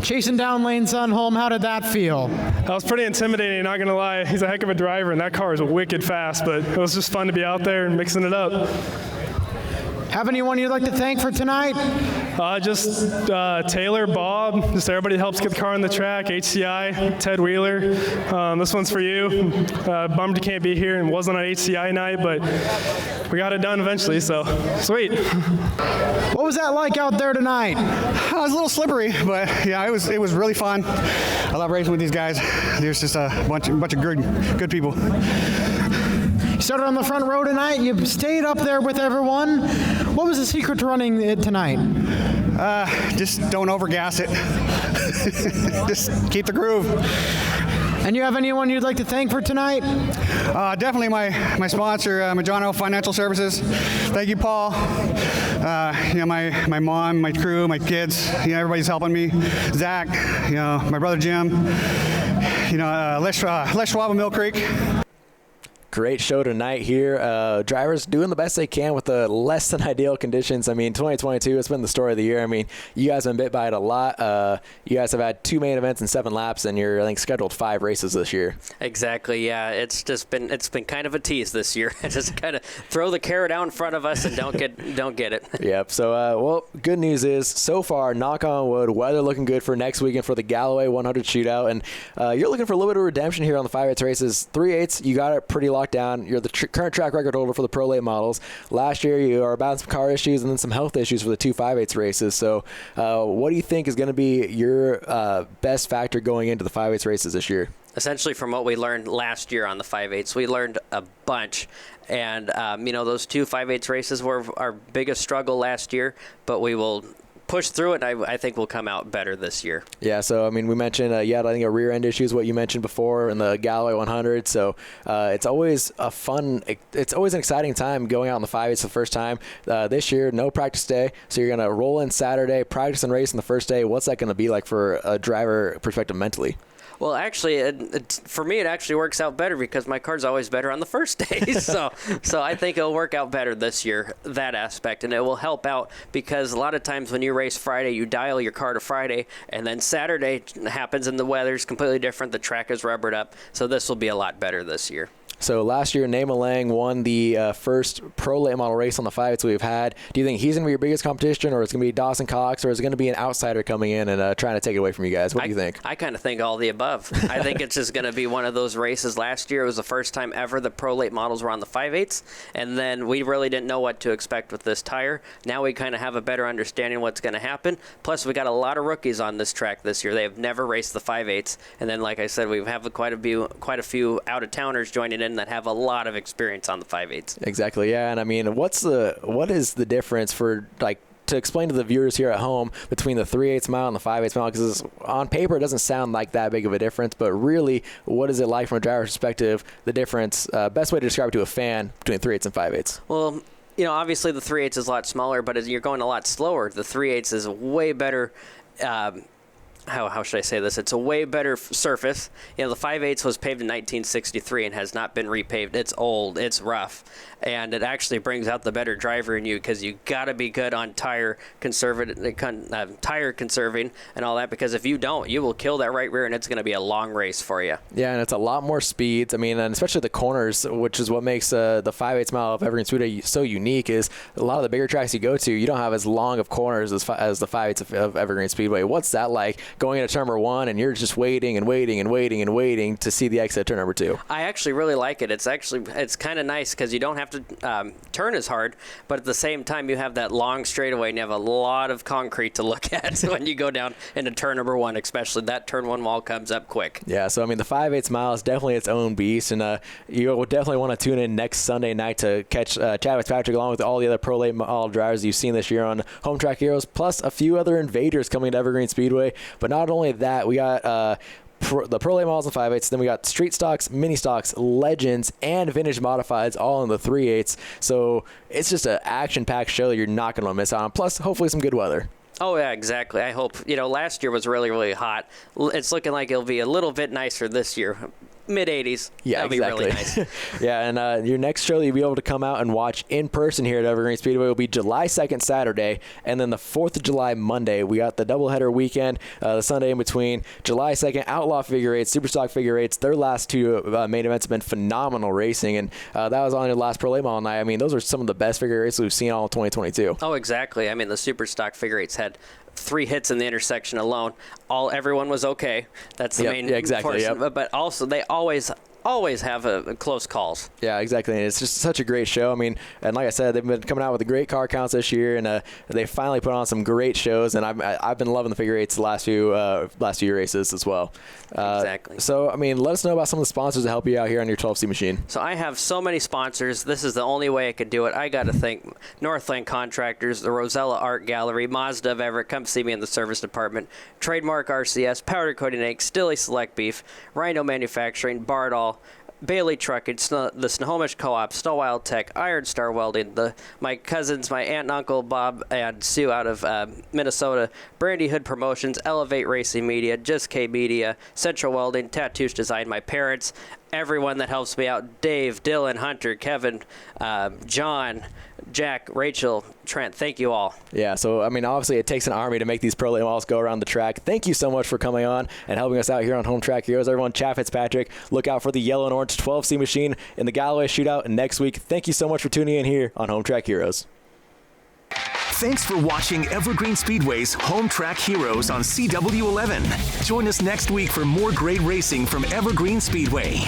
Chasing down Lane Sunholm, how did that feel? That was pretty intimidating, not gonna lie. He's a heck of a driver, and that car is wicked fast, but it was just fun to be out there and mixing it up. Have anyone you'd like to thank for tonight? Just Taylor, Bob, just everybody that helps get the car on the track, HCI, Ted Wheeler. This one's for you. Bummed you can't be here and wasn't on HCI night, but we got it done eventually, so sweet. What was that like out there tonight? It was a little slippery, but yeah, it was really fun. I love racing with these guys. There's just a bunch of good people. You started on the front row tonight. You stayed up there with everyone. What was the secret to running it tonight? Just don't overgas it. Just keep the groove. And you have anyone you'd like to thank for tonight? Definitely my sponsor, Majano Financial Services. Thank you, Paul. My mom, my crew, my kids. Everybody's helping me. Zach, my brother Jim. Les Schwab of Mill Creek. Great show tonight here. Drivers doing the best they can with the less than ideal conditions. I mean, 2022 has been the story of the year. I mean, you guys have been bit by it a lot. You guys have had 2 main events and 7 laps, and you're, I think, scheduled 5 races this year. Exactly, yeah. It's been kind of a tease this year. Just kind of throw the carrot out in front of us and don't get it. Yep. So, well, good news is, so far, knock on wood, weather looking good for next weekend for the Galloway 100 shootout, and you're looking for a little bit of redemption here on the 5/8 races. 3/8, you got it pretty locked down. You're the current track record holder for the Pro Late models. Last year, you are about some car issues and then some health issues for the 2 5/8 races. So, what do you think is going to be your best factor going into the 5/8 races this year? Essentially, from what we learned last year on the 5/8s, we learned a bunch. And, those 2 5/8 races were our biggest struggle last year, but we will push through it, and I think we'll come out better this year. Yeah, so, I mean, we mentioned, I think a rear end issue is what you mentioned before in the Galloway 100. So it's always an exciting time going out in the 5/8 the first time. This year, no practice day. So you're going to roll in Saturday, practice and race on the first day. What's that going to be like for a driver perspective mentally? Well, actually, for me, it actually works out better because my car's always better on the first day. So I think it'll work out better this year, that aspect, and it will help out because a lot of times when you race Friday, you dial your car to Friday, and then Saturday happens and the weather's completely different. The track is rubbered up, so this will be a lot better this year. So last year, Nate Lang won the first pro late model race on the 5/8 we've had. Do you think he's going to be your biggest competition, or is it going to be Dawson Cox, or is it going to be an outsider coming in and trying to take it away from you guys? What do you think? I kind of think all the above. I think it's just going to be one of those races. Last year, it was the first time ever the pro late models were on the 5/8s, and then we really didn't know what to expect with this tire. Now we kind of have a better understanding of what's going to happen. Plus, we got a lot of rookies on this track this year. They have never raced the 5/8s, and then, like I said, we have quite a few out-of-towners joining in that have a lot of experience on the 5/8s. Exactly, yeah. And I mean, what is the difference for, like, to explain to the viewers here at home between the 3/8 mile and the 5/8 mile? Because on paper, it doesn't sound like that big of a difference, but really, what is it like from a driver's perspective, the difference, best way to describe it to a fan between 3/8 and 5/8? Well, obviously the 3/8 is a lot smaller, but as you're going a lot slower, the 3/8 is way better. How should I say this? It's a way better surface. The 5/8 was paved in 1963 and has not been repaved. It's old, it's rough, and it actually brings out the better driver in you because you got to be good on tire conserving and all that, because if you don't, you will kill that right rear and it's going to be a long race for you. Yeah, and it's a lot more speeds. I mean, and especially the corners, which is what makes the 5/8 mile of Evergreen Speedway so unique, is a lot of the bigger tracks you go to, you don't have as long of corners as the 5/8 of Evergreen Speedway. What's that like going into turn number 1, and you're just waiting to see the exit turn number 2. I actually really like it. It's kind of nice because you don't have to turn as hard, but at the same time you have that long straightaway and you have a lot of concrete to look at when you go down into turn number 1, especially that turn 1 wall comes up quick. Yeah, so I mean the 5/8 mile is definitely its own beast, and you will definitely want to tune in next Sunday night to catch Chad Fitzpatrick along with all the other pro late model drivers you've seen this year on Home Track Heroes, plus a few other invaders coming to Evergreen Speedway. But not only that, we got the pro late models and 5/8, then we got street stocks, mini stocks, legends, and vintage modifieds all in the 3/8. So it's just an action-packed show that you're not going to miss out on. Plus, hopefully, some good weather. Oh, yeah, exactly. I hope, last year was really, really hot. It's looking like it'll be a little bit nicer this year. Mid-80s. Yeah, That'll exactly. be really nice. Yeah, and your next show that you'll be able to come out and watch in person here at Evergreen Speedway will be July 2nd, Saturday, and then the 4th of July, Monday. We got the doubleheader weekend, the Sunday in between. July 2nd, Outlaw Figure 8s, Superstock Figure 8s. Their last 2 main events have been phenomenal racing, and that was on your last Pro Late Model night. I mean, those are some of the best figure 8s we've seen all of 2022. Oh, exactly. I mean, the Superstock Figure 8s had 3 hits in the intersection alone. Everyone was okay. That's the main exactly. portion. But also, they always have close calls. Yeah, exactly. And it's just such a great show. I mean, and like I said, they've been coming out with great car counts this year, and they finally put on some great shows. And I've been loving the figure 8s the last few races as well. Exactly. So I mean, let us know about some of the sponsors that help you out here on your 12C machine. So I have so many sponsors. This is the only way I could do it. I got to thank Northland Contractors, the Rosella Art Gallery, Mazda of Everett. Come see me in the service department. Trademark RCS, Powder Coating Inc., Stilly Select Beef, Rhino Manufacturing, Bardall, Bailey Trucking, the Snohomish Co-op, Snowwild Tech, Iron Star Welding, my cousins, my aunt and uncle Bob and Sue out of Minnesota, Brandy Hood Promotions, Elevate Racing Media, Just K Media, Central Welding, Tattoosh Design, my parents, everyone that helps me out, Dave, Dylan, Hunter, Kevin, John, Jack, Rachel, Trent, thank you all. Yeah, so I mean, obviously it takes an army to make these pro late models go around the track. Thank you so much for coming on and helping us out here on Home Track Heroes. Everyone, Chad Fitzpatrick, look out for the yellow and orange 12C machine in the Galloway Shootout next week. Thank you so much for tuning in here on Home Track Heroes. Thanks for watching Evergreen Speedway's Home Track Heroes on CW11. Join us next week for more great racing from Evergreen Speedway.